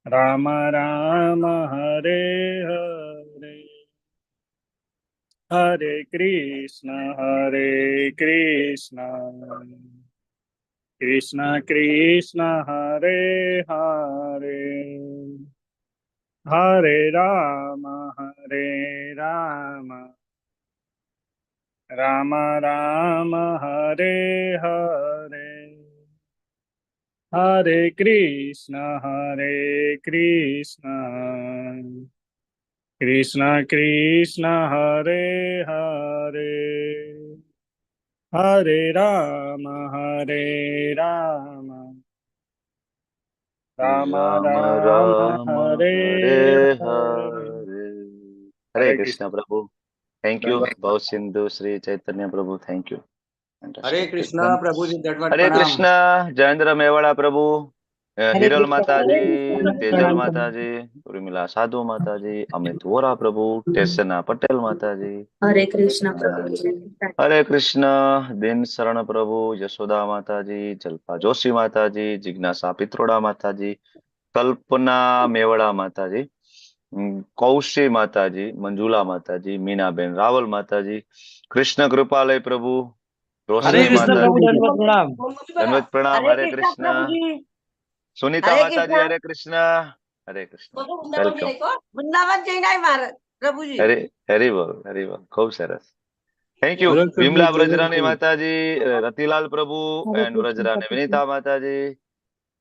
राम राम हरे हरे, हरे कृष्ण कृष्ण कृष्ण हरे हरे, हरे राम राम राम हरे हरे, हरे कृष्ण कृष्ण कृष्ण हरे हरे, हरे राम राम राम राम राम हरे हरे हरे, हरे। हरे हरे कृष्ण कृष्ण। प्रभु। Thank you दंडवत भव सिंधु श्री चैतन्य प्रभु। Thank you. Hare fantastic Krishna एकदम। प्रभु जी, दंडवत हरे प्रणाम। कृष्ण जयेंद्र मेवाड़ा प्रभु, हरे हिरल कृष्ण माता प्रभु जी, जी। तेजल प्रणाम माता प्रणाम। जी, उर्मिला साधु माता जी, अमित वोरा प्रभु, टेसना पटेल माता जी, हरे कृष्ण प्रभु जी। हरे कृष्ण दिन शरण प्रभु, यशोदा माता जी, जल्पा जोशी माता जी, जिज्ञासा पित्रोड़ा माता जी, कल्पना मेवड़ा माता जी, कौशी माता जी, मंजुला माता जी, मीनाबेन रावल माता जी, कृष्ण कृपालय प्रभु, हरे हरे रोशनी कृष्ण कृष्ण माता प्रभु, प्रभु जी, जी। दंडवत प्रणाम। धन्यवाद प्रणाम। हरे हरे कृष्ण कृष्ण प्रभु जी। सुनीता हरे माता जी, कृष्ण। हरे कृष्ण। हरे कृष्ण બધું વૃંદાવન वेलकम। જઈને કહો. વૃંદાવન જઈને આય મારે પ્રભુજી. हरे हरि बोल, हरि बोल, खूब सरस। थैंक यू हरे कृष्ण विमला जय ब्रजरानी गुरु। माता जी, रतिलाल प्रभु હરે एंड કૃષ્ણ ब्रजरानी પ્રભુજી. विनीता माता जी,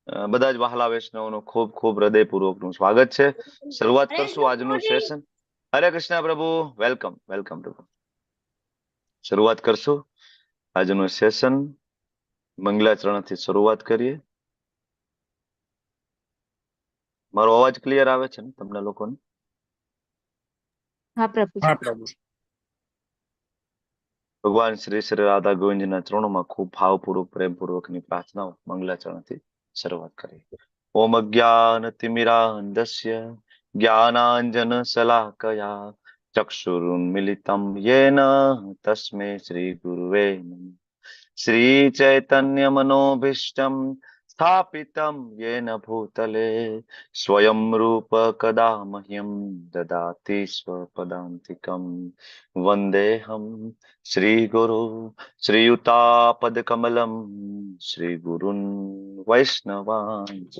બધા જ વહાલા વૈષ્ણવનું ખૂબ ખૂબ હૃદયપૂર્વકનું સ્વાગત છે। શરૂઆત હરે કરશું કૃષ્ણ આજનું પ્રભુજી. સેશન। હરે કૃષ્ણ પ્રભુ, વેલકમ વેલકમ પ્રભુ। શરૂઆત કરશું આજનું સેશન, મંગલાચરણથી શરૂઆત કરીએ। મારો અવાજ ક્લિયર આવે છે ને તમને લોકોને? હા પ્રભુજી. हाँ प्रभु। ભગવાન શ્રી શ્રી રાધા ગોવિંદના ચરણોમાં ખૂબ ભાવપૂર્વક પ્રેમપૂર્વકની પ્રાર્થનાઓ મંગલાચરણથી શરૂઆત કરીએ। ઓમ અજ્ઞાનતિમિરાન્ધસ્ય જ્ઞાનાંજન શલાકયા ચક્ષુરુન્મિલિतं येन तस्मै श्री गुरुवे नमः। श्री चैतन्य मनोभीष्टं स्थापितं येन भूतले स्वयं रूप कदा मह्यं ददाति स्वपदान्तिकं। वन्देऽहं श्रीगुरु श्रीयुतापदकमलं श्रीगुरुन् वैष्णवांश्च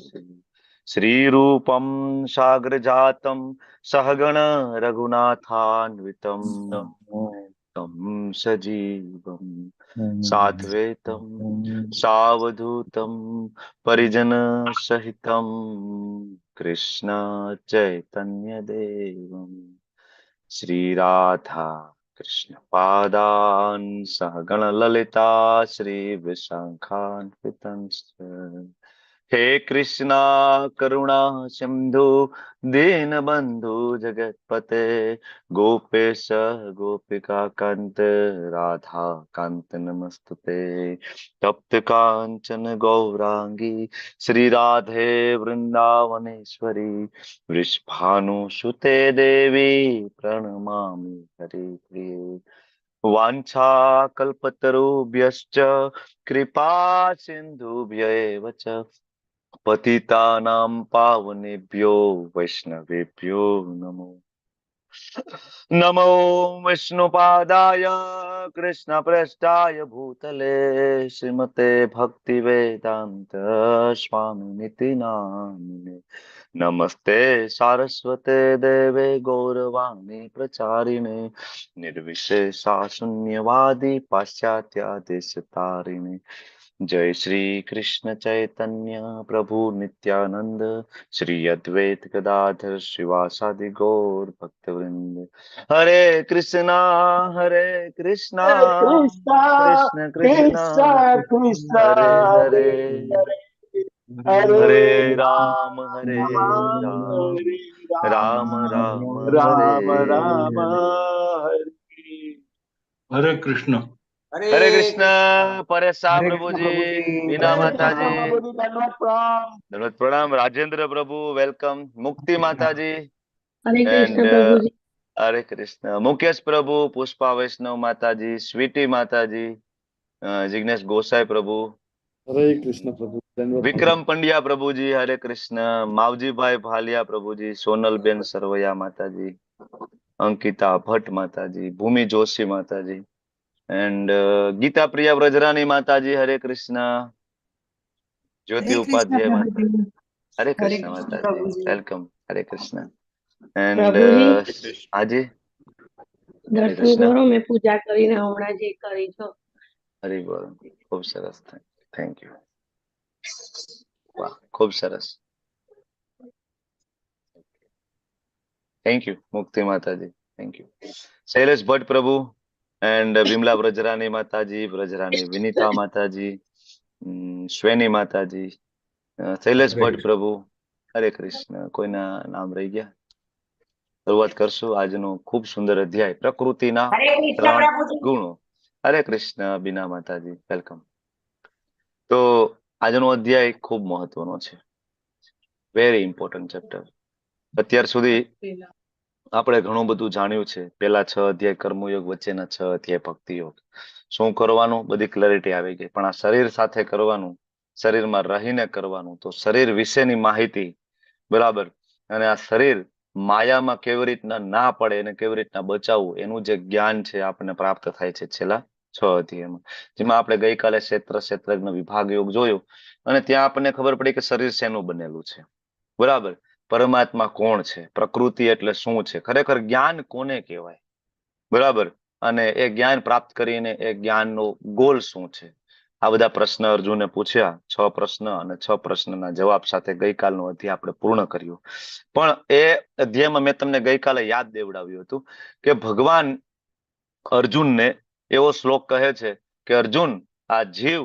श्रीरूपं साग्रजातं सहगण रघुनाथान्वितं तं सजीवं साद्वैतं सावधूतं परिजनसहितं कृष्ण चैतन्यदेवं श्रीराधा कृष्ण पादान् सहगण ललिता श्रीविशाखान्वितंश्च। हे कृष्णा करुणा सिंधु दीनबंधु जगतपते गोपेश गोपिका कांत राधा कांत नमस्तुते। तप्त कांचन गौरांगी श्री राधे वृंदावनेश्वरी वृषभानुसुते देवी प्रणमामि हरिप्रिये। वाञ्छाकल्पतरुभ्यश्च कृपा सिन्धुभ्य एव च पतितानां पावनेभ्यो वैष्णवेभ्यो नमो नमो विष्णुपादाय कृष्णप्रेष्ठाय भूतले श्रीमते भक्तिवेदान्त स्वामिनिति नामिने। नमस्ते सारस्वते देवे गौरवाणी प्रचारिणे निर्विशेषा शून्यवादी पाश्चात्यादेशतारिणे। जय श्री कृष्ण चैतन्य प्रभु नित्यानंद श्री अद्वैत गदाधर श्रीवासादि गौर भक्तवृंद। हरे Krishna Krishna Krishna, Krishna Krishna Krishna, Krishna, हरे Hare हरे Hare, हरे Hare हरे Rama, Ram Hare Ram Rama, Ram हरे Rama हरे। Rama, Hare हरे कृष्ण। हरे हरे कृष्ण कृष्णा। परेश शाह हरे प्रभु कृष्ण जी, प्रभु जी, मीना Hare दंडवत माता Krishna, जी, प्रणाम। Prabhuji, Dandavad Pranam. धन्यवाद प्रणाम। राजेंद्र प्रभु वेलकम। मुक्ति माता जी હરે एंड કૃષ્ણ પ્રભુજી. हरे कृष्ण मुकेश प्रभु, पुष्पा वैष्णव माता जी, स्वीटी माता जी, जिग्नेश गोसाई प्रभु, હરે કૃષ્ણ પ્રભુ ધન્યવાદ વિક્રમ પંડ્યા પ્રભુજી હરે કૃષ્ણ, માવજીભાઈ ભાલિયા પ્રભુજી, સોનલબેન સરવૈયા માતાજી, અંકિતા ભટ્ટ માતાજી, ભૂમિ જોશી માતાજી, એન્ડ ગીતા પ્રિયા વ્રજરાની માતાજી હરે કૃષ્ણ, જ્યોતિ હરે કૃષ્ણ ઉપાધ્યાય માતા પ્રભુજી. હરે હરે કૃષ્ણ કૃષ્ણ માતાજી, પ્રભુજી. Welcome, Hare Krishna. એન્ડ પ્રભુજી હાજી હરે દર્શન કૃષ્ણ, કરો, મેં પૂજા કરીને હમણાં જે કરી છો. હરી બોલ, ખૂબ સરસ, થેન્ક યુ, વાહ, ખૂબ સરસ, થેન્ક યુ મુક્તિ માતાજી, થેન્ક યુ. શૈલેષ ભટ્ટ પ્રભુ એન્ડ વિમલા વ્રજરાની માતાજી, વ્રજરાની વિનીતા માતાજી, શ્વેની માતાજી, શૈલેષ ભટ્ટ પ્રભુ હરે કૃષ્ણ. કોઈના નામ રહી ગયા? શરૂઆત કરશું આજનો ખૂબ સુંદર અધ્યાય, પ્રકૃતિના હરે કૃષ્ણ 3 પ્રભુજી. ગુણો. હરે કૃષ્ણ બીના માતાજી, વેલકમ. તો આજનો અધ્યાય ખૂબ મહત્વનો છે, વેરી ઇમ્પોર્ટન્ટ ચેપ્ટર. અત્યાર સુધી આપણે ઘણું બધું જાણ્યું છે. પેલા 6 અધ્યાય કર્મયોગ, વચ્ચેના 6 અધ્યાય ભક્તિયોગ. શું કરવાનું બધી ક્લેરિટી આવી ગઈ. પણ આ શરીર સાથે કરવાનું, શરીરમાં રહીને કરવાનું, તો શરીર વિશેની માહિતી, બરાબર, અને આ શરીર માયામાં કેવી રીતના ના પડે અને કેવી રીતના બચાવવું, એનું જે જ્ઞાન છે આપણને પ્રાપ્ત થાય છે છેલ્લા 6 અધ્યાયમાં. જેમાં આપણે ગઈકાલે ક્ષેત્રજ્ઞ વિભાગ યોગ જોયો અને ત્યાં આપણને ખબર પડી કે શરીર શેનું બનેલું છે, બરાબર, પરમાત્મા કોણ છે, પ્રકૃતિ એટલે શું છે, ખરેખર જ્ઞાન કોને કહેવાય, બરાબર, અને એ જ્ઞાન પ્રાપ્ત કરીને એ જ્ઞાનનો ગોલ શું છે. આ બધા પ્રશ્ન અર્જુને પૂછ્યા, 6 પ્રશ્ન, અને 6 પ્રશ્નના જવાબ સાથે ગઈકાલનો અધ્યાય આપણે પૂર્ણ કર્યો. પણ એ અધ્યાયમાં મેં તમને ગઈકાલે યાદ દેવડાવ્યું હતું કે ભગવાન અર્જુનને એવો શ્લોક કહે છે કે અર્જુન, આ જીવ,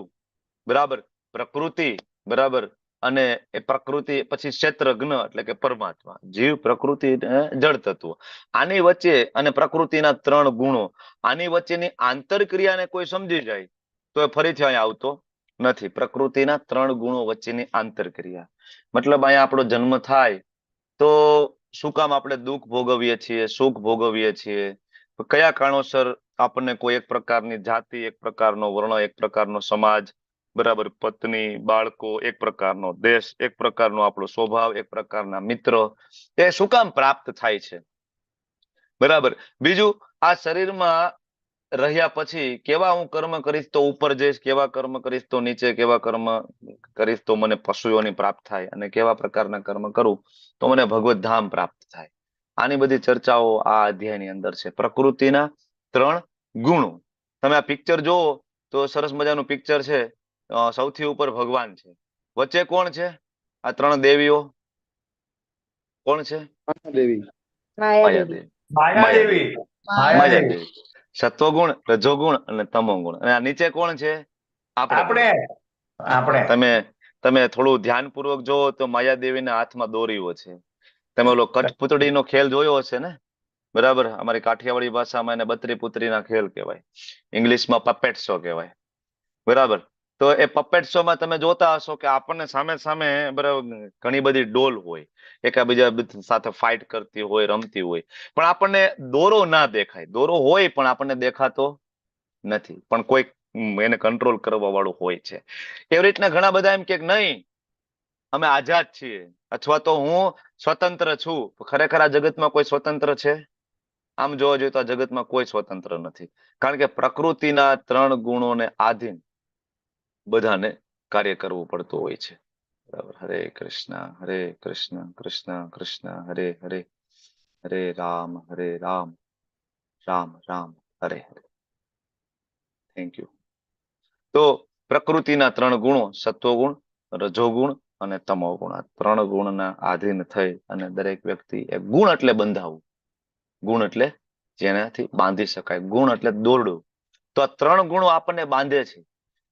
બરાબર, પ્રકૃતિ, બરાબર, અને એ પ્રકૃતિ પછી ક્ષેત્રજ્ઞ એટલે કે પરમાત્મા, જીવ, પ્રકૃતિ, જળ તત્વ, આની વચ્ચે અને પ્રકૃતિના 3 ગુણો, આની વચ્ચેની આંતરક્રિયાને કોઈ સમજી જાય તો એ ફરીથી અહીંયા આવતો નથી. પ્રકૃતિના 3 ગુણો વચ્ચેની આંતરક્રિયા, મતલબ અહીંયા આપણો જન્મ થાય તો શું કામ આપણે દુઃખ ભોગવીએ છીએ, સુખ ભોગવીએ છીએ, કયા કારણોસર આપણને કોઈ એક પ્રકારની જાતિ, એક પ્રકારનો વર્ણ, એક પ્રકારનો સમાજ, બરાબર, પત્ની, બાળકો, એક પ્રકારનો દેશ, એક પ્રકારનો આપણો સ્વભાવ, એક પ્રકારના મિત્ર, એ શું કામ પ્રાપ્ત થાય છે, બરાબર. બીજું, આ શરીરમાં રહ્યા પછી કેવા હું કર્મ કરીશ તો ઉપર જઈશ, કેવા કર્મ કરીશ તો નીચે, કેવા કર્મ કરીશ તો મને પશુઓની પ્રાપ્ત થાય, અને કેવા પ્રકારના કર્મ કરું તો મને ભગવત ધામ પ્રાપ્ત થાય. આની બધી ચર્ચાઓ આ અધ્યાયની અંદર છે. પ્રકૃતિના 3 ગુણો. તમે આ પિક્ચર જોવો તો સરસ મજાનું પિક્ચર છે. સૌથી ઉપર ભગવાન છે, વચ્ચે કોણ છે? આ 3 દેવીઓ કોણ છે? દેવી માયાદેવી. માયાદેવી, માયાદેવી માયાદેવી, સત્વગુણ, રજોગુણ અને તમોગુણ. અને આ નીચે કોણ છે? આપણે આપણે તમે તમે થોડું ધ્યાનપૂર્વક જોવો તો માયાદેવીના હાથમાં દોરીઓ છે. તમે ઓલો કઠપૂતળીનો ખેલ જોયો હશે ને, બરાબર, અમારી કાઠિયાવાડી ભાષામાં એને બત્રી પુત્રીના ખેલ કહેવાય, ઇંગ્લિશમાં પપેટ શો કહેવાય, બરાબર. તો એ પપેટ શો માં તમે જોતા હશો કે આપણને સામે સામે, બરાબર, ઘણી બધી ડોલ હોય, એકાબીજા સાથે ફાઇટ કરતી હોય, રમતી હોય, પણ આપણને દોરો ના દેખાય. દોરો હોય પણ આપણને દેખાતો નથી, પણ કોઈ એને કંટ્રોલ કરવા વાળું હોય છે. એવી રીતના ઘણા બધા એમ કે નહીં અમે આઝાદ છીએ, અથવા તો હું સ્વતંત્ર છું. ખરેખર આ જગતમાં કોઈ સ્વતંત્ર છે? આમ જોવા જોઈએ તો આ જગતમાં કોઈ સ્વતંત્ર નથી, કારણ કે પ્રકૃતિના 3 ગુણોને આધીન બધાને કાર્ય કરવું પડતું હોય છે, બરાબર. હરે કૃષ્ણ, કૃષ્ણ કૃષ્ણ હરે હરે, હરે રામ, રામ રામ હરે હરે. Thank you. તો પ્રકૃતિના 3 ગુણો, સત્વગુણ, રજોગુણ અને તમોગુણ, આ 3 ગુણના આધીન થઈ અને દરેક વ્યક્તિ એક ગુણ એટલે બંધાવવું, ગુણ એટલે જેનાથી બાંધી શકાય, ગુણ એટલે દોરડું. તો આ 3 ગુણો આપણને બાંધે છે.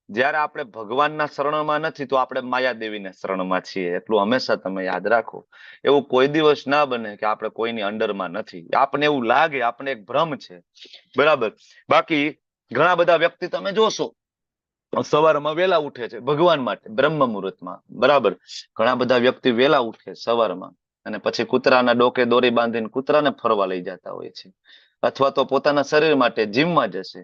જ્યારે આપણે ભગવાનના શરણમાં નથી તો આપણે માયાદેવીના શરણમાં છીએ, એટલું હંમેશા તમે યાદ રાખો. એવું કોઈ દિવસ ના બને કે આપણે કોઈની અંડરમાં નથી. આપણને એવું લાગે, આપણે એક ભ્રમ છે, બરાબર. બાકી ઘણા બધા વ્યક્તિ તમે જોશો સવારમાં વેલા ઉઠે છે ભગવાન માટે, બ્રહ્મ મુહૂર્તમાં, બરાબર. ઘણા બધા વ્યક્તિ વેલા ઉઠે સવારમાં અને પછી કૂતરાના ડોકે દોરી બાંધીને કૂતરાને ફરવા લઈ જતા હોય છે, અથવા તો પોતાના શરીર માટે જીમમાં જશે,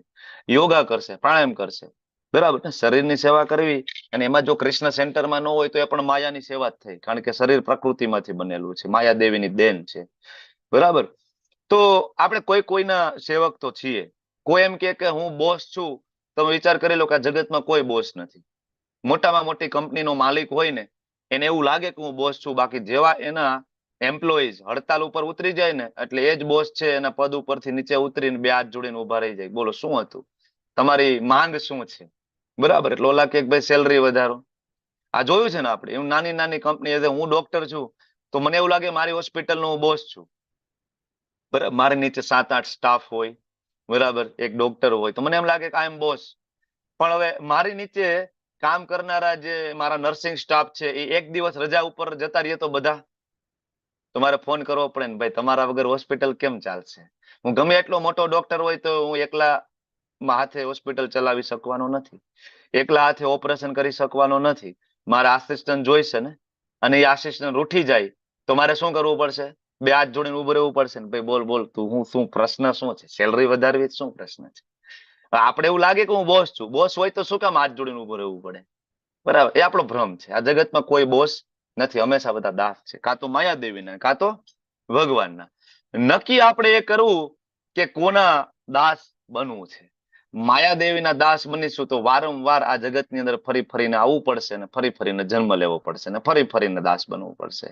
યોગા કરશે, પ્રાણાયામ કરશે, બરાબર ને? શરીરની સેવા કરવી, અને એમાં જો કૃષ્ણ સેન્ટરમાં ન હોય તો એ પણ માયાની સેવા જ થઈ, કારણ કે શરીર પ્રકૃતિમાંથી બનેલું છે, માયાદેવીની દેન છે. બરાબર. તો આપણે કોઈના સેવક તો છીએ. કોઈ એમ કે હું બોસ છું, તમે વિચાર કરી લો કે આ જગતમાં કોઈ બોસ નથી. મોટામાં મોટી કંપનીનો માલિક હોય ને, એને એવું લાગે કે હું બોસ છું, બાકી જેવા એના એમ્પ્લોઈઝ હડતાલ ઉપર ઉતરી જાય ને, એટલે એ જ બોસ છે, એના પદ ઉપરથી નીચે ઉતરીને બે હાથ જોડીને ઉભા રહી જાય. બોલો શું હતું, તમારી માંગ શું છે? બરાબર. એટલે ઓલા કે ભાઈ સેલરી વધારો. આ જોયું છે ને આપણે, એવું નાની નાની કંપની, હું ડોક્ટર છું તો મને એવું લાગે મારી હોસ્પિટલનો હું બોસ છું. બરાબર. મારી નીચે 7-8 સ્ટાફ હોય, બરાબર, એક ડોક્ટર હોય, તો મને એમ લાગે કે આઈ એમ બોસ. પણ હવે મારી નીચે કામ કરનારા જે મારા નર્સિંગ સ્ટાફ છે, એ એક દિવસ રજા ઉપર જતા રહીએ તો બધા તો મારે ફોન કરવો પડે ને, ભાઈ તમારા વગર હોસ્પિટલ કેમ ચાલશે? હું ગમે એટલો મોટો ડોક્ટર હોય તો હું એકલા હાથે હોસ્પિટલ ચલાવી શકવાનો નથી, એકલા હાથે ઓપરેશન કરી શકવાનો નથી. મારા આસિસ્ટન્ટ જોઈશે ને, અને એ આસિસ્ટન્ટ ઉઠી જાય તો મારે શું કરવું પડશે? બે હાથ જોડીને ઉભું રહેવું પડશે ને, ભાઈ બોલ બોલ તું, હું શું પ્રશ્ન શું છે? સેલરી વધારવી શું પ્રશ્ન છે? આપણે એવું લાગે કે હું બોસ છું. બોસ હોય તો શું કામ હાથ જોડીને ઉભું રહેવું પડે? બરાબર. એ આપણો ભ્રમ છે. આ જગતમાં કોઈ બોસ નથી, હંમેશા બધા દાસ છે, કાં તો માયાદેવીના, કાં તો ભગવાનના. નક્કી આપણે એ કરવું કે કોના દાસ બનવું છે. માયાદેવીના દાસ બનીશું તો વારંવાર આ જગતની અંદર ફરી ફરીને આવવું પડશે, ને ફરી ફરીને જન્મ લેવો પડશે, ને ફરી ફરીને દાસ બનવું પડશે.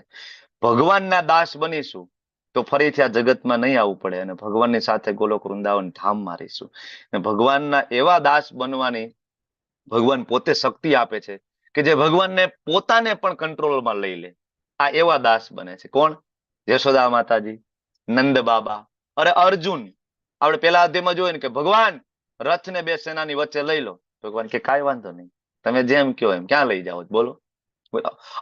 ભગવાનના દાસ બનીશું તો ફરીથી આ જગતમાં નહીં આવવું પડે, અને ભગવાનની સાથે ગોલોક વૃંદાવન ધામ મારીશું. અને ભગવાનના એવા દાસ બનવાની ભગવાન પોતે શક્તિ આપે છે કે જે ભગવાનને પોતાને પણ કંટ્રોલમાં લઈ લે. આ એવા દાસ બને છે. કોણ? યશોદા માતાજી, નંદ બાબા, અરે અર્જુન. આપણે પેલા અધ્યાયમાં જોયું ને કે ભગવાન રથને બે સેનાની વચ્ચે લઈ લો. ભગવાન કે કાંઈ વાંધો નહીં, તમે જેમ કહો એમ. ક્યાં લઈ જાઓ બોલો?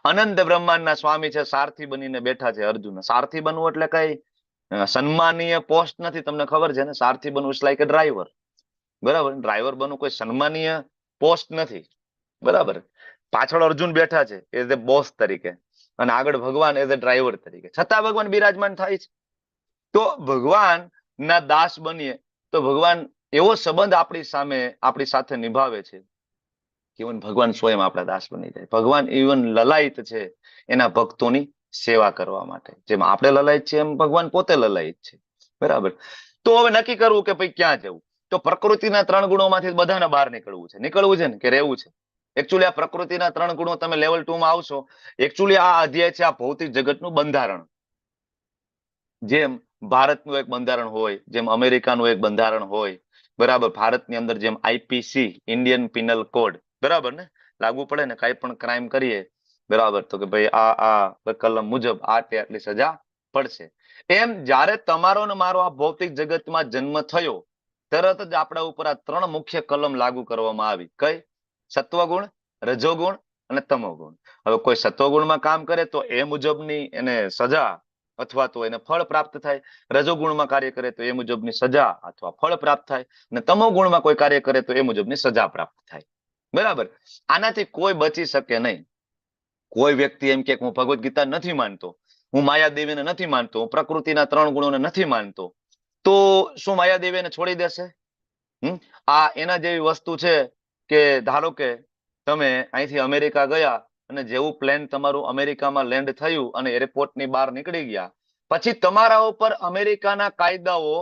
અનંત બ્રહ્માંડના સ્વામી છે, સારથી બનીને બેઠા છે અર્જુન. સારથી બનવું એટલે કઈ સન્માનીય પોસ્ટ નથી, તમને ખબર છે ને? સારથી બનવું ઇટ્સ લાઈક અ ડ્રાઈવર. બરાબર. ડ્રાઈવર બનવું કોઈ સન્માનીય પોસ્ટ નથી. બરાબર. પાછળ અર્જુન બેઠા છે એઝ એ બોસ તરીકે, અને આગળ ભગવાન એઝ એ ડ્રાઈવર તરીકે, છતાં ભગવાન બિરાજમાન થાય છે. તો ભગવાન ના દાસ બનીએ તો ભગવાન એવો સંબંધ આપણી સામે, આપણી સાથે નિભાવે છે કે ભગવાન સ્વયં આપણા દાસ બની જાય. ભગવાન ઇવન લલાયત છે એના ભક્તોની સેવા કરવા માટે. જેમ આપણે લલાયત છે એમ ભગવાન પોતે લલાયત છે. બરાબર. તો હવે નક્કી કરવું કે ભાઈ ક્યાં જવું. તો પ્રકૃતિના 3 ગુણોમાંથી બધાને બહાર નીકળવું છે. નીકળવું છે ને કે રહેવું છે? એકચ્યુઅલી આ પ્રકૃતિના 3 ગુણો તમે લેવલ 2 માં આવશો. એકચ્યુઅલી આ અધ્યાય છે આ ભૌતિક જગતનું બંધારણ. જેમ ભારતનું એક બંધારણ હોય, જેમ અમેરિકાનું એક બંધારણ હોય, બરાબર, ભારતની અંદર જેમ આઈપીસી, ઇન્ડિયન પિનલ કોડ, બરાબર ને, લાગુ પડે ને, કઈ પણ ક્રાઇમ કરીએ, બરાબર, તો કે ભાઈ આ કલમ મુજબ આટલી સજા પડશે. એમ જ્યારે તમારો ને મારો આ ભૌતિક જગતમાં જન્મ થયો, તરત જ આપણા ઉપર આ 3 મુખ્ય કલમ લાગુ કરવામાં આવી. કઈ? સત્વગુણ, રજોગુણ અને તમોગુણ. હવે કોઈ સત્વગુણમાં કામ કરે તો એ મુજબની એને સજા અથવા તો એને ફળ પ્રાપ્ત થાય. રજોગુણમાં કાર્ય કરે તો એ મુજબની સજા અથવા ફળ પ્રાપ્ત થાય. અને તમોગુણમાં કોઈ કાર્ય કરે તો એ મુજબની સજા પ્રાપ્ત થાય. બરાબર. આનાથી કોઈ બચી શકે નહીં. કોઈ વ્યક્તિ એમ કે હું ભગવદ્ ગીતા નથી માનતો, હું માયાદેવીને નથી માનતો, હું પ્રકૃતિના 3 ગુણોને નથી માનતો, તો શું માયાદેવી એને છોડી દેશે? આ એના જેવી વસ્તુ છે કે ધારો કે તમે અહીંથી અમેરિકા ગયા, અને જેવું પ્લેન તમારું અમેરિકામાં લેન્ડ થયું અને એરપોર્ટની બહાર નીકળી ગયા, પછી તમારા ઉપર અમેરિકાના કાયદાઓ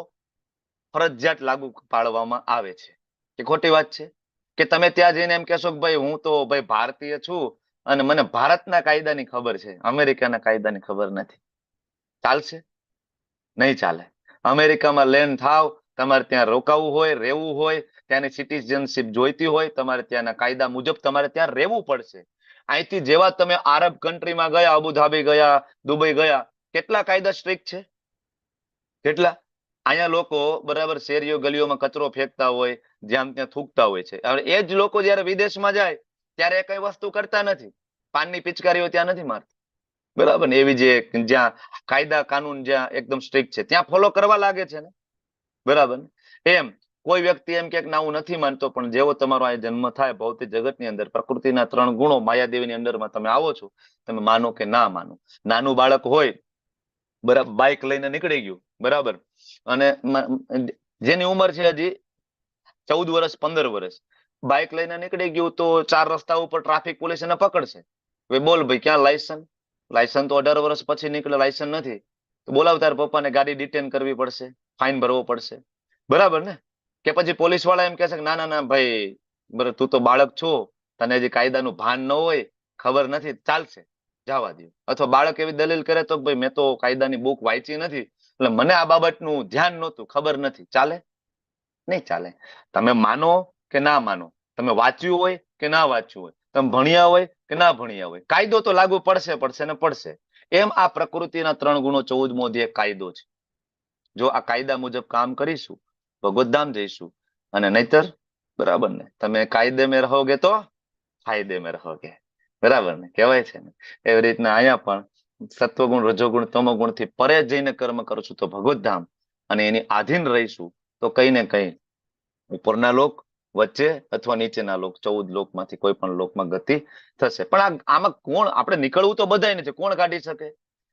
ફરજિયાત લાગુ પાડવામાં આવે છે. કે ખોટી વાત છે? કે તમે ત્યાં જઈને એમ કહેશો કે ભાઈ હું તો ભાઈ ભારતીય છું અને મને ભારતના કાયદાની ખબર છે, અમેરિકાના કાયદાની ખબર નથી. ચાલશે? નહીં ચાલે. અમેરિકામાં લેન્ડ થાવ, તમારે ત્યાં રોકાવું હોય, રહેવું હોય, ત્યાંની સિટીઝનશીપ જોઈતી હોય, તમારે ત્યાંના કાયદા મુજબ તમારે ત્યાં રહેવું પડશે. અહીંથી જેવા તમે આરબ કન્ટ્રીમાં ગયા, અબુધાબી ગયા, દુબઈ ગયા, કેટલા કાયદા સ્ટ્રિક્ટ છે? કેટલા? અહીંયા લોકો બરાબર શેરીઓ ગલીઓમાં કચરો ફેંકતા હોય, જ્યાં ત્યાં થૂકતા હોય છે. હવે એ જ લોકો જયારે વિદેશમાં જાય ત્યારે કઈ વસ્તુ કરતા નથી. પાનની પિચકારીઓ ત્યાં નથી મારતા. બરાબર ને? એવી જે જ્યાં કાયદા કાનૂન જ્યાં એકદમ સ્ટ્રિક્ટ છે ત્યાં ફોલો કરવા લાગે છે ને. બરાબર ને? એમ કોઈ વ્યક્તિ એમ કે ના હું નથી માનતો, પણ જેવો તમારો આ જન્મ થાય ભૌતિક જગતની અંદર, પ્રકૃતિના 3 ગુણો માયાદેવીની અંદરમાં તમે આવો છો, તમે માનો કે ના માનો. નાનું બાળક હોય, બરાબર, બાઇક લઈને નીકળી ગયું, બરાબર, અને જેની ઉંમર છે હજી 14 વર્ષ 15 વર્ષ, બાઇક લઈને નીકળી ગયું તો 4 રસ્તા ઉપર ટ્રાફિક પોલીસ એને પકડશે. હવે બોલ ભાઈ, ક્યાં લાયસન્સ? લાયસન્સ તો 18 વર્ષ પછી નીકળે, લાયસન્સ નથી તો બોલાવ તાર પપ્પાને, ગાડી ડિટેન કરવી પડશે, ફાઇન ભરવો પડશે, બરાબર ને? કે પછી પોલીસ વાળા એમ કહેશે કે ના ના ના ભાઈ, બરાબર, તું તો બાળક છો, તને હજી કાયદાનું ભાન ન હોય, ખબર નથી, ચાલશે, જવા દો. અથવા બાળક એવી દલીલ કરે તો ભાઈ મેં તો કાયદાની બુક વાંચી નથી, એટલે મને આ બાબતનું ધ્યાન નહોતું, ખબર નથી, ચાલે? નહીં ચાલે. તમે માનો કે ના માનો, તમે વાંચ્યું હોય કે ના વાંચ્યું હોય, તમે ભણ્યા હોય કે ના ભણ્યા હોય, કાયદો તો લાગુ પડશે પડશે ને પડશે. એમ આ પ્રકૃતિના 3 ગુણો 14મો અધ્યાય કાયદો છે. જો આ કાયદા મુજબ કામ કરીશું ભગવદ્ધામ જઈશું, અને નહીતર, બરાબર ને, તમે કાયદે મેં રહોગે તો ફાયદે મેં રહોગે, બરાબર ને, કહેવાય છે ને. એવી રીતના અહીંયા પણ સત્વગુણ, રજોગુણ, તમોગુણ થી પરે જઈને કર્મ કરશું તો ભગવદ્ધામ, અને એની આધીન રહીશું તો કઈ ને કઈ ઉપરના લોક, વચ્ચે અથવા નીચેના લોક, 14 લોકમાંથી કોઈ પણ લોકમાં ગતિ થશે. પણ આમાં કોણ, આપણે નીકળવું તો બધાય છે, કોણ કાઢી શકે?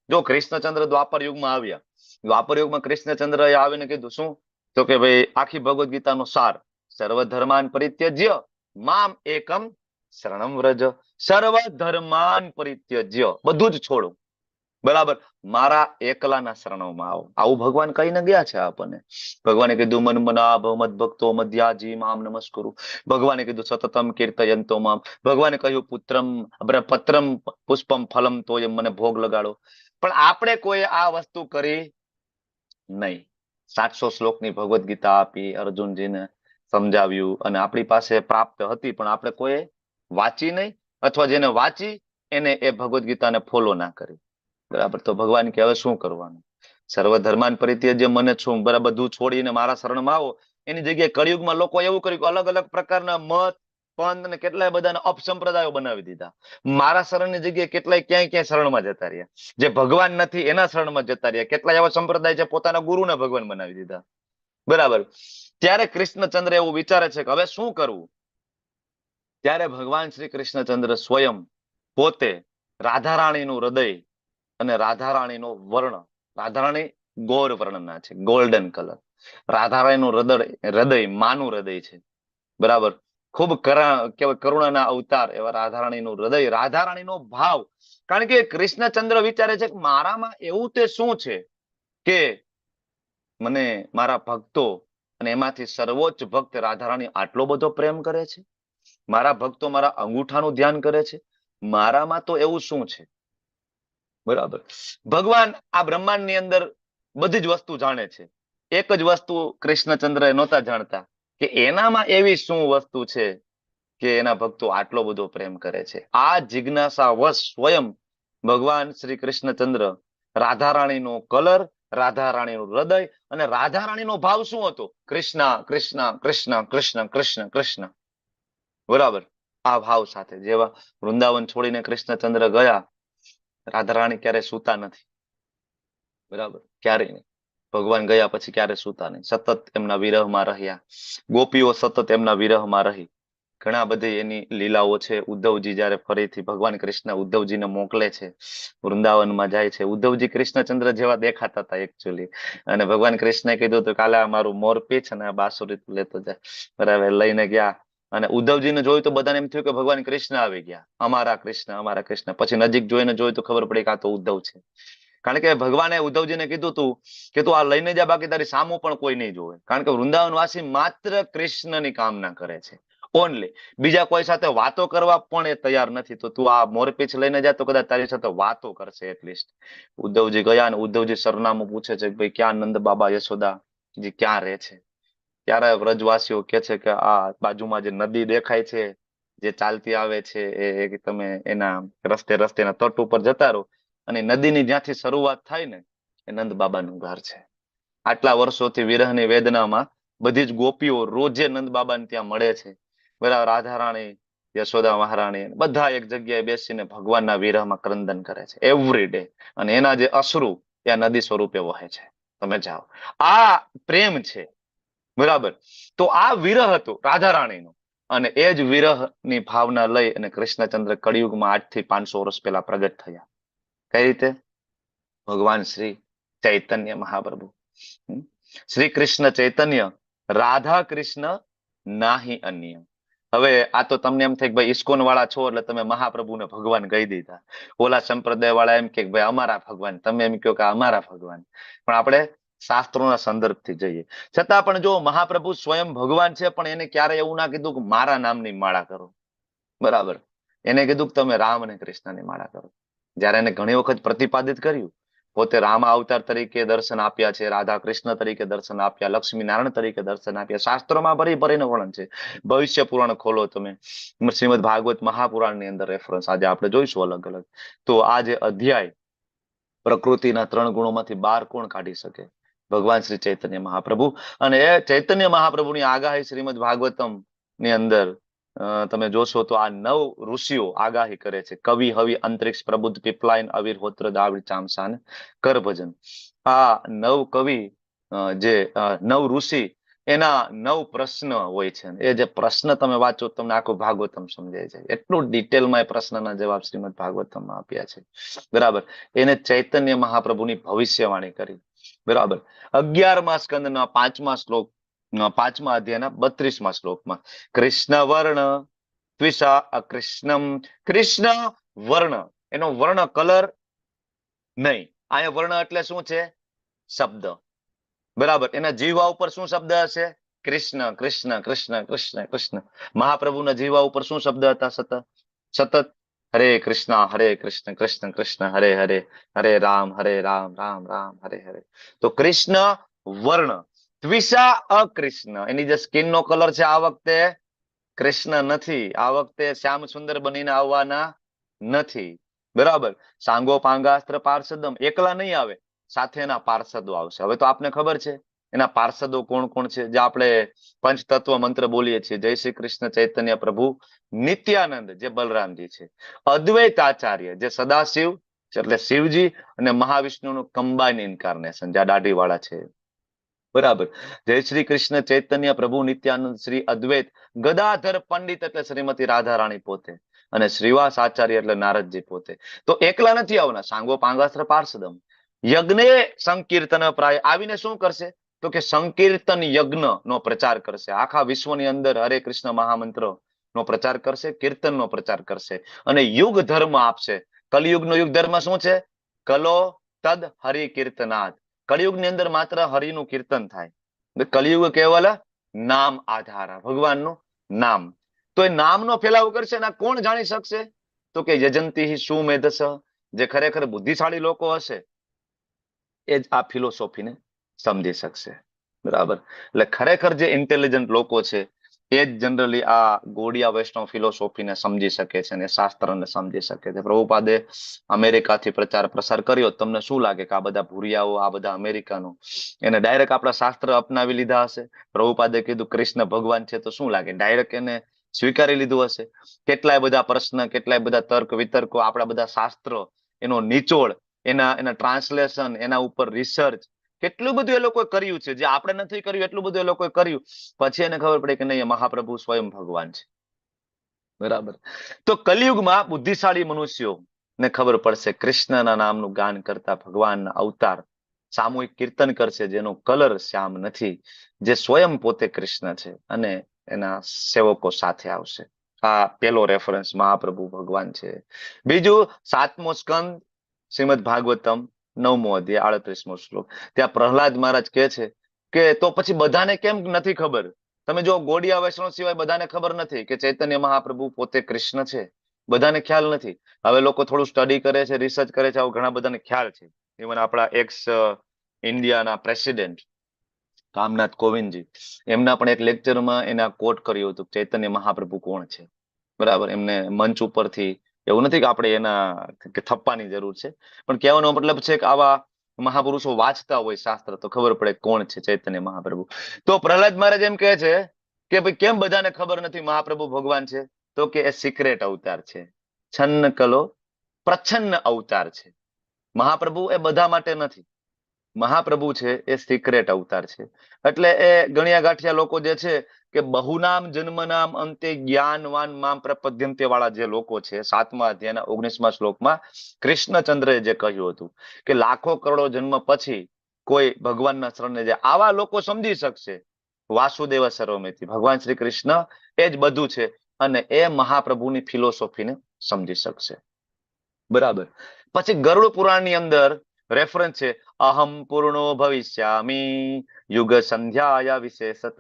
જો કૃષ્ણચંદ્ર દ્વાપર યુગમાં આવ્યા, દ્વાપર યુગમાં કૃષ્ણચંદ્ર આવીને કીધું શું? તો કે ભાઈ આખી ભગવદ્ ગીતાનો સાર, સર્વ ધર્માન પરિત્યજ્ય મામ એકમ શરણમ વ્રજ. સર્વ ધર્માન પરિત્યજ્ય, બધું જ છોડું, બરાબર, મારા એકલાના શરણોમાં આવો. આવું ભગવાન કહીને ગયા છે આપણને. ભગવાને કીધું મન મના ભવ મદ ભક્તો મધ્યાજી મામ નમસ્કુરુ. ભગવાને કીધું સતતમ કીર્તયંતો મામ. ભગવાને કહ્યું પુત્રમ પત્રમ પુષ્પમ ફલમ તો એમ મને ભોગ લગાડો. પણ આપણે કોઈ આ વસ્તુ કરી નહીં. 700 શ્લોકની ભગવદ્ ગીતા આપી, અર્જુનજીને સમજાવ્યું, અને આપણી પાસે પ્રાપ્ત હતી, પણ આપણે કોઈ વાંચી નહીં, અથવા જેને વાંચી એને એ ભગવદ્ ગીતાને ફોલો ના કરી, બરાબર. તો ભગવાન કે હવે શું કરવાનું? સર્વ ધર્માન પરિત્યજ્ય, મને છું, બરાબર, બધું છોડીને મારા શરણમાં આવો. એની જગ્યાએ કળિયુગમાં લોકો એવું કર્યું કે અલગ અલગ પ્રકારના મત, પંથ અને કેટલાય બધાના અપસંપ્રદાયો બનાવી દીધા. મારા શરણની જગ્યાએ કેટલાય ક્યાંય શરણમાં જતા રહ્યા, જે ભગવાન નથી એના શરણમાં જતા રહ્યા. કેટલાય એવા સંપ્રદાય છે પોતાના ગુરુને ભગવાન બનાવી દીધા, બરાબર. ત્યારે કૃષ્ણચંદ્ર એવું વિચારે છે કે હવે શું કરવું? ત્યારે ભગવાન શ્રી કૃષ્ણચંદ્ર સ્વયં પોતે રાધારાણીનું હૃદય અને રાધારાણીનો વર્ણ, રાધારાણી ગોર વર્ણના છે, ગોલ્ડન કલર. રાધારાણીનું હૃદય માનું હૃદય છે, બરાબર. ખૂબ કરુણાના અવતાર એવા રાધારાણીનું હૃદય, રાધારાણીનો ભાવ. કારણ કે કૃષ્ણચંદ્ર વિચારે છે કે મારામાં એવું તે શું છે કે મને મારા ભક્તો, અને એમાંથી સર્વોચ્ચ ભક્ત રાધારાણી આટલો બધો પ્રેમ કરે છે, મારા ભક્તો મારા અંગૂઠાનું ધ્યાન કરે છે, મારામાં તો એવું શું છે, બરાબર. ભગવાન આ બ્રહ્માંડની અંદર બધી જ વસ્તુ જાણે છે. એક જ વસ્તુ કૃષ્ણચંદ્ર નહોતા જાણતા, કે એનામાં એવી શું વસ્તુ છે કે એના ભક્તો આટલો બધો પ્રેમ કરે છે. આ જિજ્ઞાસા વશ સ્વયં ભગવાન શ્રી કૃષ્ણચંદ્ર રાધારાણીનો કલર, રાધારાણીનું હૃદય અને રાધારાણીનો ભાવ શું હતો? કૃષ્ણ કૃષ્ણ કૃષ્ણ કૃષ્ણ કૃષ્ણ કૃષ્ણ, બરાબર. આ ભાવ સાથે જેવા વૃંદાવન છોડીને કૃષ્ણચંદ્ર ગયા, રાધારાણી ક્યારે સૂતા નથી, બરાબર, ક્યારેય નહીં. ભગવાન ગયા પછી ક્યારે સૂતા નહીં, સતત એમના વિરહમાં રહ્યા. ગોપીઓ સતત એમના વિરહમાં રહી. ઘણા બધી એની લીલાઓ છે. ઉદ્ધવજી જયારે ફરીથી ભગવાન કૃષ્ણ ઉદ્ધવજીને મોકલે છે, વૃંદાવનમાં જાય છે. ઉદ્ધવજી કૃષ્ણચંદ્ર જેવા દેખાતા હતા એકચ્યુઅલી, અને ભગવાન કૃષ્ણએ કીધું તો કાલે અમારું મોરપીંછ અને આ બાંસુરી તું લેતો જાય, બરાબર, લઈને ગયા. અને ઉદ્ધવજીને જોયું તો બધાને એમ થયું કે ભગવાન કૃષ્ણ આવી ગયા, અમારા કૃષ્ણ, અમારા કૃષ્ણ. પછી નજીક જોઈને જોયું તો ખબર પડી કે આ તો ઉદ્ધવ છે. કારણ કે ભગવાને ઉદ્ધવજીને કીધું તું કે તું આ લઈને જા, બાકી તારી સામું પણ કોઈ નહીં જોવે. કારણ કે વૃંદાવન વાસી માત્ર કૃષ્ણની કામના કરે છે, ઓનલી. બીજા કોઈ સાથે વાતો કરવા પણ એ તૈયાર નથી. તો તું આ મોરપીંછ લઈને જા તો કદાચ તારી સાથે વાતો કરશે એટલીસ્ટ. ઉદ્ધવજી ગયા, અને ઉદ્ધવજી સરનામું પૂછે છે કે ભાઈ ક્યાં નંદ બાબા યશોદાજી ક્યાં રહે છે? ત્યારે વ્રજવાસીઓ કે છે કે આ બાજુમાં જે નદી દેખાય છે, જે ચાલતી આવે છે, એ તમે એના રસ્તેના તટ ઉપર જતા રહો, અને નદીની જ્યાંથી શરૂઆત થાય ને, એ નંદ બાબાનું ઘર છે. આટલા વર્ષોથી વિરહની વેદનામાં બધી જ ગોપીઓ રોજે નંદ બાબાને ત્યાં મળે છે, બરાબર. રાધારાણી, યશોદા મહારાણી બધા એક જગ્યાએ બેસીને ભગવાનના વિરહમાં ક્રંદન કરે છે એવરી ડે, અને એના જે અશ્રુ ત્યાં નદી સ્વરૂપે વહે છે. તમે જાઓ, આ પ્રેમ છે, બરાબર. તો આ વિરહ હતો રાધારાણીનો, અને એ જ વિરહની ભાવના લઈ અને કૃષ્ણચંદ્ર કળિયુગમાં 8 થી 500 વર્ષ પહેલા પ્રગટ થયા. કઈ રીતે? ભગવાન શ્રી ચૈતન્ય મહાપ્રભુ, શ્રી કૃષ્ણ ચૈતન્ય, રાધા કૃષ્ણ નાહી અન્ય. હવે આ તો તમને એમ થાય કે ભાઈ ઇસ્કોન વાળા છો એટલે તમે મહાપ્રભુને ભગવાન કહી દીધા. ઓલા સંપ્રદાય વાળા એમ કે ભાઈ અમારા ભગવાન, તમે એમ કહો કે અમારા ભગવાન. પણ આપણે શાસ્ત્રોના સંદર્ભથી જઈએ છતાં પણ જો મહાપ્રભુ સ્વયં ભગવાન છે, પણ એને ક્યારે એવું ના કીધું કે મારા નામની માળા કરો. બરાબર. એને કીધું કે તમે રામ અને કૃષ્ણની માળા કરો. જયારે એને ઘણી વખત પ્રતિપાદિત કર્યું, પોતે રામ અવતાર તરીકે દર્શન આપ્યા છે, રાધા કૃષ્ણ તરીકે દર્શન આપ્યા, લક્ષ્મી નારાયણ તરીકે દર્શન આપ્યા. શાસ્ત્રોમાં ભરીને વર્ણન છે. ભવિષ્ય પુરાણ ખોલો તમે, શ્રીમદ ભાગવત મહાપુરાણની અંદર રેફરન્સ આજે આપણે જોઈશું અલગ અલગ. તો આ જે અધ્યાય પ્રકૃતિના 3 ગુણોમાંથી 12 કોણ કાઢી શકે? ભગવાન શ્રી ચૈતન્ય મહાપ્રભુ. અને એ ચૈતન્ય મહાપ્રભુની આગાહી શ્રીમદ ભાગવતમ ની અંદર તમે જોશો તો આ 9 ઋષિઓ આગાહી કરે છે. કવિ, હવિ, અંતરિક્ષ, પ્રબુદ્ધ, પીપલાયન, અવીર, હોત્ર, દાવડી, ચામસાન, કરભજન. આ 9 કવિ, જે 9 ઋષિ, એના 9 પ્રશ્ન હોય છે. એ જે પ્રશ્ન તમે વાંચો તમને આખું ભાગવતમ સમજાય છે. એટલું ડિટેલમાં એ પ્રશ્નના જવાબ શ્રીમદ ભાગવતમમાં આપ્યા છે. બરાબર. એને ચૈતન્ય મહાપ્રભુની ભવિષ્યવાણી કરી. બરાબર. 11મા સ્કંદના 5મા શ્લોક, 5મા અધ્યાયના 32મા શ્લોકમાં કૃષ્ણ વર્ણ ત્વિષા અકૃષ્ણમ. કૃષ્ણ વર્ણ, એનો વર્ણ કલર નહીં. અહીંયા વર્ણ એટલે શું છે? શબ્દ. બરાબર. એના જીવા ઉપર શું શબ્દ હશે? કૃષ્ણ, કૃષ્ણ, કૃષ્ણ, કૃષ્ણ, કૃષ્ણ. મહાપ્રભુના જીવા ઉપર શું શબ્દ હતા? સતત હરે કૃષ્ણ, કૃષ્ણ કૃષ્ણ, હરે હરે, હરે રામ, રામ રામ, હરે હરે. તો કૃષ્ણ વર્ણ ત્વિષા અકૃષ્ણ. એની જે સ્કિન નો કલર છે આ વખતે કૃષ્ણ નથી. આ વખતે શ્યામ સુંદર બનીને આવવાના નથી. બરાબર. સાંગો પાંગાસ્ત્ર પાર્ષદમ, એકલા નહીં આવે, સાથે એના પાર્ષદો આવશે. હવે તો આપને ખબર છે એના પાર્ષદો કોણ કોણ છે, જે આપણે પંચતત્વ મંત્ર બોલીએ છીએ, જય શ્રી કૃષ્ણ ચૈતન્ય પ્રભુ નિત્યાનંદ, જે બલરામજી છે, અદ્વૈત આચાર્ય, જે સદાશિવ એટલે શિવજી અને મહાવિષ્ણુનું કમ્બાઇન ઇન્કાર્નેશન, જે દાઢી વાળા છે. બરાબર. જય શ્રી કૃષ્ણ ચૈતન્ય પ્રભુ નિત્યાનંદ શ્રી અદ્વૈત ગદાધર પંડિત એટલે શ્રીમતી રાધા રાણી પોતે, અને શ્રીવાસ આચાર્ય એટલે નારદજી પોતે. તો એકલા નથી આવવાના. સાંગો પાંગાસ્ત્ર પાર્ષદમ, યજ્ઞ સંકીર્તન પ્રાય, આવીને શું કરશે? તો કે સંકીર્તન યજ્ઞ નો પ્રચાર કરશે. આખા વિશ્વની અંદર હરે કૃષ્ણ મહામંત્ર નો પ્રચાર કરશે, કીર્તન નો પ્રચાર કરશે, અને યુગ ધર્મ આપશે. કલિયુગનો યુગ ધર્મ શું છે? કલો તદ હરિ કીર્તનાદ. કલિયુગની અંદર માત્ર હરિનું કીર્તન થાય. કલિયુગ કેવલ નામ આધાર, ભગવાનનું નામ. તો એ નામનો ફેલાવો કરશે. અને કોણ જાણી શકશે? તો કે યજંતી સુમેધસ, જે ખરેખર બુદ્ધિશાળી લોકો હશે એ જ આ ફિલોસોફીને સમજી શકશે. બરાબર. એટલે ખરેખર જે ઇન્ટેલિજન્ટ લોકો છે એ જ જનરલી આ ગોડિયા વૈષ્ણવ ફિલોસોફીને સમજી શકે છે અને શાસ્ત્રને સમજી શકે છે. પ્રભુપાદે અમેરિકાથી પ્રચાર પ્રસાર કર્યો. તમને શું લાગે કે આ બધા ભૂરિયાઓ, આ બધા અમેરિકાનો એને ડાયરેક્ટ આપણા શાસ્ત્ર અપનાવી લીધા હશે? પ્રભુપાદે કીધું કૃષ્ણ ભગવાન છે, તો શું લાગે ડાયરેક્ટ એને સ્વીકારી લીધું હશે? કેટલાય બધા પ્રશ્ન, કેટલાય બધા તર્ક વિતર્કો, આપણા બધા શાસ્ત્રો, એનો નિચોડ, એના ટ્રાન્સલેશન, એના ઉપર રિસર્ચ, કેટલું બધું એ લોકોએ કર્યું છે, જે આપણે નથી કર્યું એટલું બધું એ લોકોએ કર્યું. પછી એને ખબર પડે કે નહીં, મહાપ્રભુ સ્વયં ભગવાન છે. બરાબર. તો કલિયુગમાં બુદ્ધિશાળી મનુષ્યો ને ખબર પડશે કૃષ્ણના નામનું ગાન કરતા ભગવાનના અવતાર સામૂહિક કીર્તન કરશે, જેનો કલર શ્યામ નથી, જે સ્વયં પોતે કૃષ્ણ છે, અને એના સેવકો સાથે આવશે. આ પેલો રેફરન્સ, મહાપ્રભુ ભગવાન છે. બીજું 7મો સ્કંદ શ્રીમદ ભાગવતમ 9મો અધ્યાય 38મો શ્લોક. ત્યાં પ્રહલાદ મહારાજ કહે છે કે તો પછી બધાને કેમ નથી ખબર? તમે જો ગોડિયા વૈષ્ણવ સિવાય બધાને ખબર નથી કે ચૈતન્ય મહાપ્રભુ પોતે કૃષ્ણ છે. બધાને ખ્યાલ નથી. હવે લોકો થોડું સ્ટડી કરે છે, રિસર્ચ કરે છે, આવું ઘણા બધાને ખ્યાલ છે. ઇવન આપણા એક્સ ઇન્ડિયાના પ્રેસિડેન્ટ રામનાથ કોવિંદજી, એમના પણ એક લેક્ચરમાં એના કોટ કર્યું હતું ચૈતન્ય મહાપ્રભુ કોણ છે. બરાબર. એમને મંચ ઉપરથી, એવું નથી કે આપણે એના થપ્પાની જરૂર છે, પણ કહેવાનો મતલબ છે કે આવા મહાપુરુષો વાંચતા હોય શાસ્ત્ર તો ખબર પડે કોણ છે ચૈતન્ય મહાપ્રભુ. તો પ્રહલાદ મહારાજ એમ કહે છે કે ભાઈ કેમ બધાને ખબર નથી મહાપ્રભુ ભગવાન છે? તો કે એ સિક્રેટ અવતાર છે, છન્ન કલો પ્રચ્છન્ન અવતાર છે. મહાપ્રભુ એ બધા માટે નથી. મહાપ્રભુ છે એ સિક્રેટ અવતાર છે. એટલે એ ગણ્યા ગાંઠિયા લોકો જે છે કે બહુનામ જન્મનામ અંતે જ્ઞાનવાન મામ પ્રપદ્યંતે વાળા જે લોકો છે, 7મા અધ્યાયના 19મા શ્લોકમાં કૃષ્ણચંદ્રએ જે કહ્યું હતું કે લાખો કરોડો જન્મ પછી કોઈ ભગવાનના શરણે જાય, આવા લોકો સમજી શકશે વાસુદેવ સર્વમિતિ, ભગવાન શ્રી કૃષ્ણ એ જ બધું છે, અને એ મહાપ્રભુની ફિલોસોફીને સમજી શકશે. બરાબર. પછી ગરુડ પુરાણની અંદર રેફરન્સ છે અહમ પૂર્ણો ભવિષ્યામી યુગ સંધ્યાયા વિશેષત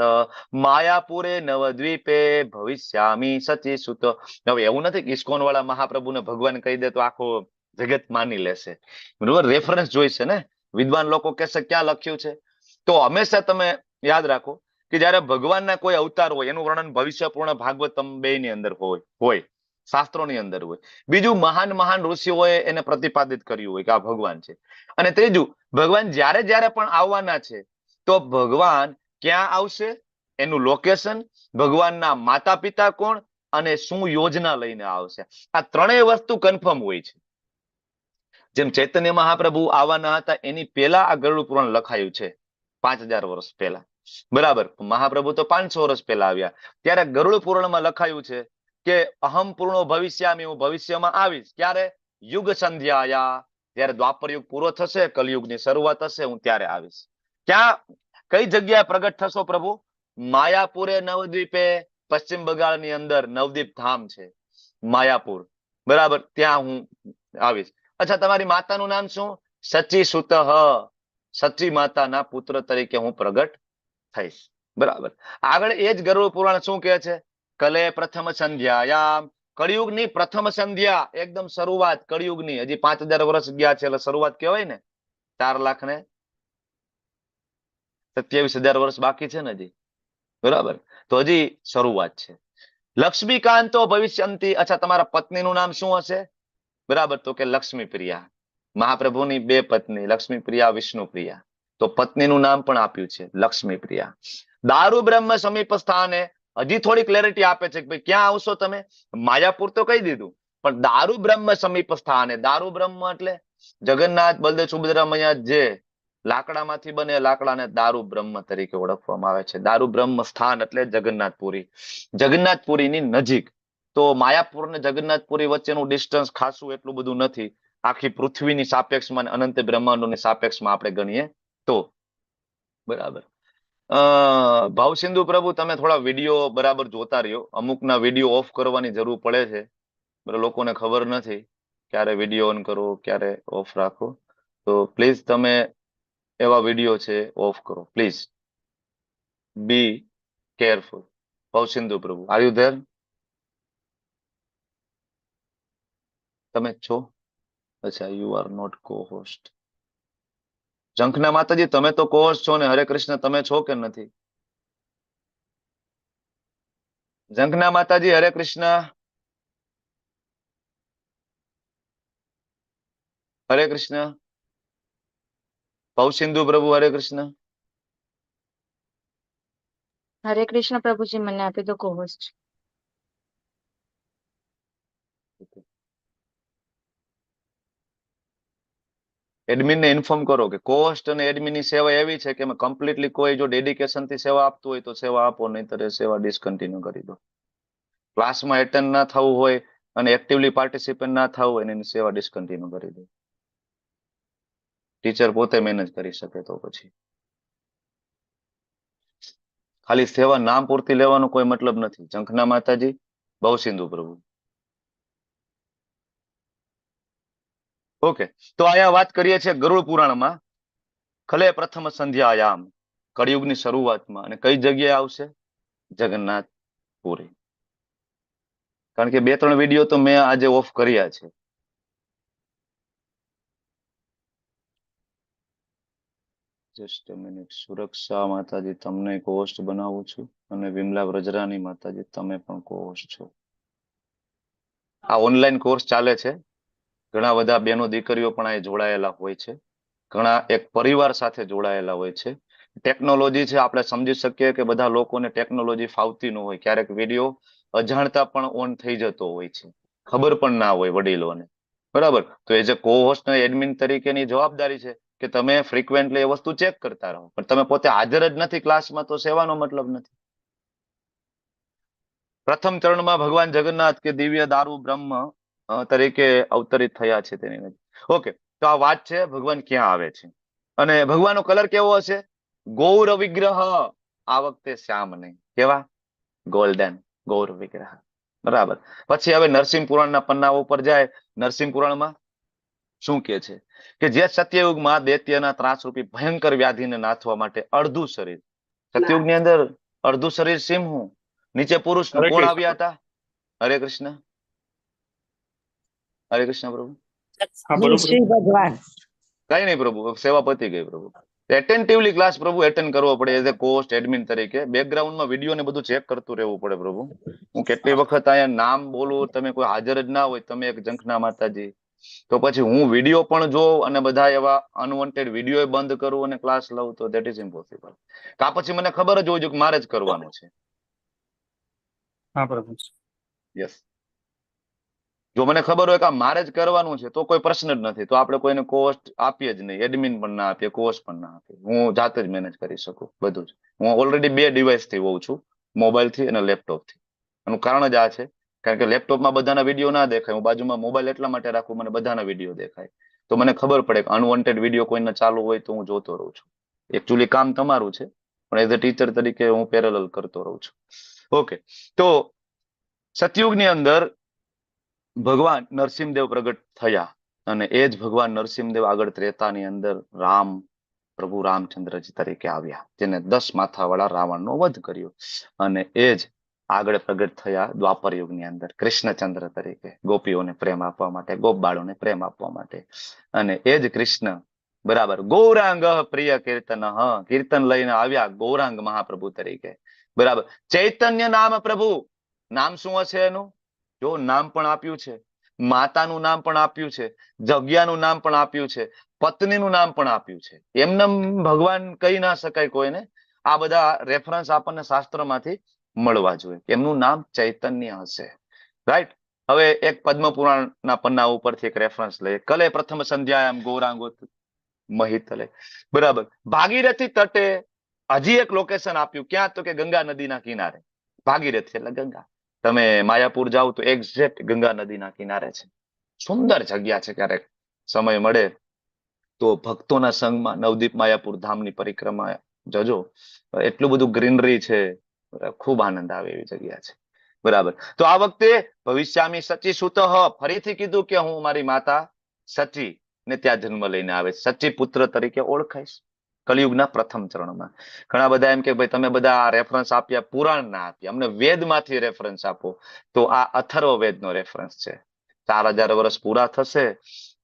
માયાપુરે નવદ્વીપે ભવિષ્યામી સચી સુત. હવે એવું નથી કે ઇસ્કોન વાળા મહાપ્રભુને ભગવાન કહી દે તો આખો જગત માની લેશે. બરોબર, રેફરન્સ જોઈશે ને. વિદ્વાન લોકો કહેશે ક્યાં લખ્યું છે. તો હંમેશા તમે યાદ રાખો કે જયારે ભગવાનના કોઈ અવતાર હોય એનું વર્ણન ભવિષ્ય પૂર્ણ ભાગવતમ 2 ની અંદર હોય શાસ્ત્રોની અંદર હોય. બીજું મહાન મહાન ઋષિઓએ એને પ્રતિપાદિત કર્યું હોય કે આ ભગવાન છે. અને ત્રીજું, ભગવાન જ્યારે જ્યારે પણ આવવાના છે તો ભગવાન ક્યાં આવશે, એનું લોકેશન, ભગવાનના માતા પિતા કોણ અને શું યોજના લઈને આવશે, આ ત્રણેય વસ્તુ કન્ફર્મ હોય છે. જેમ ચૈતન્ય મહાપ્રભુ આવવાના હતા એની પહેલા આ ગરુડ પુરાણ લખાયું છે 5000 વર્ષ પહેલા. બરાબર, મહાપ્રભુ તો 500 વર્ષ પહેલા આવ્યા. ત્યારે ગરુડ પુરાણમાં લખાયું છે કે અહમ પૂર્ણો ભવિષ્યામી, હું ભવિષ્યમાં આવીશ. ક્યારે? યુગ સંધ્યાયા, જ્યારે દ્વાપર યુગ પૂરો થશે, કલયુગની શરૂઆત હશે, હું ત્યારે આવીશ. ક્યાં, કઈ જગ્યાએ પ્રગટ થશો પ્રભુ? માયાપુરે નવદ્વીપે, પશ્ચિમ બંગાળની અંદર નવદ્વીપ ધામ છે માયાપુર. બરાબર, ત્યાં હું આવીશ. અચ્છા, તમારી માતાનું નામ શું? સચી સુત. સચી માતાના પુત્ર તરીકે હું પ્રગટ થઈશ. બરાબર. આગળ એ જ ગરુડ પુરાણ શું કહે છે? કલે પ્રથમ સંધ્યાયામ, કળિયુગની પ્રથમ સંધ્યા, એકદમ શરૂઆત કળિયુગની. હજી 5000 વર્ષ ગયા છે એટલે શરૂઆત કહેવાય ને. 4,27,000 વર્ષ બાકી છે ને હજી. બરાબર, તો હજી શરૂઆત છે. લક્ષ્મીકાંતો ભવિષ્યંતી. અચ્છા, તમારા પત્નીનું નામ શું હશે? બરાબર, તો કે લક્ષ્મી પ્રિયા. મહાપ્રભુની 2 પત્ની, લક્ષ્મી પ્રિયા, વિષ્ણુ પ્રિયા. તો પત્નીનું નામ પણ આપ્યું છે લક્ષ્મી પ્રિયા. દારૂ બ્રહ્મ સમીપ સ્થાને, હજી થોડી ક્લેરિટી આપે છે કે ભાઈ ક્યાં આવશો તમે? માયાપુર તો કહી દીધું, પણ દારૂ બ્રહ્મ સમીપ સ્થાને. દારૂ બ્રહ્મ એટલે જગન્નાથ બલદેવ સુભદ્રા મૈયા જે લાકડામાંથી બને લાકડાને દારૂ બ્રહ્મ તરીકે ઓળખવામાં આવે છે. દારૂ બ્રહ્મ સ્થાન એટલે જગન્નાથપુરી, જગન્નાથપુરીની નજીક. તો માયાપુર અને જગન્નાથપુરી વચ્ચેનું ડિસ્ટન્સ ખાસું એટલું બધું નથી, આખી પૃથ્વીની સાપેક્ષમાં અને અનંત બ્રહ્માંડોની સાપેક્ષમાં આપણે ગણીએ તો. બરાબર. ભાવસિંધુ પ્રભુ, તમે થોડા વિડીયો બરાબર જોતા રહ્યો. અમુકના વિડીયો ઓફ કરવાની જરૂર પડે છે. લોકોને ખબર નથી ક્યારે વિડીયો ઓન કરો, ક્યારે ઓફ રાખો. તો પ્લીઝ તમે એવા વિડીયો છે ઓફ કરો, પ્લીઝ. Be careful. ભાવસિંધુ પ્રભુ, આર યુ ધેર? તમે છો? અચ્છા, યુ આર નોટ કો હોસ્ટ. ઝંખના માતાજી, તમે તો કો હોસ્ટ છો ને. હરે કૃષ્ણ, તમે છો કે નથી? ઝંખના માતાજી, હરે કૃષ્ણ. હરે કૃષ્ણ. ભાવસિંધુ પ્રભુ, હરે કૃષ્ણ. હરે કૃષ્ણ પ્રભુજી, મને આપી દો કોહોસ્ટ. એડમિન ને ઇન્ફોર્મ કરો કે કોસ્ટ અને એડમિનની સેવા એવી છે કે કમ્પ્લીટલી કોઈ જો ડેડિકેશન થી સેવા આપતું હોય તો સેવા આપો, નહીતર એ સેવા ડિસકન્ટિન્યુ કરી દો. ક્લાસમાં એટેન્ડ ના થવું હોય અને એક્ટિવલી પાર્ટિસિપેટ ના થવું હોય એની સેવા ડિસકન્ટિન્યુ કરી દો. ટીચર પોતે મેનેજ કરી શકે તો પછી. ખાલી સેવા નામ પૂરતી લેવાનો કોઈ મતલબ નથી. ઝંખના માતાજી, ભાવસિંધુ પ્રભુ. ઓકે, તો અહીંયા વાત કરીએ છીએ ગરુડ પુરાણમાં ખલે પ્રથમ સંધ્યાયામ, કળિયુગની શરૂઆતમાં. અને કઈ જગ્યાએ આવશે? જગન્નાથપુરી. કારણ કે 2-3 વિડીયો તો મેં આજે ઓફ કર્યા છે. Just a minute. સુરક્ષા માતાજી, તમને કોહોસ્ટ બનાવું છું. અને વિમલા વ્રજરાની માતાજી, તમે પણ કોહોસ્ટ છો. આ ઓનલાઈન કોર્સ ચાલે છે. ઘણા બધા બેનો દીકરીઓ પણ અહીં જોડાયેલા હોય છે. ઘણા એક પરિવાર સાથે જોડાયેલા હોય છે. ટેકનોલોજી છે, આપણે સમજી શકીએ કે બધા લોકોને ટેકનોલોજી ફાવતી ન હોય. ક્યારેક વિડીયો અજાણતા પણ ઓન થઈ જતો હોય છે, ખબર પણ ના હોય વડીલોને. બરાબર, તો એ જે કોહોસ્ટ એડમિન તરીકેની જવાબદારી છે કે તમે ફ્રીક્વેન્ટલી એ વસ્તુ ચેક કરતા રહો. પણ તમે પોતે હાજર જ નથી ક્લાસમાં તો સેવાનો મતલબ નથી. પ્રથમ ચરણમાં ભગવાન જગન્નાથ કે દિવ્ય દારૂ બ્રહ્મ તરીકે અવતરિત થયા છે તેની નજીક. ઓકે, તો આ વાત છે ભગવાન ક્યાં આવે છે. અને ભગવાનનો કલર કેવો હશે? ગૌર વિગ્રહ. આ વખતે શ્યામ નહીં, કેવા? ગોલ્ડન ગૌર વિગ્રહ. બરાબર. પછી હવે નરસિંહ પુરાણના પન્નાઓ ઉપર જાય. નરસિંહ પુરાણમાં શું કે છે કે જે સત્યયુગમાં દૈત્યના ત્રાસરૂપી ભયંકર વ્યાધિને નાથવા માટે અડધું શરીર, સતયુગની અંદર અડધું શરીર સિંહનું, નીચે પુરુષનું, હરે કોણ કૃષ્ણ આવ્યા હતા? હરે કૃષ્ણ. હરે કૃષ્ણ પ્રભુ. હા બોલો પ્રભુ. શ્રી ભગવાન. કઈ નહીં પ્રભુ, સેવા પતી ગઈ પ્રભુ. એટેન્ટિવલી ક્લાસ પ્રભુ એટેન્ડ કરવો પડે એઝ એ કોસ્ટ એડમિન તરીકે. બેકગ્રાઉન્ડમાં વિડીયો ને બધું ચેક કરતું રહેવું પડે પ્રભુ. હું કેટલી વખત અહીંયા નામ બોલું, તમે કોઈ હાજર જ ના હોય, તમે એક ઝંખના માતાજી, તો પછી હું વિડીયો પણ જોઉં અને બધા એવા અનવોન્ટેડ વિડીયો બંધ કરું અને ક્લાસ લઉં, તો દેટ ઇઝ ઇમ્પોસિબલ. કા પછી મને ખબર જ હોય છે કે મારે જ કરવાનું છે. હા પ્રભુ. યસ. જો મને ખબર હોય કે આ મારે જ કરવાનું છે તો કોઈ પ્રશ્ન જ નથી, તો આપણે કોઈને કોસ્ટ આપીએ જ નહીં, એડમિન પણ ના આપીએ, કોસ્ટ પણ ના આપીએ. હું જાતે જ મેનેજ કરી શકું બધું જ. હું ઓલરેડી 2 ડિવાઇસ થી હોઉં છું, મોબાઈલ થી અને લેપટોપ થી. એનું કારણ જ આ છે, કારણ કે લેપટોપમાં બધાના વિડીયો ના દેખાય. હું બાજુમાં મોબાઈલ એટલા માટે રાખું, મને બધાના વિડીયો દેખાય, તો મને ખબર પડે કે અનવોન્ટેડ વિડીયો કોઈને ચાલુ હોય તો હું જોતો રહું છું. એકચ્યુઅલી કામ તમારું છે, પણ એઝ અ ટીચર તરીકે હું પેરેલલ કરતો રહું છું. ઓકે, તો સતયુગની અંદર ભગવાન નરસિંહદેવ પ્રગટ થયા અને એ જ ભગવાન નરસિંહદેવ આગળ ત્રેતાની અંદર રામ, પ્રભુ રામચંદ્રજી તરીકે આવ્યા, જેને 10 માથાવાળા રાવણનો વધ કર્યો. અને એ જ આગળ પ્રગટ થયા દ્વાપર યુગની અંદર કૃષ્ણચંદ્ર તરીકે, ગોપીઓને પ્રેમ આપવા માટે, ગોપ બાળોને પ્રેમ આપવા માટે. અને એ જ કૃષ્ણ, બરાબર, ગૌરાંગ પ્રિય કીર્તન, કીર્તન લઈને આવ્યા ગૌરાંગ મહાપ્રભુ તરીકે. બરાબર. ચૈતન્ય નામ પ્રભુ, નામ શું હશે એનું? જો નામ પણ આપ્યું છે, માતાનું નામ પણ આપ્યું છે, જગ્યાનું નામ પણ આપ્યું છે, પત્નીનું નામ પણ આપ્યું છે. એમને ભગવાન કહી ના શકાય કોઈને. આ બધા રેફરન્સ આપણને શાસ્ત્રમાંથી મળવા જોઈએ. એમનું નામ ચૈતન્ય હશે. રાઈટ. હવે એક પદ્મ પુરાણના પન્ના ઉપરથી એક રેફરન્સ લઈએ. કલે પ્રથમ સંધ્યાયામ ગૌરાંગોત મહિતલે. બરાબર. ભાગીરથી તટે હજી એક લોકેશન આપ્યું. ક્યાં? તો કે ગંગા નદીના કિનારે. ભાગીરથી એટલે ગંગા. તમે માયાપુર જાઓ તો એક્ઝેક્ટ ગંગા નદીના કિનારે છે. સુંદર જગ્યા છે. ક્યારેક સમય મળે તો ભક્તોના સંગમાં નવદીપ માયાપુર ધામની પરિક્રમા જજો. એટલું બધું ગ્રીનરી છે, ખૂબ આનંદ આવે એવી જગ્યા છે. બરાબર. તો આ વખતે ભવિષ્યામી સચી સુત, ફરીથી કીધું કે હું મારી માતા સચી ને ત્યાં જન્મ લઈને આવે, સચી પુત્ર તરીકે ઓળખાઈશ કલિયુગના પ્રથમ ચરણમાં. ઘણા બધા એમ કે ભાઈ તમે બધા રેફરન્સ આપ્યા, પુરાણ ના આપ્યા, અમને વેદમાંથી રેફરન્સ આપો. તો આ અથર્વ વેદનો રેફરન્સ છે. 4000 વર્ષ પૂરા થશે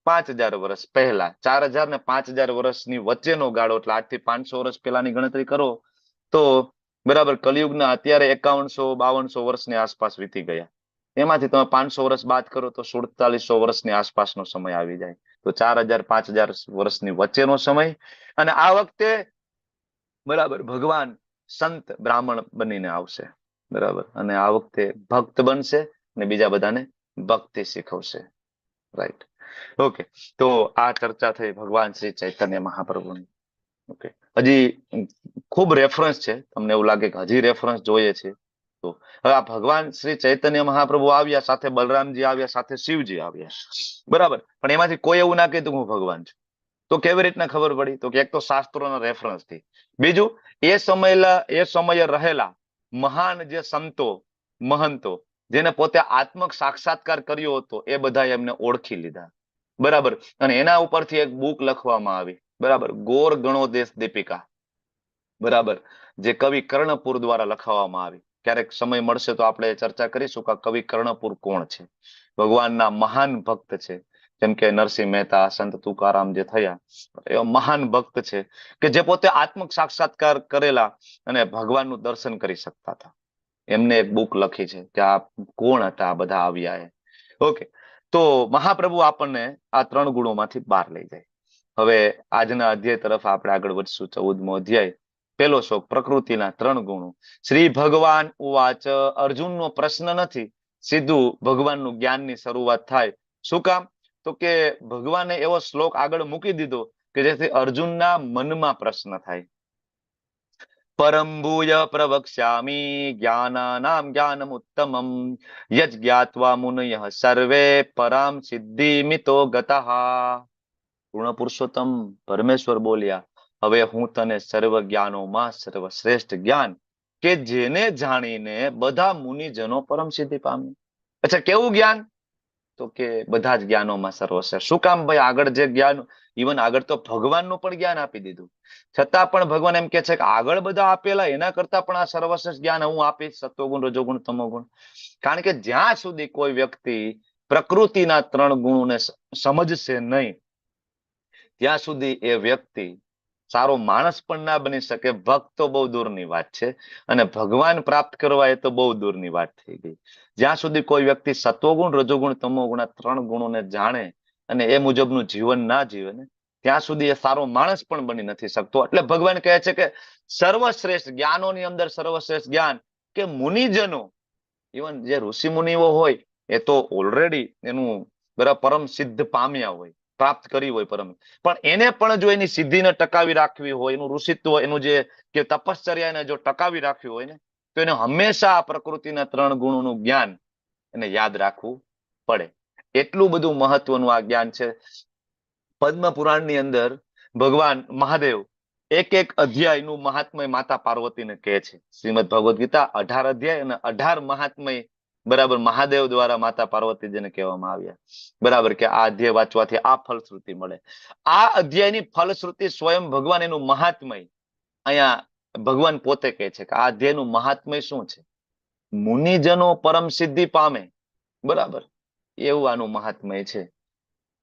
5000 વર્ષ પહેલા, 4000 ને 5000 વર્ષની વચ્ચેનો ગાળો, એટલે આજથી 500 વર્ષ પહેલાની ગણતરી કરો તો બરાબર કલિયુગના અત્યારે 5100-5200 વર્ષની આસપાસ વીતી ગયા. એમાંથી તમે 500 વર્ષ બાદ કરો તો 4700 વર્ષની આસપાસનો સમય આવી જાય. તો 4000-5000 વર્ષની વચ્ચેનો સમય. અને આ વખતે બરાબર ભગવાન સંત બ્રાહ્મણ બનીને આવશે. બરાબર. અને આ વખતે ભક્ત બનશે અને બીજા બધાને ભક્તિ શીખવશે. રાઈટ. ઓકે, તો આ ચર્ચા થઈ ભગવાન શ્રી ચૈતન્ય મહાપ્રભુની. ઓકે, હજી ખૂબ રેફરન્સ છે. તમને એવું લાગે કે હજી રેફરન્સ જોઈએ છે, તો હવે આ ભગવાન શ્રી ચૈતન્ય મહાપ્રભુ આવ્યા, સાથે બલરામજી આવ્યા, સાથે શિવજી આવ્યા. બરાબર. પણ એમાંથી કોઈ એવું ના કીધું હું ભગવાન છું. તો કેવી રીતના ખબર પડી? તો કે એક તો શાસ્ત્રોના રેફરન્સથી, બીજું એ સમયે રહેલા મહાન જે સંતો મહંતો જેને પોતે આત્મક સાક્ષાત્કાર કર્યો હતો, એ બધા એમને ઓળખી લીધા. બરાબર. અને એના ઉપરથી એક બુક લખવામાં આવી. બરાબર. ગોર ગણોદેશ દીપિકા. બરાબર. જે કવિ કર્ણપુર દ્વારા લખવામાં આવી. ક્યારેક સમય મળશે તો આપણે ચર્ચા કરીશું કે કવિ કર્ણપુર કોણ છે. ભગવાનના મહાન ભક્ત છે. જેમ કે નરસિંહ મહેતા, સંત તુકારામ જે થયા, એવા મહાન ભક્ત છે કે જે પોતે આત્મક સાક્ષાત્કાર કરેલા અને ભગવાનનું દર્શન કરી શકતા હતા. એમને એક બુક લખી છે કે આ કોણ હતા આ બધા આવ્યા એ. ઓકે, તો મહાપ્રભુ આપણને આ 3 ગુણોમાંથી બહાર લઈ જાય. હવે આજના અધ્યાય તરફ આપણે આગળ વધશું. 14મો અધ્યાય, પહેલો શ્લોક, પ્રકૃતિના 3 ગુણો. શ્રી ભગવાન ઉવાચ. અર્જુનનો પ્રશ્ન નથી, સીધું ભગવાનનું જ્ઞાનની શરૂઆત થાય. શું કામ? તો કે ભગવાને એવો શ્લોક આગળ મૂકી દીધો કે જેથી અર્જુનના મનમાં પ્રશ્ન થાય. પરમ ભૂય પ્રવક્ષ્યામિ જ્ઞાનાનામ જ્ઞાનમ ઉત્તમમ યજ્ જ્ઞાત્વા મુનયઃ સર્વે પરામ સિદ્ધિમિતો ગતઃ. પૂર્ણ પુરુષોત્તમ પરમેશ્વર બોલ્યા, હવે હું તને સર્વ જ્ઞાનોમાં સર્વશ્રેષ્ઠ જ્ઞાન કે જેને જાણીને બધા મુનિજનો પરમ સિદ્ધિ પામે. અચ્છા, કેવું જ્ઞાન? તો કે બધા જ જ્ઞાનોમાં સર્વશ્રેષ્ઠ. શું કામ ભાઈ? આગળ જે જ્ઞાન, ઇવન આગળ તો ભગવાનનું પણ જ્ઞાન આપી દીધું, છતાં પણ ભગવાન એમ કે છે કે આગળ બધા આપેલા એના કરતા પણ આ સર્વશ્રેષ્ઠ જ્ઞાન હું આપીશ, સત્વગુણ, રજોગુણ, તમોગુણ. કારણ કે જ્યાં સુધી કોઈ વ્યક્તિ પ્રકૃતિના 3 ગુણોને સમજશે નહીં, ત્યાં સુધી એ વ્યક્તિ સારો માણસ પણ ના બની શકે. ભક્ત તો બહુ દૂરની વાત છે, અને ભગવાન પ્રાપ્ત કરવા એ તો બહુ દૂરની વાત થઈ ગઈ. જ્યાં સુધી કોઈ વ્યક્તિ સત્વગુણ, રજોગુણ, તમોગુણ આ 3 ગુણોને જાણે અને એ મુજબનું જીવન ના જીવે ને, ત્યાં સુધી એ સારો માણસ પણ બની નથી શકતો. એટલે ભગવાન કહે છે કે સર્વશ્રેષ્ઠ જ્ઞાનોની અંદર સર્વશ્રેષ્ઠ જ્ઞાન કે મુનિજનો, ઇવન જે ઋષિ મુનિઓ હોય એ તો ઓલરેડી એનું બરાબર પરમ સિદ્ધ પામ્યા હોય, પ્રાપ્ત કરી હોય પરમ, પણ એને પણ જો એની સિદ્ધિને ટકાવી રાખવી હોય, એનું ઋષિત્વ, એનું જે કે તપશ્ચર્યાને જો ટકાવી રાખવી હોય ને, તો એને હંમેશા આ પ્રકૃતિના 3 ગુણોનું જ્ઞાન એને યાદ રાખવું પડે. એટલું બધું મહત્વનું આ જ્ઞાન છે. પદ્મ પુરાણની અંદર ભગવાન મહાદેવ એક અધ્યાયનું મહાત્મય માતા પાર્વતીને કહે છે. શ્રીમદ ભગવદ્ ગીતા 18 અધ્યાય અને 18 મહાત્મય બરાબર મહાદેવ દ્વારા માતા પાર્વતીજીને કહેવામાં આવ્યા. બરાબર કે આ અધ્યાય વાંચવાથી આ ફલશ્રુતિ મળે. આ અધ્યાયની ફલશ્રુતિ સ્વયં ભગવાન, એનું મહાત્મય અહીંયા ભગવાન પોતે કહે છે કે આ અધ્યાયનું મહાત્મય શું છે? મુનિજનો પરમ સિદ્ધિ પામે, બરાબર, એવું આનું મહાત્મય છે.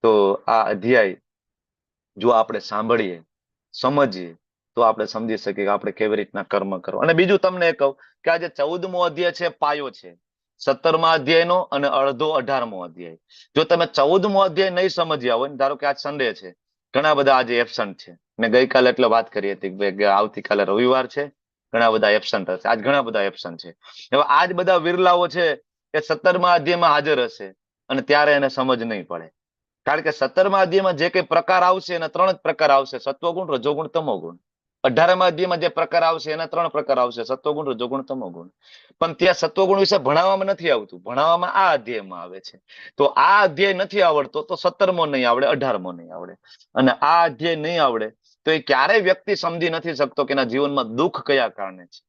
તો આ અધ્યાય જો આપણે સાંભળીએ, સમજીએ, તો આપણે સમજી શકીએ કે આપણે કેવી રીતના કર્મ કરવા. અને બીજું તમને એ કહું કે આ જે 14મો અધ્યાય છે, પાયો છે 17મા અધ્યાયનો અને અડધો 18મો અધ્યાય. જો તમે 14મો અધ્યાય નહીં સમજ્યા હોય, ધારો કે આજ સન્ડે છે, ઘણા બધા આજે એબસન્ટ છે. મેં ગઈકાલે એટલે વાત કરી હતી કે આવતીકાલે રવિવાર છે, ઘણા બધા એબસન્ટ હશે. આજ ઘણા બધા એબસન્ટ છે. હવે આજ બધા વિરલાઓ છે એ 17મા અધ્યાયમાં હાજર હશે અને ત્યારે એને સમજ નહીં પડે. કારણ કે 17મા અધ્યાયમાં જે કઈ પ્રકાર આવશે એના 3 જ પ્રકાર આવશે: સત્વગુણ, રજોગુણ, તમોગુણ. 18મા અધ્યાયમાં જે પ્રકાર આવશે એના 3 પ્રકાર આવશે: સત્વગુણ, રજોગુણ, તમોગુણ. પણ ત્યાં સત્વગુણ વિશે ભણાવવામાં નથી આવતું, ભણાવવામાં આ અધ્યાયમાં આવે છે. તો આ અધ્યાય નથી આવડતો તો 17મો નહીં આવડે, 18મો નહીં આવડે. અને આ અધ્યાય નહીં આવડે તો એ ક્યારેય વ્યક્તિ સમજી નથી શકતો કે એના જીવનમાં દુઃખ કયા કારણે છે,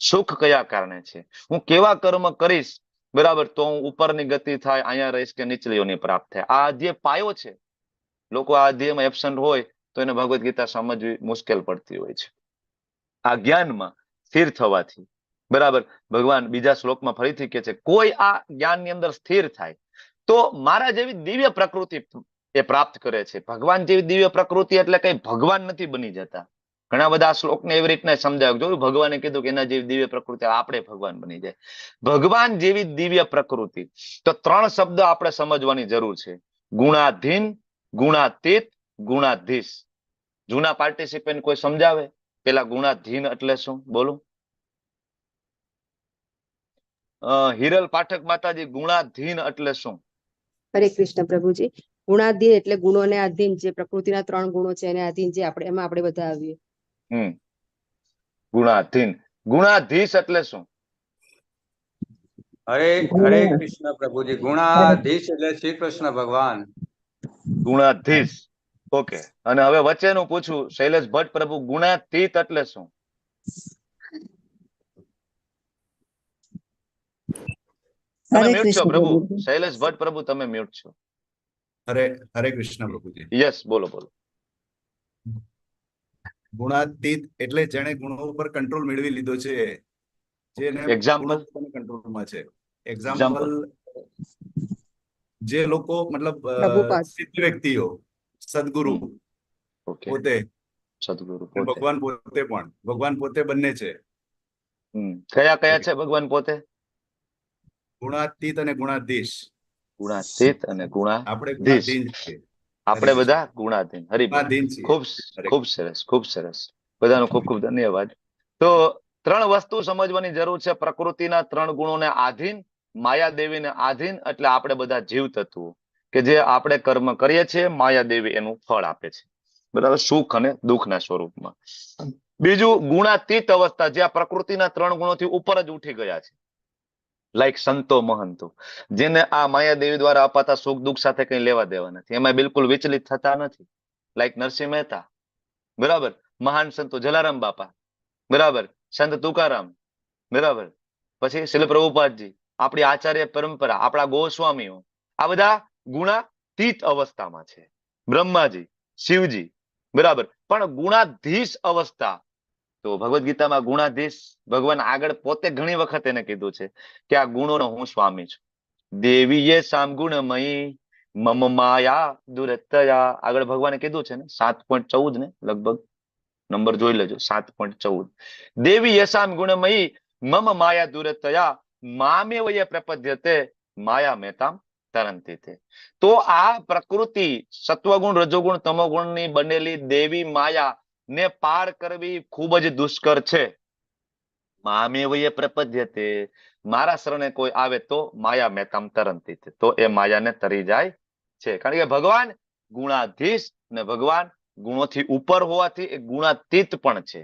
સુખ કયા કારણે છે, હું કેવા કર્મ કરીશ, બરાબર, તો હું ઉપરની ગતિ થાય, અહીંયા રહીશ કે નીચલીઓની પ્રાપ્ત થાય. આ અધ્યાય પાયો છે. લોકો આ અધ્યાયમાં એબસન્ટ હોય તો એને ભગવદ્ ગીતા સમજવી મુશ્કેલ પડતી હોય છે. આ જ્ઞાનમાં સ્થિર થવાથી, બરાબર, ભગવાન બીજા શ્લોકમાં ફરીથી કહે છે, કોઈ આ જ્ઞાનની અંદર સ્થિર થાય તો મારા જેવી દિવ્ય પ્રકૃતિ એ પ્રાપ્ત કરે છે. ભગવાન જેવી દિવ્ય પ્રકૃતિ એટલે કઈ ભગવાન નથી બની જતા. ઘણા બધા આ શ્લોકને એવી રીતના સમજાવ્યું. જોયું, ભગવાને કીધું કે એના જેવી દિવ્ય પ્રકૃતિ આપણે ભગવાન બની જાય. ભગવાન જેવી દિવ્ય પ્રકૃતિ, તો 3 શબ્દ આપણે સમજવાની જરૂર છે: ગુણાધીન, ગુણાતીત, ગુણાધીશ. જૂના પાર્ટિસિપન્ટ કોઈ સમજાવે પેલા ગુણાધીન એટલે શું? બોલો. હિરલ પાઠક માતાજી, ગુણાધીન એટલે શું? હરે કૃષ્ણ પ્રભુજી. ગુણાધીન એટલે ગુણોને આધીન, જે પ્રકૃતિના 3 ગુણો છે એને આધીન, જે આપણે એમાં આપણે બધા આવીએ. ગુણાધીન. ગુણાધીશ એટલે શું? હરે કૃષ્ણ પ્રભુજી. ગુણાધીશ એટલે શ્રી કૃષ્ણ ભગવાન. ગુણાધીશ, ઓકે. અને હવે વચ્ચેનું પૂછું, શૈલેષ ભટ્ટ પ્રભુ, ગુણાતીત એટલે શું? તમે મ્યુટ છો પ્રભુ. શૈલેષ ભટ્ટ પ્રભુ, તમે મ્યુટ છો. હરે કૃષ્ણ પ્રભુજી. યસ, બોલો બોલો. ગુણાતીત એટલે જેને ગુણો ઉપર કંટ્રોલ મેળવી લીધો છે, જેને એક્ઝામ્પલ કંટ્રોલમાં છે. એક્ઝામ્પલ, જે લોકો મતલબ સિદ્ધ વ્યક્તિઓ, સદગુરુ પોતે, સદગુરુ ભગવાન પોતે બંને છે. કયા કયા છે ભગવાન પોતે? ગુણાતીત અને ગુણાધીશ. ગુણાતીત અને ગુણાધીશ. આપણે બધા ગુણાધીન. હરિભાઈ, ખૂબ સરસ, ખૂબ સરસ. બધાનો ખૂબ ખૂબ ધન્યવાદ. તો 3 વસ્તુ સમજવાની જરૂર છે. પ્રકૃતિના 3 ગુણોને આધીન, માયાદેવીને આધીન, એટલે આપણે બધા જીવ તત્વો કે જે આપણે કર્મ કરીએ છીએ, માયાદેવી એનું ફળ આપે છે, બરાબર, સુખ અને દુઃખના સ્વરૂપમાં. બીજું ગુણાતીત અવસ્થા, જે આ પ્રકૃતિના 3 ગુણોથી ઉપર જ ઉઠી ગયા છે, લાઈક સંતો મહંતો, જેને આ માયાદેવી દ્વારા અપાતા સુખ દુઃખ સાથે કઈ લેવા દેવા નથી, એમાં બિલકુલ વિચલિત થતા નથી, લાઈક નરસિંહ મહેતા, બરાબર, મહાન સંતો જલારામ બાપા, બરાબર, સંત તુકારામ, બરાબર, પછી શીલ પ્રભુપાદજી, આપણી આચાર્ય પરંપરા, આપણા ગોસ્વામીઓ, આ બધા ગુણાતીત અવસ્થામાં છે. બ્રહ્માજી, શિવજી, બરાબર. પણ ગુણાધીશ અવસ્થા, તો ભગવદ ગીતામાં ગુણાધીશ ભગવાન આગળ પોતે ઘણી વખત એને કીધું છે કે આ ગુણોનો હું સ્વામી છું. દેવીએ સામ ગુણમયી મમ માયા દુરતયા, આગળ ભગવાને કીધું છે ને 7.14 ને લગભગ, નંબર જોઈ લેજો 7.14. દેવી યશામ ગુણમયી મમ માયા દુરતયા મામે વયે પ્રપદ્યતે માયા મેતામ તરંતી તે. તો આ પ્રકૃતિ સત્વગુણ રજોગુણ તમોગુણની બનેલી દેવી માયા ને પાર કરવી ખૂબ જ દુષ્કર છે. મામે વયે પ્રપદ્યતે, મારા શરણે કોઈ આવે તો માયા મેતામ તરંતી તે, તો એ માયાને તરી જાય છે. કારણ કે ભગવાન ગુણાધીશ ને ભગવાન ગુણોથી ઉપર હોવાથી એ ગુણાતીત પણ છે.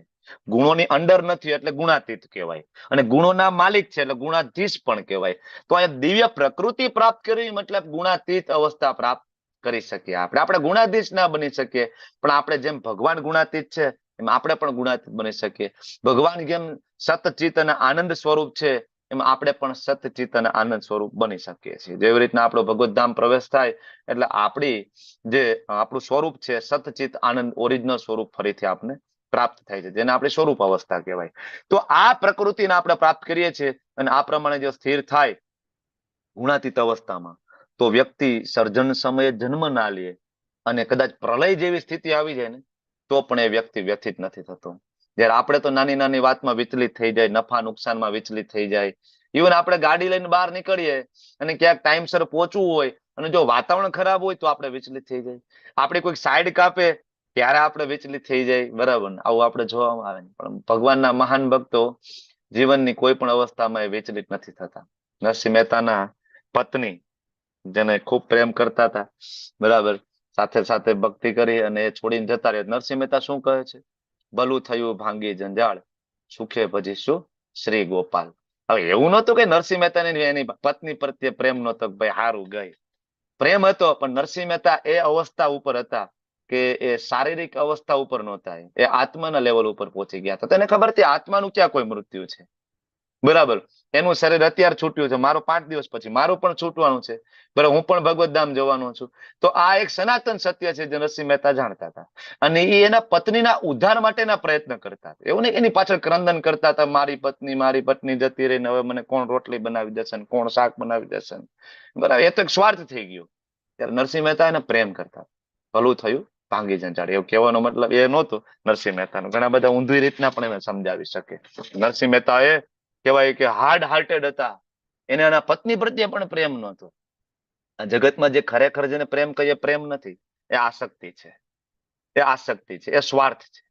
ગુણોની અંડર નથી એટલે ગુણાતીત કહેવાય, અને ગુણોના માલિક છે એટલે ગુણાધીશ પણ કહેવાય. તો અહીંયા દિવ્ય પ્રકૃતિ પ્રાપ્ત કરવી મતલબ ગુણાતીત અવસ્થા પ્રાપ્ત કરી શકીએ. આપણે ગુણાધીશ ના બની શકીએ, પણ આપણે જેમ ભગવાન ગુણાતીત છે એમ આપણે પણ ગુણાતીત બની શકીએ. ભગવાન જેમ સતચિત અને આનંદ સ્વરૂપ છે એમ આપણે પણ સતચિત અને આનંદ સ્વરૂપ બની શકીએ છીએ. જેવી રીતના આપણો ભગવત ધામ પ્રવેશ થાય એટલે આપણું સ્વરૂપ છે સતચિત આનંદ ઓરિજિનલ સ્વરૂપ ફરીથી આપણે પ્રાપ્ત થાય છે, જેને આપણે સ્વરૂપ અવસ્થા કહેવાય. તો આ પ્રકૃતિને આપણે પ્રાપ્ત કરીએ છીએ, અને આ પ્રમાણે જો સ્થિર થાય ગુણાતીત અવસ્થામાં, તો વ્યક્તિ સર્જન સમયે જન્મ ના લે અને કદાચ પ્રલય જેવી સ્થિતિ આવી જાય ને તો પણ એ વ્યક્તિ વ્યથિત નથી થતો. જયારે આપણે તો નાની નાની વાતમાં વિચલિત થઈ જાય, નફા નુકસાનમાં વિચલિત થઈ જાય. ઇવન આપણે ગાડી લઈને બહાર નીકળીએ અને ક્યાંક ટાઈમસર પહોંચવું હોય અને જો વાતાવરણ ખરાબ હોય તો આપણે વિચલિત થઈ જાય. આપણે કોઈક સાઈડ કાપે ત્યારે આપણે વિચલિત થઈ જાય, બરાબર ને? આવું આપણે જોવામાં આવે. પણ ભગવાનના મહાન ભક્તો જીવનની કોઈ પણ અવસ્થામાં એ વિચલિત નથી થતા. નરસિંહ મહેતાના પત્ની જેને ખૂબ પ્રેમ કરતા હતા, બરાબર, સાથે સાથે ભક્તિ કરી અને એ છોડીને જતા રહ્યા. નરસિંહ મહેતા શું કહે છે? ભલું થયું ભાંગી જંજાળ, સુખે ભજીશું શ્રી ગોપાલ. હવે એવું નહોતું કે નરસિંહ મહેતાની એની પત્ની પ્રત્યે પ્રેમ નહોતો, ભાઈ હારું ગઈ. પ્રેમ હતો, પણ નરસિંહ મહેતા એ અવસ્થા ઉપર હતા કે એ શારીરિક અવસ્થા ઉપર નહોતા, એ આત્માના લેવલ ઉપર પહોંચી ગયા હતા. તેને ખબર હતી આત્માનું ક્યાં કોઈ મૃત્યુ છે, બરાબર. એનું શરીર અત્યારે છૂટ્યું છે, મારું 5 દિવસ પછી મારું પણ છૂટવાનું છે, બરાબર. હું પણ ભગવત ધામ જવાનો છું. તો આ એક સનાતન સત્ય છે જે નરસિંહ મહેતા જાણતા હતા, અને એ એના પત્નીના ઉદ્ધાર માટેના પ્રયત્ન કરતા હતા. એવું નહીં એની પાછળ ક્રંદન કરતા હતા, મારી પત્ની જતી રહીને હવે મને કોણ રોટલી બનાવી દેશે ને કોણ શાક બનાવી દેશે, બરાબર. એ તો એક સ્વાર્થ થઈ ગયો. ત્યારે નરસિંહ મહેતા એને પ્રેમ કરતા. ભલું થયું ભાંગી જંજાળ, એવું કહેવાનો મતલબ એ નહોતું નરસિંહ મહેતાનું. ઘણા બધા ઊંધી રીતના પણ એને સમજાવી શકે. નરસિંહ મહેતા એ કહેવાય કે હાર્ડ હાર્ટેડ હતા. એને એના પત્ની પ્રત્યે પણ પ્રેમ નહોતો. આ જગતમાં જે ખરેખર જેને પ્રેમ કહીએ પ્રેમ નથી, એ આસક્તિ છે, એ સ્વાર્થ છે,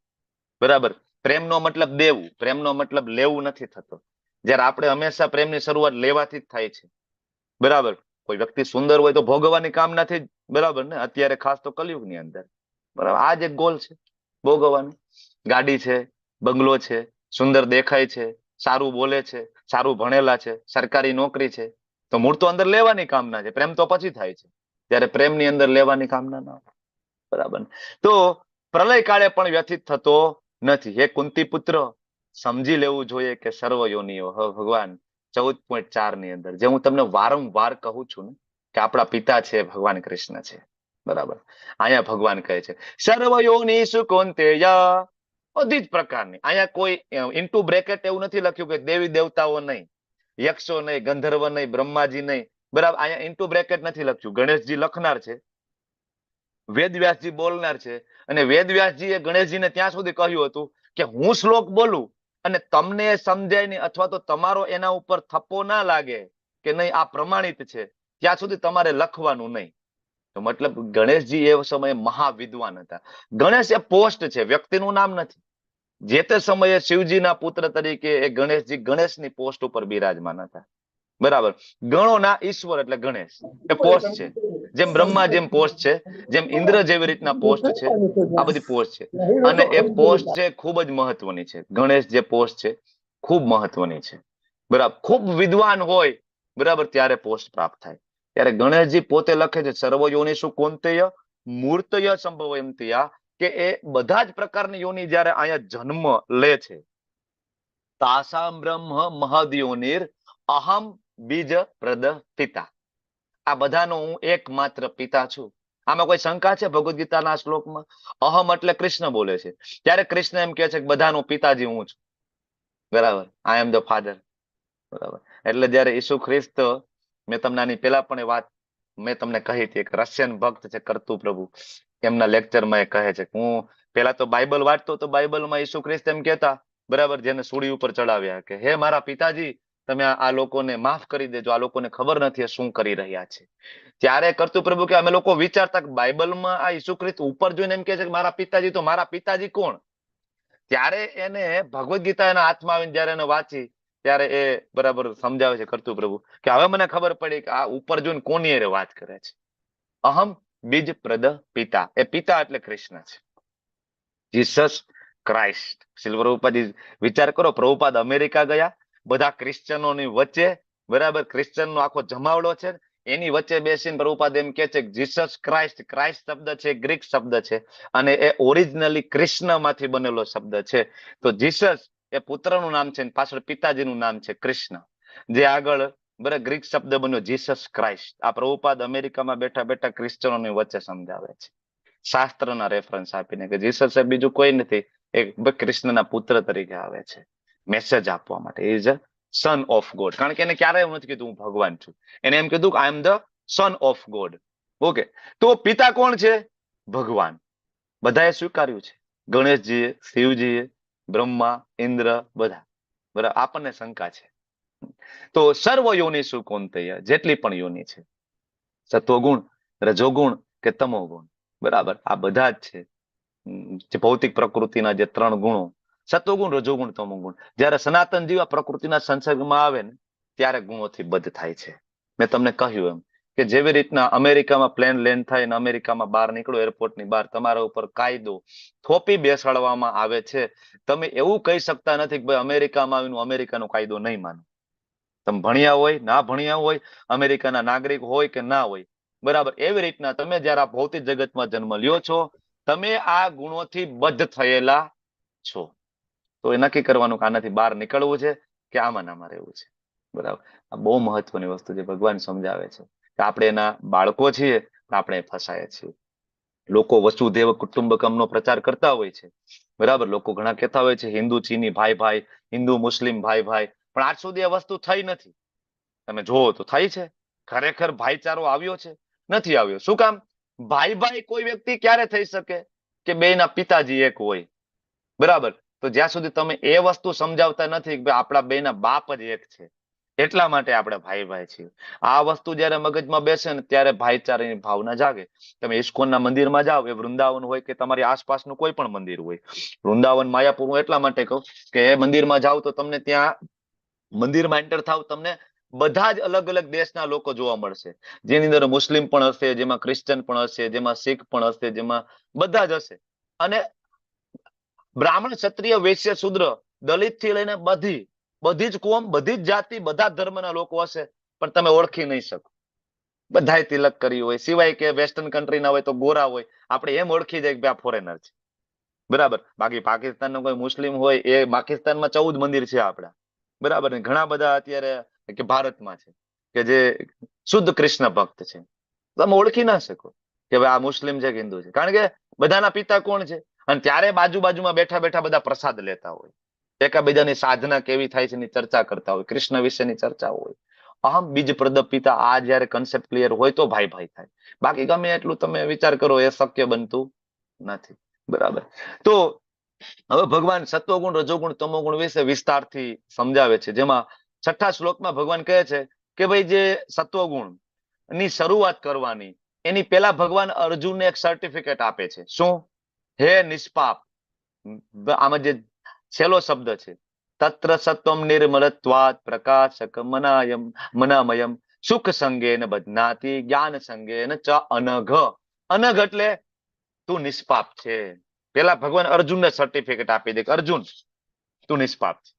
બરાબર. પ્રેમનો મતલબ દેવું, પ્રેમનો મતલબ લેવું નથી થતો. જ્યારે આપણે હંમેશા પ્રેમની શરૂઆત લેવાથી જ થાય છે, બરાબર. કોઈ વ્યક્તિ સુંદર હોય તો ભોગવવાની કામનાથી જ, બરાબર ને? અત્યારે ખાસ તો કલયુગની અંદર, બરાબર, આ જ એક ગોલ છે ભોગવવાનું. ગાડી છે, બંગલો છે, સુંદર દેખાય છે, સારું બોલે છે, સારું ભણેલા છે, સરકારી નોકરી છે, તો મૂળ તો અંદર લેવાની કામના છે. પ્રેમ તો પછી થાય છે, ત્યારે પ્રેમની અંદર લેવાની કામના ના, બરાબર. તો પ્રલય કાળે પણ વ્યથિત થતો નથી. હે કુંતી પુત્ર, સમજી લેવું જોઈએ કે સર્વ યોનિઓ, ભગવાન 14.4 ની અંદર જે હું તમને વારંવાર કહું છું ને કે આપણા પિતા છે ભગવાન કૃષ્ણ છે, બરાબર. અહીંયા ભગવાન કહે છે સર્વ યોનિષુ કૌંતેય, બધી જ પ્રકારની. અહીંયા કોઈ ઇન્ટુ બ્રેકેટ એવું નથી લખ્યું કે દેવી દેવતાઓ નહીં, યક્ષો નહીં, ગંધર્વ નહીં, બ્રહ્માજી નહીં, બરાબર. અહીંયા ઇન્ટુ બ્રેકેટ નથી લખ્યું. ગણેશજી લખનાર છે, વેદવ્યાસજી બોલનાર છે, અને વેદવ્યાસજીએ ગણેશજીને ત્યાં સુધી કહ્યું હતું કે હું શ્લોક બોલું અને તમને સમજાય નહીં અથવા તો તમારો એના ઉપર થપ્પો ના લાગે કે નહીં આ પ્રમાણિત છે, ત્યાં સુધી તમારે લખવાનું નહીં. તો મતલબ ગણેશજી એ સમયે મહાવિદ્વાન હતા. ગણેશ એ પોસ્ટ છે, વ્યક્તિનું નામ નથી. જે તે સમયે શિવજીના પુત્ર તરીકે એ ગણેશજી ગણેશની પોસ્ટ ઉપર બિરાજમાન હતા, બરાબર. ગણોના ઈશ્વર એટલે ગણેશ એ પોસ્ટ છે. જેમ બ્રહ્મા જેમ પોસ્ટ છે, જેમ ઇન્દ્ર જેવી રીતના પોસ્ટ છે, આ બધી પોસ્ટ છે. અને એ પોસ્ટ છે ખૂબ જ મહત્વની છે. ગણેશ જે પોસ્ટ છે ખૂબ મહત્વની છે, બરાબર. ખૂબ વિદ્વાન હોય, બરાબર, ત્યારે પોસ્ટ પ્રાપ્ત થાય. ત્યારે ગણેશજી પોતે લખે છે સર્વ યોનિષુ કૌંતેય મૂર્તય સંભવયંત્યા, કે એ બધા જ પ્રકારની યોનિ જયારે અહીંયા જન્મ લે છે, તાસામ બ્રહ્મ મહદ યોનિર અહમ બીજ પ્રદ પિતા. આ બધાનો હું એકમાત્ર પિતા છું. આમાં કોઈ શંકા છે? ભગવદ્ ગીતાના શ્લોકમાં અહમ એટલે કૃષ્ણ બોલે છે, ત્યારે કૃષ્ણ એમ કે છે કે બધાનો પિતાજી હું છું. બરાબર, આઈ એમ ધ ફાધર. બરાબર, એટલે જયારે ઈસુ ખ્રિસ્ત, મેં તમને આની પેલા પણ એ વાત મેં તમને કહી હતી, એક રશિયન ભક્ત છે કરતુ પ્રભુ, એમના લેક્ચરમાં એ કહે છે કે હું પેલા તો બાઇબલ વાંચતો તો બાઇબલમાં ઈસુ ખ્રિસ્ત એમ કહેતા, બરાબર, જેને સૂળી ઉપર ચડાવ્યા, કે હે મારા પિતાજી, તમે આ લોકોને માફ કરી દેજો, આ લોકોને ખબર નથી શું કરી રહ્યા છે. ત્યારે કરતુ પ્રભુ કે અમે લોકો વિચારતા કે બાઇબલમાં આ ઈસુ ખ્રિસ્ત ઉપર જોઈને એમ કે છે કે મારા પિતાજી, તો મારા પિતાજી કોણ? ત્યારે એને ભગવદ્ ગીતા એના હાથમાં આવીને જયારે એને વાંચી, ત્યારે એ બરાબર સમજાવે છે કરતુ પ્રભુ કે હવે મને ખબર પડી કે આ ઉપર જોઈને કોની હારે વાત કરે છે. અહમ બીજ પ્રદ પિતા, એ પિતા એટલે કૃષ્ણ છે, જીસસ ક્રાઇસ્ટ. પ્રભુપાદ વિચાર કરો, પ્રભુપાદ અમેરિકા ગયા, બધા ક્રિશ્ચનોની વચ્ચે, બરાબર, ક્રિશ્ચનનો આખો જમાવડો છે, એની વચ્ચે બેસીને પ્રભુપાદ એમ કે છે કે જીસસ ક્રાઇસ્ટ, ક્રાઇસ્ટ શબ્દ છે ગ્રીક શબ્દ છે, અને એ ઓરિજિનલી કૃષ્ણમાંથી બનેલો શબ્દ છે. તો જીસસ એ પુત્રનું નામ છે, પાછળ પિતાજીનું નામ છે કૃષ્ણ, જે આગળ બરાબર ગ્રીક શબ્દ બન્યો જીસસ ક્રાઇસ્ટ. આ પ્રભુપાદ અમેરિકામાં બેઠા બેઠા ક્રિશ્ચનોની વચ્ચે સમજાવે છે, શાસ્ત્રના રેફરન્સ આપીને, કે જીસસ એ બીજું કોઈ નથી, એક કૃષ્ણના પુત્ર તરીકે આવે છે મેસેજ આપવા માટે. Is a son of God. કારણ કે એને ક્યારેય એવું નથી કીધું હું ભગવાન છું, એને એમ કીધું કે I am the son of God. Okay, તો પિતા કોણ છે? ભગવાન. બધાએ સ્વીકાર્યું છે, ગણેશજીએ, શિવજીએ, બ્રહ્મા, ઇન્દ્ર, બધા. બરાબર, આપણને શંકા છે. તો સર્વ યોનિ શું કોણ તૈયાર, જેટલી પણ યોનિ છે, સત્વગુણ, રજોગુણ કે તમોગુણ, બરાબર, આ બધા જ છે જે ભૌતિક પ્રકૃતિના જે ત્રણ ગુણો, સત્વગુણ, રજોગુણ, તમોગુણ, જ્યારે સનાતન જીવ પ્રકૃતિના સંસર્ગમાં આવે ને ત્યારે ગુણોથી બદ્ધ થાય છે. મેં તમને કહ્યું એમ કે જેવી રીતના અમેરિકામાં પ્લેન લેન્ડ થાય અને અમેરિકામાં બહાર નીકળો, એરપોર્ટની બહાર તમારા ઉપર કાયદો થોપી બેસાડવામાં આવે છે, તમે એવું કહી શકતા નથી કે ભાઈ અમેરિકામાં આવીને અમેરિકાનો કાયદો નહીં માનો. તમે ભણ્યા હોય, ના ભણ્યા હોય, અમેરિકાના નાગરિક હોય કે ના હોય, બરાબર, એવી રીતના તમે જયારે આ ભૌતિક જગતમાં જન્મ લ્યો છો, તમે આ ગુણોથી બદ્ધ થયેલા છો. તો એ નક્કી કરવાનું કે આનાથી બહાર નીકળવું છે કે આમાં નામાં રહેવું છે. બરાબર, આ બહુ મહત્વની વસ્તુ છે. ભગવાન સમજાવે છે કે આપણે એના બાળકો છીએ, આપણે ફસાયા છીએ. લોકો વસુદેવ કુટુંબકમનો પ્રચાર કરતા હોય છે, બરાબર, લોકો ઘણા કહેતા હોય છે હિન્દુ ચીની ભાઈ ભાઈ, હિન્દુ મુસ્લિમ ભાઈ ભાઈ, પણ આજ સુધી આ વસ્તુ થઈ નથી. તમે જોવો તો થઈ છે? ખરેખર ભાઈચારો આવ્યો છે? નથી આવ્યો. શું કામ? ભાઈ ભાઈ કોઈ વ્યક્તિ ક્યારે થઈ શકે કે બેના પિતાજી એક હોય, બરાબર, તો જ્યાં સુધી તમે એ વસ્તુ સમજાવતા નથી કે આપણા બેના બાપ જ એક છે, એટલા માટે આપણે ભાઈ ભાઈ છીએ. આ વસ્તુ જયારે મગજમાં બેસે ને ત્યારે ભાઈચારાની ભાવના જાગે. તમે ઇસ્કોનના મંદિરમાં જાઓ, એ વૃંદાવન હોય કે તમારી આસપાસનું કોઈ પણ મંદિર હોય, વૃંદાવન માયાપુર હું એટલા માટે કહું કે એ મંદિરમાં જાઓ તો તમને ત્યાં મંદિરમાં એન્ટર થાવ, તમને બધા જ અલગ અલગ દેશના લોકો જોવા મળશે, જેની અંદર મુસ્લિમ પણ હશે, જેમાં ક્રિશ્ચન પણ હશે, જેમાં શીખ પણ હશે, જેમાં બધા જ હશે. અને બ્રાહ્મણ, ક્ષત્રિય, વૈશ્ય, શૂદ્ર, દલિત થી લઈને બધી જ કોમ, બધી જ જાતિ, બધા ધર્મના લોકો હશે, પણ તમે ઓળખી નહીં શકો. બધાય તિલક કર્યું હોય, સિવાય કે વેસ્ટર્ન કન્ટ્રીના હોય તો ગોરા હોય, આપણે એમ ઓળખી જાય કે આ ફોરેનર છે, બરાબર. બાકી પાકિસ્તાનનો કોઈ મુસ્લિમ હોય, એ પાકિસ્તાનમાં 14 મંદિર છે આપણા, બરાબર, ને ઘણા બધા અત્યારે કે ભારતમાં છે કે જે શુદ્ધ કૃષ્ણ ભક્ત છે. તમે ઓળખી ના શકો કે ભાઈ આ મુસ્લિમ છે કે હિન્દુ છે, કારણ કે બધાના પિતા કોણ છે. અને ત્યારે બાજુમાં બેઠા બેઠા બધા પ્રસાદ લેતા હોય, એકાબીજાની સાધના કેવી થાય છે એની ચર્ચા કરતા હોય, કૃષ્ણ વિશેની ચર્ચા હોય. અહમ બીજ પ્રદ પિતા, આ જયારે કન્સેપ્ટ ક્લિયર હોય તો ભાઈ ભાઈ થાય. બાકી ગમે એટલું તમે વિચાર કરો એ શક્ય બનતું નથી, બરાબર. તો હવે ભગવાન સત્વગુણ, રજોગુણ, તમોગુણ વિશે વિસ્તારથી સમજાવે છે, જેમાં 6થા શ્લોકમાં ભગવાન કહે છે કે ભાઈ જે સત્વગુણ ની શરૂઆત કરવાની, એની પહેલા ભગવાન અર્જુનને એક સર્ટિફિકેટ આપે છે. શું? હે નિષ્પાપ. આમાં જે છેલ્લો શબ્દ છે, તત્ર સત્વમ નિર્મલત્વાત પ્રકાશક મનામયમ સુખ સંગેન બધનાતિ જ્ઞાન સંગેન ચ અનઘ. અનઘ એટલે તું નિષ્પાપ છે. પેલા ભગવાન અર્જુનને સર્ટિફિકેટ આપી દે કે અર્જુન તું નિષ્પાપ છે.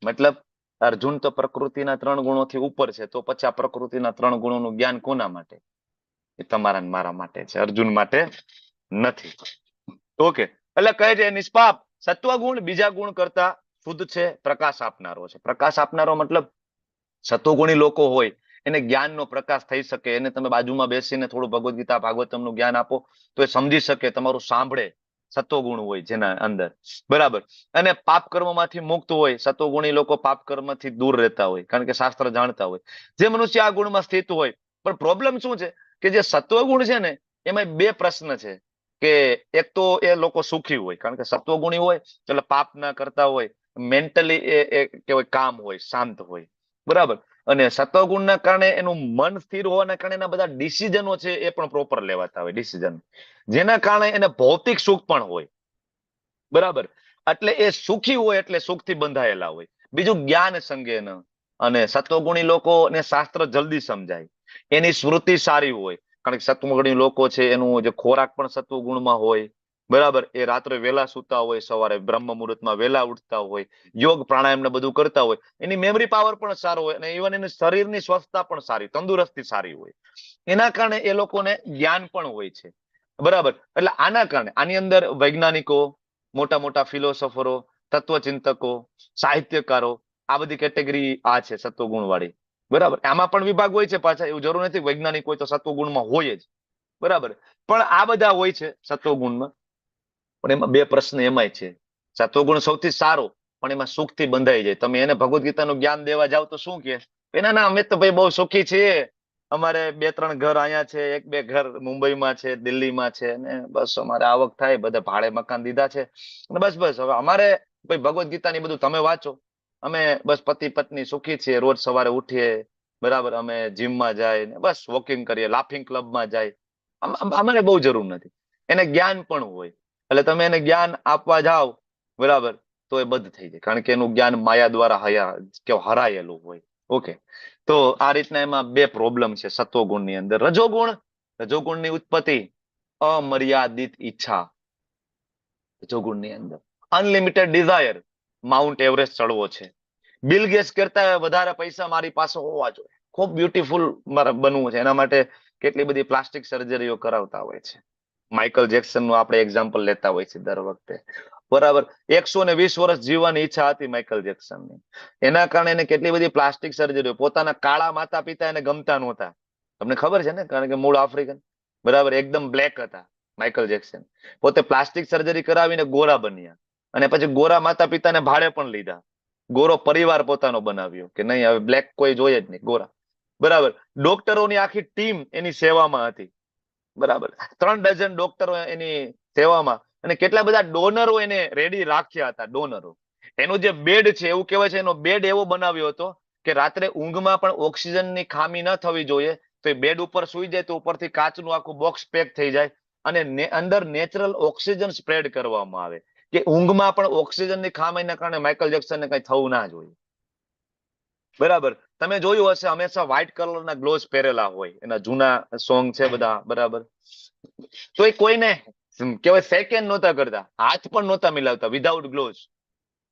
મતલબ અર્જુન તો પ્રકૃતિના 3 ગુણોથી ઉપર છે, તો પછી આ પ્રકૃતિના 3 ગુણોનું જ્ઞાન કોના માટે? એ તમારા ને મારા માટે છે, અર્જુન માટે નથી. ઓકે, એટલે કહે છે નિષ્પાપ, સત્વગુણ બીજા ગુણ કરતા શુદ્ધ છે, પ્રકાશ આપનારો છે. પ્રકાશ આપનારો મતલબ સત્વગુણી લોકો હોય એને જ્ઞાનનો પ્રકાશ થઈ શકે, એને તમે બાજુમાં બેસીને થોડું ભગવદ્ ગીતા ભાગવતમનું જ્ઞાન આપો તો એ સમજી શકે, તમારું સાંભળે, સત્વગુણ હોય જેના અંદર, બરાબર. અને પાપ કર્મમાંથી મુક્ત હોય, સત્વગુણી લોકો પાપ કર્મથી દૂર રહેતા હોય, કારણ કે શાસ્ત્ર જાણતા હોય. જે મનુષ્ય આ ગુણમાં સ્થિત હોય, પણ પ્રોબ્લેમ શું છે કે જે સત્વગુણ છે ને એમાં બે પ્રશ્ન છે કે એક તો એ લોકો સુખી હોય, કારણ કે સત્વગુણી હોય એટલે પાપ ના કરતા હોય, મેન્ટલી એ કેવાય કામ હોય, શાંત હોય, બરાબર. અને સત્વગુણના કારણે એનું મન સ્થિર હોવાના કારણે એના બધા ડિસિઝનો છે એ પણ પ્રોપર લેવાતા હોય, ડિસિઝન, જેના કારણે એને ભૌતિક સુખ પણ હોય, બરાબર. એટલે એ સુખી હોય એટલે સુખથી બંધાયેલા હોય. બીજું જ્ઞાન સંગેન, અને સત્વગુણી લોકોને શાસ્ત્ર જલ્દી સમજાય, એની સ્મૃતિ સારી હોય, કારણ કે સત્વગુણી લોકો છે એનું જે ખોરાક પણ સત્વગુણમાં હોય, બરાબર. એ રાત્રે વહેલા સૂતા હોય, સવારે બ્રહ્મ મુહૂર્તમાં વહેલા ઉઠતા હોય, યોગ પ્રાણાયામ ને બધું કરતા હોય, એની મેમરી પાવર પણ સારો હોય, અને ઇવન એની શરીરની સ્વસ્થતા પણ સારી, તંદુરસ્તી સારી હોય. એના કારણે એ લોકોને જ્ઞાન પણ હોય છે, બરાબર. એટલે આના કારણે આની અંદર વૈજ્ઞાનિકો, મોટા મોટા ફિલોસોફરો, તત્વચિંતકો, સાહિત્યકારો, આ બધી કેટેગરી આ છે સત્વગુણ વાળી, બરાબર. આમાં પણ વિભાગ હોય છે પાછા, એવું જરૂર નથી વૈજ્ઞાનિક હોય તો સત્વગુણમાં હોય જ, બરાબર. પણ આ બધા હોય છે સત્વગુણમાં. પણ એમાં બે પ્રશ્ન એમાંય છે, સત્વગુણ સૌથી સારો પણ એમાં સુખથી બંધાઈ જાય. તમે એને ભગવદ્ ગીતાનું જ્ઞાન દેવા જાવ તો શું કે એના ના અમે તો ભાઈ બહુ સુખી છીએ, અમારે 2-3 ઘર અહીંયા છે, 1-2 ઘર મુંબઈમાં છે, દિલ્હીમાં છે, ને બસ અમારે આવક થાય, બધા ભાડે મકાન દીધા છે, અને બસ બસ હવે અમારે ભાઈ ભગવદ્ ગીતાની બધું તમે વાંચો, અમે બસ પતિ પત્ની સુખી છીએ, રોજ સવારે ઉઠીએ, બરાબર, અમે જીમમાં જાય ને બસ વોકિંગ કરીએ, લાફિંગ ક્લબમાં જાય, અમારે બહુ જરૂર નથી. એને જ્ઞાન પણ હોય એટલે તમે એને જ્ઞાન આપવા જાઓ, બરાબર, તો એ બંધ થઈ જાય, કારણ કે એનું જ્ઞાન માયા દ્વારા હરાયેલું હોય. ઓકે, તો આ રીતના એમાં બે પ્રોબ્લેમ છે સત્વગુણની અંદર. રજોગુણની ઉત્પત્તિ અમર્યાદિત ઈચ્છા, રજોગુણની અંદર અનલિમિટેડ ડિઝાયર, માઉન્ટ એવરેસ્ટ ચડવો છે, બિલ ગેટ્સ કરતા વધારે પૈસા મારી પાસે હોવા જોઈએ, ખૂબ બ્યુટીફુલ મારે બનવું છે, એના માટે કેટલી બધી પ્લાસ્ટિક સર્જરીઓ કરાવતા હોય છે. માઇકલ જેક્સન નું આપણે એક્ઝામ્પલ લેતા હોય છે દર વખતે, બરાબર. 120 વર્ષ જીવવાની ઈચ્છા હતી માઇકલ જેક્સનની, એના કારણે એને કેટલી બધી પ્લાસ્ટિક સર્જરીઓ, પોતાના કાળા માતા પિતા એને ગમતા નહોતા, તમને ખબર છે ને, કારણ કે મૂળ આફ્રિકન, બરાબર, એકદમ બ્લેક હતા માઇકલ જેક્સન, પોતે પ્લાસ્ટિક સર્જરી કરાવીને ગોરા બન્યા, અને પછી ગોરા માતા પિતાને ભાડે પણ લીધા, ગોરો પરિવાર પોતાનો બનાવ્યો કે નહીં હવે બ્લેક કોઈ જોઈએ જ નહીં, ગોરા, બરાબર. ડોક્ટરોની આખી ટીમ એની સેવામાં હતી, બરાબર, 3 ડઝન ડોક્ટરો એની સેવામાં, અને કેટલા બધા ડોનરો એને રેડી રાખ્યા હતા, ડોનરો. એનો જે બેડ છે એવું કહેવાય છે, એનો બેડ એવો બનાવ્યો હતો કે રાત્રે ઊંઘમાં પણ ઓક્સિજનની ખામી ન થવી જોઈએ, તો એ બેડ ઉપર સુઈ જાય તો ઉપરથી કાચનું આખું બોક્સ પેક થઈ જાય, અને અંદર નેચરલ ઓક્સિજન સ્પ્રેડ કરવામાં આવે, કે ઊંઘમાં પણ ઓક્સિજનની ખામીના કારણે માઇકલ જેક્સનને કઈ થવું ના જોઈએ, બરાબર. તમે જોયું હશે હંમેશા વ્હાઇટ કલરના ગ્લોવ્સ પહેરેલા હોય, એના જૂના સોંગ છે બધા, બરાબર. તો એ કોઈને કહેવાય સેકન્ડ નહોતા કરતા, હાથ પણ નહોતા મિલાવતા વિધાઉટ ગ્લોવ્સ.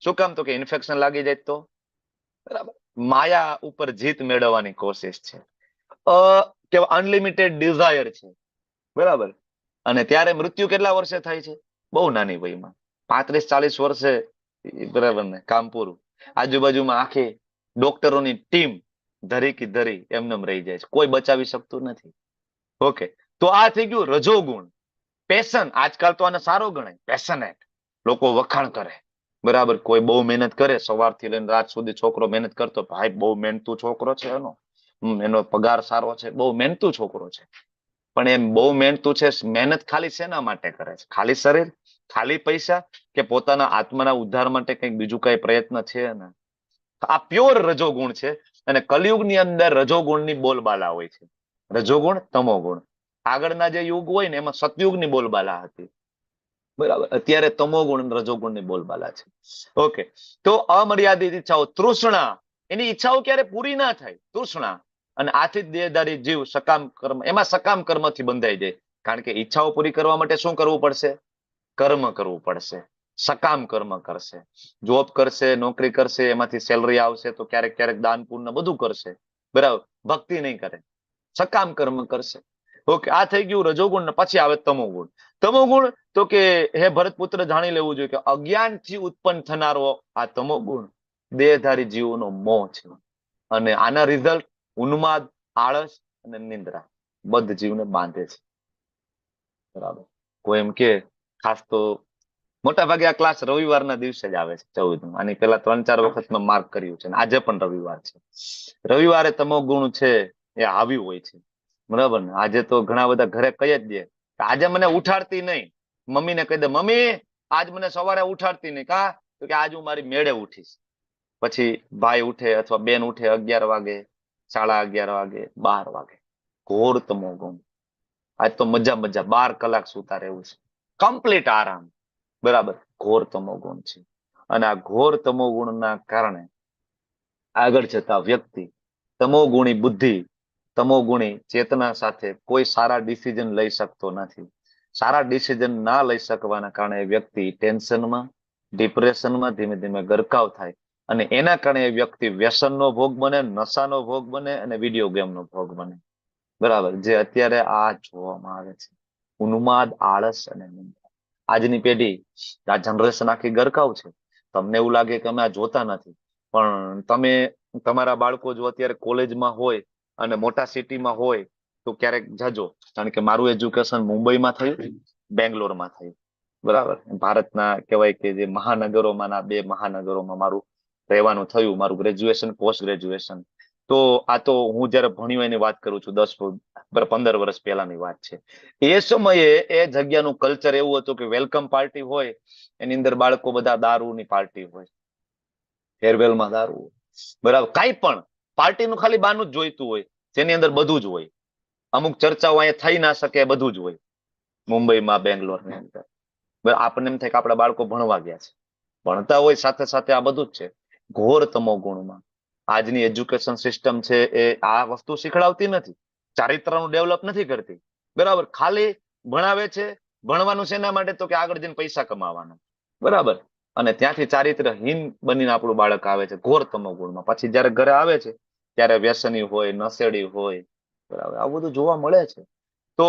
શું કામ? તો કે ઇન્ફેક્શન લાગી જાય તો, બરાબર. માયા ઉપર જીત મેળવવાની કોશિશ છે, કે અનલિમિટેડ ડિઝાયર છે, બરાબર. અને ત્યારે મૃત્યુ કેટલા વર્ષે થાય છે? બહુ નાની વયમાં, 35-40 વર્ષે, બરાબર ને, કામ પૂરું. આજુબાજુમાં આખી ડોક્ટરોની ટીમ ધરી કી ધરી એમનેમ રહી જાય છે, કોઈ બચાવી શકતું નથી. ઓકે, તો આ થઈ ગયું રજોગુણ. પેશન, આજકાલ તો આને સારો ગણાય, પેશનેટ, લોકો વખાણ કરે, બરાબર. કોઈ બહુ મહેનત કરે, સવારથી લઈને રાત સુધી છોકરો મહેનત કરતો, ભાઈ બહુ મહેનતુ છોકરો છે, એનો પગાર સારો છે, બહુ મહેનતુ છોકરો છે. પણ એમ બહુ મહેનતુ છે, મહેનત ખાલી શેના માટે કરે છે? ખાલી શરીર, ખાલી પૈસા, કે પોતાના આત્માના ઉદ્ધાર માટે કંઈક બીજું કઈ પ્રયત્ન છે ને? આ પ્યોર રજોગુણ છે, અને કલયુગની અંદર રજોગુણની બોલબાલા હોય છે, રજોગુણ તમોગુણ. આગળના જે યુગ હોય ને એમાં સતયુગની બોલબાલા હતી, બરાબર. અત્યારે તમોગુણ રજોગુણની બોલબાલા છે. ઓકે, તો અમર્યાદિત ઈચ્છાઓ, તૃષ્ણા, એની ઈચ્છાઓ ક્યારે પૂરી ના થાય, તૃષ્ણા. અને આથી દેહધારી જીવ સકામ કર્મ, એમાં સકામ કર્મથી બંધાઈ જાય, કારણ કે ઈચ્છાઓ પૂરી કરવા માટે શું કરવું પડશે? કર્મ કરવું પડશે, સકામ કર્મ કરશે, જોબ કરશે, નોકરી કરશે, એમાંથી સેલરી આવશે તો ક્યારેક ક્યારેક દાન પુણ્ય બધું કરશે, બરાબર. ભક્તિ નહીં કરે, સકામ કર્મ કરશે. ઓકે, આ થઈ ગયું રજોગુણ. ને પછી આવે તમોગુણ. તમોગુણ તો કે હે ભરતપુત્ર જાણી લેવું જોઈએ કે અજ્ઞાનથી ઉત્પન્ન થનારો આ તમોગુણ દેહધારી જીવોનો મોહ છે, અને આના રિઝલ્ટ ઉન્માદ, આળસ અને નિંદ્રા બધ જીવને બાંધે છે. બરાબર. કોઈ એમ કે ખાસ તો મોટા ભાગે આ ક્લાસ રવિવારના દિવસે જ આવે છે 14 આની પેલા 3-4 વખત મેં માર્ક કર્યું છે, આજે પણ રવિવાર છે. રવિવારે તમો ગુણ છે એ હાવી હોય છે. બરાબર ને? આજે તો ઘણા બધા ઘરે કહી જ દે કે આજે મને ઉઠાડતી નહીં. મમ્મીને કહી દે, મમ્મી આજ મને સવારે ઉઠાડતી નહીં. કા? તો કે આજ હું મારી મેળે ઉઠીશ. પછી ભાઈ ઉઠે અથવા બેન ઉઠે 11 વાગે, 11:30 વાગે, 12 વાગે. ઘોર તમો ગુણ. આજ તો મજા 12 કલાક સુતા રહેવું છે, કમ્પ્લીટ આરામ. બરાબર. ઘોર તમો ગુણ છે. અને આ ઘોર તમો ગુણના કારણે આગળ જતા વ્યક્તિ તમોગુણી બુદ્ધિ, તમોગુણી ચેતના સાથે કોઈ સારા ડિસિઝન લઈ શકતો નથી. સારા ડિસિઝન ના લઈ શકવાના કારણે વ્યક્તિ ટેન્શનમાં, ડિપ્રેશનમાં ધીમે ધીમે ગરકાવ થાય અને એના કારણે એ વ્યક્તિ વ્યસનનો ભોગ બને, નશાનો ભોગ બને અને વિડીયો ગેમનો ભોગ બને. બરાબર. જે અત્યારે આ જોવામાં આવે છે, ઉન્માદ, આળસ અને નિંદ્રા. આજની પેઢી, આ જનરેશન આખી ગરકાવ છે. તમને એવું લાગે કે અમે આ જોતા નથી, પણ તમે તમારા બાળકો જો અત્યારે કોલેજમાં હોય અને મોટા સિટીમાં હોય તો ક્યારેક જજો. કારણ કે મારું એજ્યુકેશન મુંબઈમાં થયું, બેંગ્લોરમાં થયું. બરાબર. ભારતના કહેવાય કે જે મહાનગરોમાંના 2 મહાનગરોમાં મારું રહેવાનું થયું, મારું ગ્રેજ્યુએશન, પોસ્ટ ગ્રેજ્યુએશન. તો આ તો હું જયારે ભણ્યો એની વાત કરું છું, 10-15 વર્ષ પહેલાની વાત છે. એ સમયે એ જગ્યાનું કલ્ચર એવું હતું કે વેલકમ પાર્ટી હોય એની અંદર બાળકો બધા દારૂની પાર્ટી હોય, ફેરવેલમાં દારૂ. બરાબર. કાંઈ પણ પાર્ટીનું ખાલી બાનું જ જોઈતું હોય, જેની અંદર બધું જ હોય. અમુક ચર્ચાઓ અહીંયા થઈ ના શકે, બધું જ હોય મુંબઈમાં, બેંગ્લોરની અંદર. આપણને એમ થાય કે આપણા બાળકો ભણવા ગયા છે, ભણતા હોય સાથે સાથે આ બધું જ છે. ઘોર તમો ગુણમાં આજની એજ્યુકેશન સિસ્ટમ છે એ આ વસ્તુ શીખડાવતી નથી, ચારિત્રનું ડેવલપ નથી કરતી. બરાબર. ખાલી ભણાવે છે. ભણવાનું છે એના માટે તો કે આગળ જઈને પૈસા કમાવાનો. બરાબર. અને ત્યાંથી ચારિત્રહીન બનીને આપણું બાળક આવે છે ઘોર તમો ગુણમાં. પછી જયારે ઘરે આવે છે ત્યારે વ્યસની હોય, નશેડી હોય. બરાબર. આવું બધું જોવા મળે છે. તો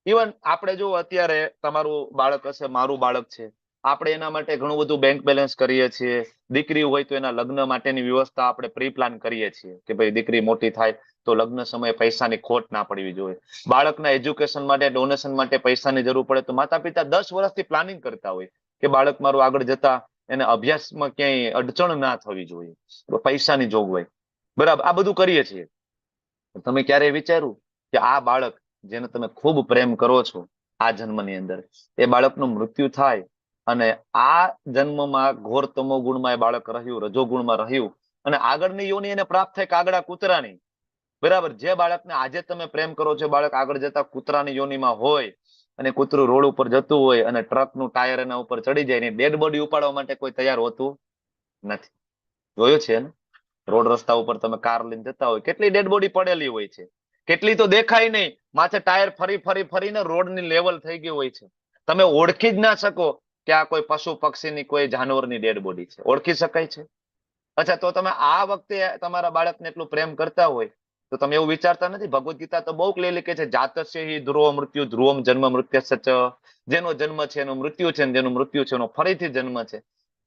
ઇવન આપણે જો અત્યારે તમારું બાળક હશે, મારું બાળક છે, આપણે એના માટે ઘણું બધું બેંક બેલેન્સ કરીએ છીએ. દીકરી હોય તો એના લગ્ન માટેની વ્યવસ્થા આપણે પ્રી પ્લાન કરીએ છીએ કે ભાઈ દીકરી મોટી થાય તો લગ્ન સમયે પૈસાની ખોટ ના પડવી જોઈએ. બાળકના એજ્યુકેશન માટે, ડોનેશન માટે પૈસાની જરૂર પડે તો માતા પિતા 10 વર્ષથી પ્લાનિંગ કરતા હોય કે બાળક મારું આગળ જતા એને અભ્યાસમાં ક્યાંય અડચણ ના થવી જોઈએ, પૈસાની જોગવાઈ. બરાબર. આ બધું કરીએ છીએ. તમે ક્યારેય વિચાર્યું કે આ બાળક જેને તમે ખૂબ પ્રેમ કરો છો આ જન્મની અંદર, એ બાળકનું મૃત્યુ થાય અને આ જન્મમાં ઘોર તમો ગુણમાં એ બાળક રહ્યું, રજોગુણમાં રહ્યું અને આગળની યોની એને પ્રાપ્ત થાય કાગડા કૂતરાની. બરાબર. જે બાળકને આજે તમે પ્રેમ કરો છો, બાળક આગળ જતા કૂતરાની યોનીમાં હોય અને કૂતરું રોડ ઉપર જતું હોય અને ટ્રકનું ટાયર એના ઉપર ચડી જાય ને ડેડ બોડી ઉપાડવા માટે કોઈ તૈયાર હોતું નથી. જોયું છે ને? રોડ રસ્તા ઉપર તમે કાર લઈને જતા હોય, કેટલી ડેડ બોડી પડેલી હોય છે. કેટલી તો દેખાય નહીં, માથે ટાયર ફરીને રોડની લેવલ થઈ ગઈ હોય છે. તમે ઓળખી જ ના શકો કે આ કોઈ પશુ પક્ષીની, કોઈ જાનવરની ડેડ બોડી છે. ઓળખી શકાય છે? અચ્છા, તો તમે આ વખતે તમારા બાળકને એટલું પ્રેમ કરતા હોય તો તમે એવું વિચારતા નથી? ભગવદ્ ગીતા તો બહુ ક્લિયરલી કહે છે, જાતસ્ય હિ ધ્રુવ મૃત્યુ ધ્રુવમ જન્મ મૃત્યસ્ય ચ. જેનો જન્મ છે એનું મૃત્યુ છે, જેનું મૃત્યુ છે એનો ફરીથી જન્મ છે.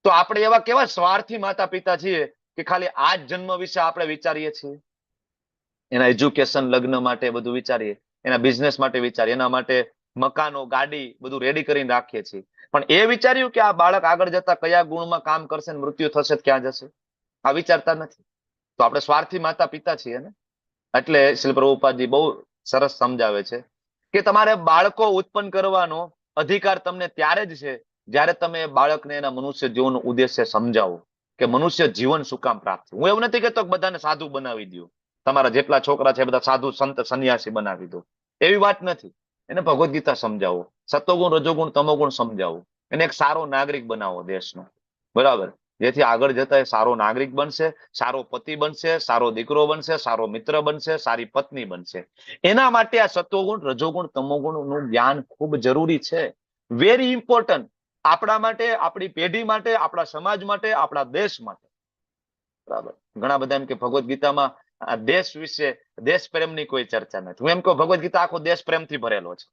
તો આપણે એવા કેવા સ્વાર્થી માતા પિતા છીએ કે ખાલી આ જ જન્મ વિશે આપણે વિચારીએ છીએ. એના એજ્યુકેશન, લગ્ન માટે બધું વિચારીએ, એના બિઝનેસ માટે વિચારીએ, એના માટે મકાનો, ગાડી બધું રેડી કરીને રાખીએ છીએ. પણ એ વિચાર્યું કે આ બાળક આગળ જતા કયા ગુણમાં કામ કરશે, મૃત્યુ થશે ક્યાં જશે, આ વિચારતા નથી. તો આપણે સ્વાર્થી માતા પિતા છીએ ને. એટલે શ્રી પ્રભુપાદજી બહુ સરસ સમજાવે છે કે તમારે બાળકો ઉત્પન્ન કરવાનો અધિકાર તમને ત્યારે જ છે જ્યારે તમે બાળકને એના મનુષ્ય જીવનનો ઉદ્દેશ્ય સમજાવો કે મનુષ્ય જીવન શું કામ પ્રાપ્ત. હું એવું નથી કહેતો કે બધાને સાધુ બનાવી દો, તમારા જેટલા છોકરા છે બધા સાધુ સંત સંન્યાસી બનાવી દો, એવી વાત નથી. એને ભગવદ્ ગીતા સમજાવો, સત્વગુણ, રજોગુણ, તમોગુણ સમજાવો, એને એક સારો નાગરિક બનાવો દેશનો. બરાબર. જેથી આગળ જતા એ સારો નાગરિક બનશે, સારો પતિ બનશે, સારો દીકરો બનશે, સારો મિત્ર બનશે, સારી પત્ની બનશે. એના માટે આ સત્વગુણ, રજોગુણ, તમોગુણનું જ્ઞાન ખૂબ જરૂરી છે. Very important. આપણા માટે, આપણી પેઢી માટે, આપણા સમાજ માટે, આપણા દેશ માટે. બરાબર. ઘણા બધા એમ કે ભગવદ્ ગીતામાં દેશ વિશે, દેશ પ્રેમની કોઈ ચર્ચા નથી. હું એમ કહું ભગવદ્ ગીતા આખો દેશ પ્રેમથી ભરેલો છે.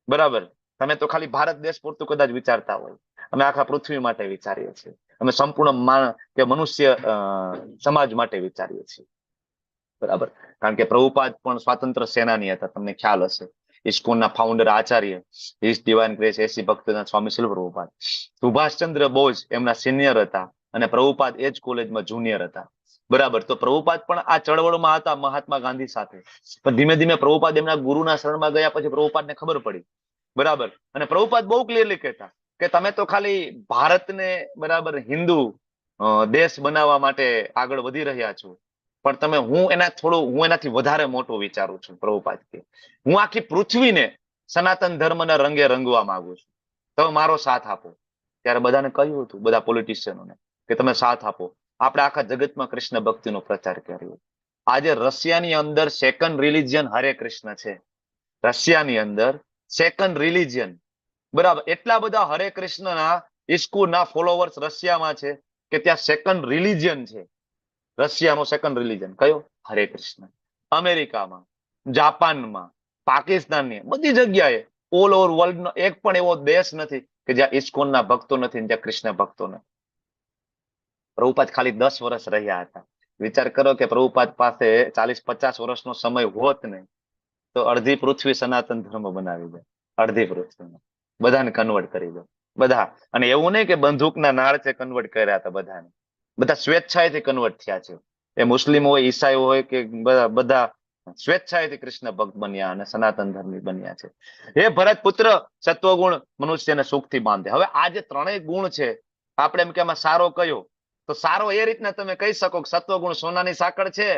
બરાબર. તમે તો ખાલી ભારત દેશ પૂરતું કદાચ વિચારતા હોય, અમે આખા પૃથ્વી માટે વિચારીએ છીએ. અમે સંપૂર્ણ કે મનુષ્ય સમાજ માટે વિચારીએ છીએ. બરાબર. કારણ કે પ્રભુપાદ પણ સ્વાતંત્ર્ય સેનાની હતા, તમને ખ્યાલ હશે. ઇસ્કોનના founder Acharya his divine grace એસી ભક્તના સ્વામી શિલ પ્રભુપાદ. સુભાષચંદ્ર બોઝ એમના સિનિયર હતા અને પ્રભુપાદ એ જ કોલેજમાં જુનિયર હતા. બરાબર. તો પ્રભુપાદ પણ આ ચળવળમાં હતા મહાત્મા ગાંધી સાથે. પણ ધીમે ધીમે પ્રભુપાદ એમના ગુરુના શરણમાં ગયા પછી પ્રભુપાદને ખબર પડી. બરાબર. અને પ્રભુપાદ બહુ ક્લિયરલી કહેતા કે તમે તો ખાલી ભારતને બરાબર હિન્દુ દેશ બનાવવા માટે આગળ વધી રહ્યા છો, પણ તમે હું એનાથી વધારે મોટો વિચારું છું. પ્રભુપાદ કે હું આખી પૃથ્વીને સનાતન ધર્મના રંગે રંગવા માંગુ છું, તમે મારો સાથ આપો. ત્યારે બધાને કહ્યું હતું, બધા પોલિટિશિયનોને, કે તમે સાથ આપો. આપણે આખા જગતમાં કૃષ્ણ ભક્તિનો પ્રચાર કર્યો. આજે રશિયાની અંદર સેકન્ડ રિલિજિયન હરે કૃષ્ણ છે. રશિયાની અંદર સેકન્ડ રિલિજિયન, બરાબર. એટલા બધા હરે કૃષ્ણના ઇસ્કોનના ફોલોવર્સ રશિયામાં છે કે ત્યાં સેકન્ડ રિલિજિયન છે. રશિયાનો સેકન્ડ રિલિજન કયો? હરે કૃષ્ણ. અમેરિકામાં, જાપાનમાં, પાકિસ્તાનની બધી જગ્યાએ ઓલ ઓવર વર્લ્ડનો એક પણ એવો દેશ નથી કે જ્યાં ઇસ્કોનના ભક્તો નથી, જ્યાં કૃષ્ણ ભક્તો નથી. પ્રભુપાદ ખાલી 10 વર્ષ રહ્યા હતા. વિચાર કરો કે પ્રભુપાદ પાસે 40-50 વર્ષનો સમય હોત ને તો અડધી પૃથ્વી સનાતન ધર્મ બનાવી દે. અડધી પૃથ્વી બધાને કન્વર્ટ કરી દે. બધા. અને એવું નહીં કે બંદૂકના નાળથી કન્વર્ટ કર્યા હતા બધાને. બધા સ્વેચ્છાએથી કન્વર્ટ થયા છે. એ મુસ્લિમ હોય, ઈસાઈ હોય કે બધા સ્વેચ્છાએથી કૃષ્ણ ભક્ત બન્યા અને સનાતન ધર્મી બન્યા છે. હે ભરત પુત્ર, સત્વગુણ મનુષ્યને સુખથી બાંધે. હવે આ જે ત્રણેય ગુણ છે, આપણે એમ કે આમાં સારો કયો, તો સારો એ રીતના તમે કહી શકો કે સત્વગુણ સોનાની સાંકળ છે,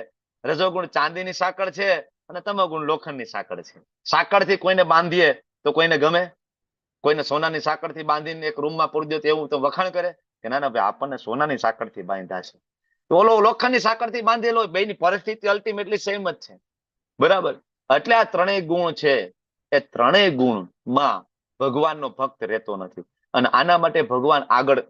રજોગુણ ચાંદીની સાંકળ છે અને તમોગુણ લોખંડની સાંકળ છે. સાંકળથી કોઈને બાંધીએ તો કોઈને ગમે? કોઈને સોનાની સાંકળથી બાંધીને એક રૂમમાં પૂરી દો તો એવું તો વખાણ કરે કે ના ના ભાઈ આપણને સોનાની સાંકળથી બાંધ્યા છે. તો ઓલો લોખંડની સાંકળથી બાંધેલો હોય, બેની પરિસ્થિતિ અલ્ટિમેટલી સેમ જ છે. બરાબર. એટલે આ ત્રણેય ગુણ છે, એ ત્રણેય ગુણમાં ભગવાનનો ભક્ત રહેતો નથી. અને આના માટે ભગવાન આગળ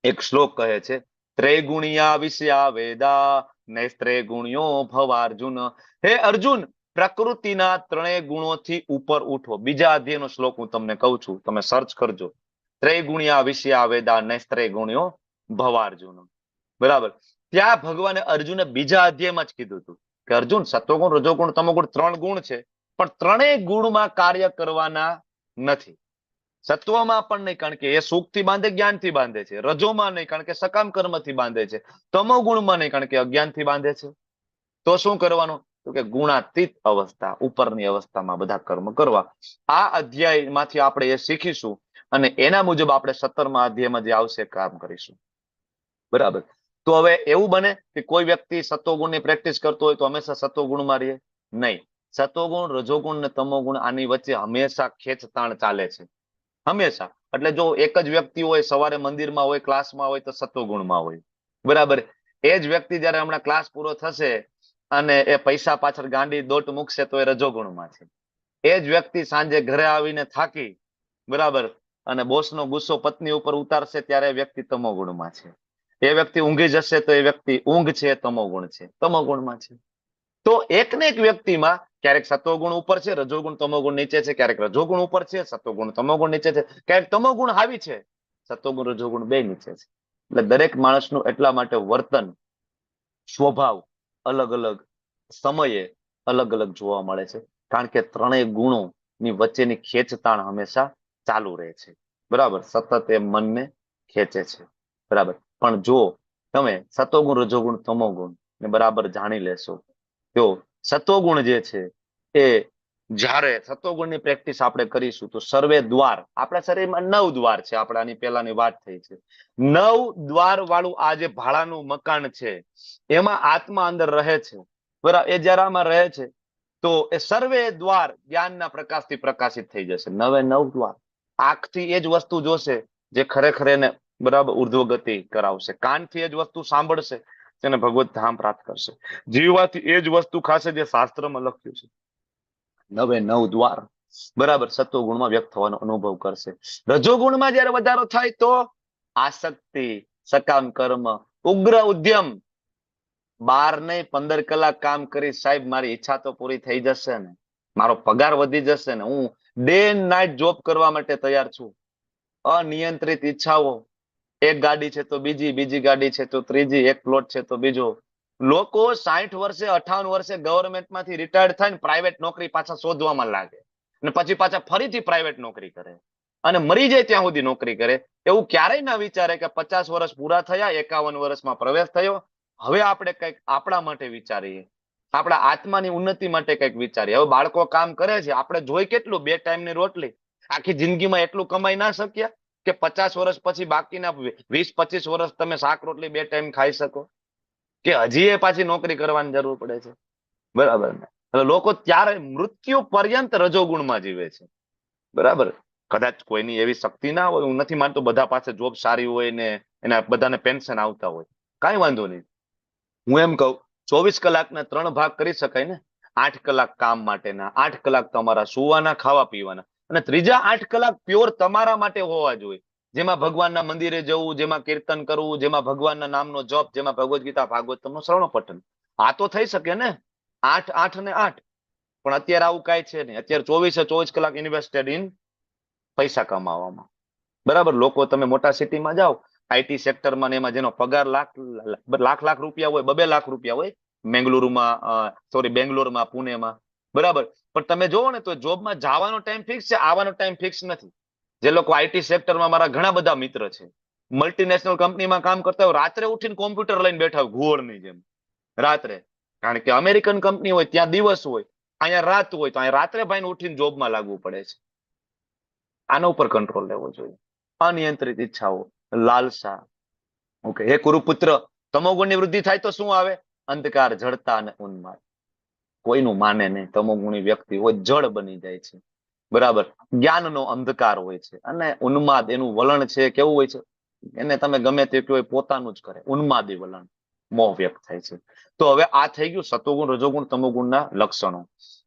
એક શ્લોક કહે છે, ત્રૈગુણિયા વિષયા વેદા નૈસ્ત્રે ગુણ્યો ભવાર્જુન. હે અર્જુન, પ્રકૃતિના ત્રણેય ગુણોથી ઉપર ઉઠો. બીજા અધ્યાયનો શ્લોક હું તમને કહું છું, તમે સર્ચ કરજો. ત્રૈગુણ્યા વિષયા વેદા નૈસ્ત્રે ગુણ્યો ભવાર્જુન. બરાબર. ત્યાં ભગવાને અર્જુને બીજા અધ્યાયમાં જ કીધું હતું કે અર્જુન, સત્વગુણ, રજોગુણ, તમોગુણ 3 ગુણ છે, પણ ત્રણેય ગુણમાં કાર્ય કરવાના નથી. સત્વમાં પણ નહીં, કારણ કે એ સુખથી બાંધે, જ્ઞાનથી બાંધે છે. રજોમાં નહીં, કારણ કે સકામ કર્મથી બાંધે છે. તમો ગુણમાં નહીં, કારણ કે અજ્ઞાનથી બાંધે છે. તો શું કરવાનું? તો કે ગુણાતીત અવસ્થા, ઉપરની અવસ્થામાં બધા કર્મ કરવા. આ અધ્યાયમાંથી આપણે એ શીખીશું અને એના મુજબ આપણે 17મા અધ્યાયમાં જે આવશે કામ કરીશું. બરાબર. તો હવે એવું બને કે કોઈ વ્યક્તિ સત્વગુણની પ્રેક્ટિસ કરતો હોય તો હંમેશા સત્વગુણમાં રહે? નહીં. સત્વગુણ, રજોગુણ ને તમોગુણ આની વચ્ચે હંમેશા ખેંચતાણ ચાલે છે. હંમેશા. એટલે જો એક જ વ્યક્તિ હોય, સવારે મંદિરમાં હોય, ક્લાસમાં હોય તો સત્વગુણમાં હોય. બરાબર. એ જ વ્યક્તિ જયારે હમણાં ક્લાસ પૂરો થશે અને એ પૈસા પાછળ ગાંડી દોટ મૂકશે તો એ રજોગુણમાં છે. એ જ વ્યક્તિ સાંજે ઘરે આવીને થાકી, બરાબર, અને બોસનો ગુસ્સો પત્ની ઉપર ઉતારશે ત્યારે એ વ્યક્તિ તમોગુણમાં છે. એ વ્યક્તિ ઊંઘી જશે તો એ વ્યક્તિ ઊંઘ છે, તમોગુણ છે, તમોગુણમાં છે. તો એક ને એક વ્યક્તિમાં ક્યારેક સત્વગુણ ઉપર છે, રજોગુણ તમોગુણ નીચે છે, ક્યારેક રજોગુણ ઉપર છે, સત્વગુણ તમોગુણ નીચે છે, ક્યારેક તમોગુણ હાવી છે, સત્વગુણ રજોગુણ બે નીચે છે. એટલે દરેક માણસનું એટલા માટે વર્તન, સ્વભાવ અલગ અલગ સમયે અલગ અલગ જોવા મળે છે, કારણ કે ત્રણેય ગુણોની વચ્ચેની ખેંચતાણ હંમેશા ચાલુ રહે છે. બરાબર. સતત એ મનને ખેંચે છે. બરાબર. પણ જો તમે સત્વગુણ, રજોગુણ, તમોગુણ ને બરાબર જાણી લેશો તો સત્વગુણ જે છે એ જ્યારે સત્વગુણની પ્રેક્ટિસ આપણે કરીશું તો સર્વે દ્વાર, આપણા શરીરમાં 9 દ્વાર છે. આપણે આની પહેલાની વાત થઈ છે. 9 દ્વાર વાળું આ જે ભાડાનું મકાન છે એમાં આત્મા અંદર રહે છે. બરાબર. એ જયારે આમાં રહે છે તો એ સર્વે દ્વાર જ્ઞાનના પ્રકાશથી પ્રકાશિત થઈ જશે. 9 દ્વાર. આંખથી એ જ વસ્તુ જોશે જે ખરેખર એને બરાબર ઉર્ધ્વગતિ કરાવશે. કાનથી એ જ વસ્તુ સાંભળશે તેને ભગવત ધામ પ્રાપ્ત કરશે. જીવવાથી એ જ વસ્તુ ખાશે જે શાસ્ત્રમાં લખ્યું છે. 9 દ્વાર બરાબર સત્વગુણમાં વ્યક્ત થવાનો અનુભવ કરશે. રજોગુણમાં જયારે વધારો થાય તો આસક્તિ, સકામ કર્મ, ઉગ્ર ઉદ્યમ, 12 નહીં 15 કલાક કામ કરી, સાહેબ મારી ઈચ્છા તો પૂરી થઈ જશે ને, મારો પગાર વધી જશે ને, હું ડે એન્ડ નાઇટ જોબ કરવા માટે તૈયાર છું. અનિયંત્રિત ઈચ્છાઓ, એક ગાડી છે તો બીજી, બીજી ગાડી છે તો ત્રીજી, એક પ્લોટ છે તો બીજો, લોકો 60 વર્ષે 58 વર્ષે ગવર્મેન્ટમાંથી રિટાયર્ડ થાય ને પ્રાઇવેટ નોકરી પાછા શોધવામાં લાગે અને પછી પાછા ફરીથી પ્રાઇવેટ નોકરી કરે અને મરી જાય ત્યાં સુધી નોકરી કરે. એવું ક્યારેય ના વિચારે કે 50 વર્ષ પૂરા થયા, 51 વર્ષમાં પ્રવેશ થયો, હવે આપણે કંઈક આપણા માટે વિચારીએ, આપણા આત્માની ઉન્નતિ માટે કંઈક વિચારીએ. હવે બાળકો કામ કરે છે, આપણે જોઈ કેટલું 2 ટાઈમની રોટલી, આખી જિંદગીમાં એટલું કમાઈ ના શક્યા કે 50 વર્ષ પછી બાકીના 20-25 વર્ષ તમે શાક રોટલી 2 ટાઈમ ખાઈ શકો? કે હજી એ પાછી નોકરી કરવાની જરૂર પડે છે? બરાબર ને? એટલે લોકો ત્યારે મૃત્યુ પર્યંત રજોગુણમાં જીવે છે. બરાબર? કદાચ કોઈની એવી શક્તિ ના હોય, હું નથી માનતો બધા પાસે જોબ સારી હોય ને એના બધાને પેન્શન આવતા હોય, કાંઈ વાંધો નહીં. હું એમ કહું 24 કલાકના 3 ભાગ કરી શકાય ને. 8 કલાક કામ માટેના, 8 કલાક તમારા સુવાના, ખાવા પીવાના, અને ત્રીજા 8 કલાક પ્યોર તમારા માટે હોવા જોઈએ, જેમાં ભગવાનના મંદિરે જવું, જેમાં કીર્તન કરવું, જેમાં ભગવાનના નામનો જપ, જેમાં ભગવદ્ ગીતા ભાગવતમનો શ્રવણ પઠન. આ તો થઈ શકે ને 8, 8 ને 8. પણ અત્યારે આવું કાંઈ છે નહીં. અત્યારે 24 કલાક ઇન્વેસ્ટેડ ઇન પૈસા કમાવામાં. બરાબર? લોકો તમે મોટા સિટીમાં જાઓ, આઈટી સેક્ટરમાં ને એમાં જેનો પગાર લાખ રૂપિયા હોય, 2 લાખ રૂપિયા હોય, બેંગ્લોરમાં, પુણેમાં. બરાબર? પણ તમે જોવો ને તો જોબમાં જવાનો ટાઈમ ફિક્સ છે, આવવાનો ટાઈમ ફિક્સ નથી. જે લોકો આઈટી સેક્ટરમાં, મારા ઘણા બધા મિત્ર છે, મલ્ટીનેશનલ કંપનીમાં કામ કરતા હોય, રાત્રે ઉઠીને કોમ્પ્યુટર લઈને બેઠા હોય ઘુવડની જેમ રાત્રે. કારણ કે અમેરિકન કંપની હોય ત્યાં દિવસ હોય, અહીંયા રાત હોય, તો અહીંયા રાત્રે ભાઈને ઉઠીને જોબમાં લાગવું પડે છે. આના ઉપર કંટ્રોલ લેવો જોઈએ. અનિયંત્રિત ઈચ્છાઓ, લાલસા. ઓકે, હે કુરુપુત્ર, તમોગુણની વૃદ્ધિ થાય તો શું આવે? અંધકાર, જડતા અને ઉન્માદ. કોઈનું માને નહીં. તમોગુણી વ્યક્તિ હોય જળ બની જાય છે. બરાબર? જ્ઞાનનો અંધકાર હોય છે, અને ઉન્માદ એનું વલણ છે, કેવું હોય છે? એને તમે ગમે તે કહો, પોતાનું જ કરે. ઉન્માદી વલણ, મોહ વ્યક્ત થાય છે. તો હવે આ થઈ ગયું સતોગુણ, રજોગુણ, તમોગુણના લક્ષણો.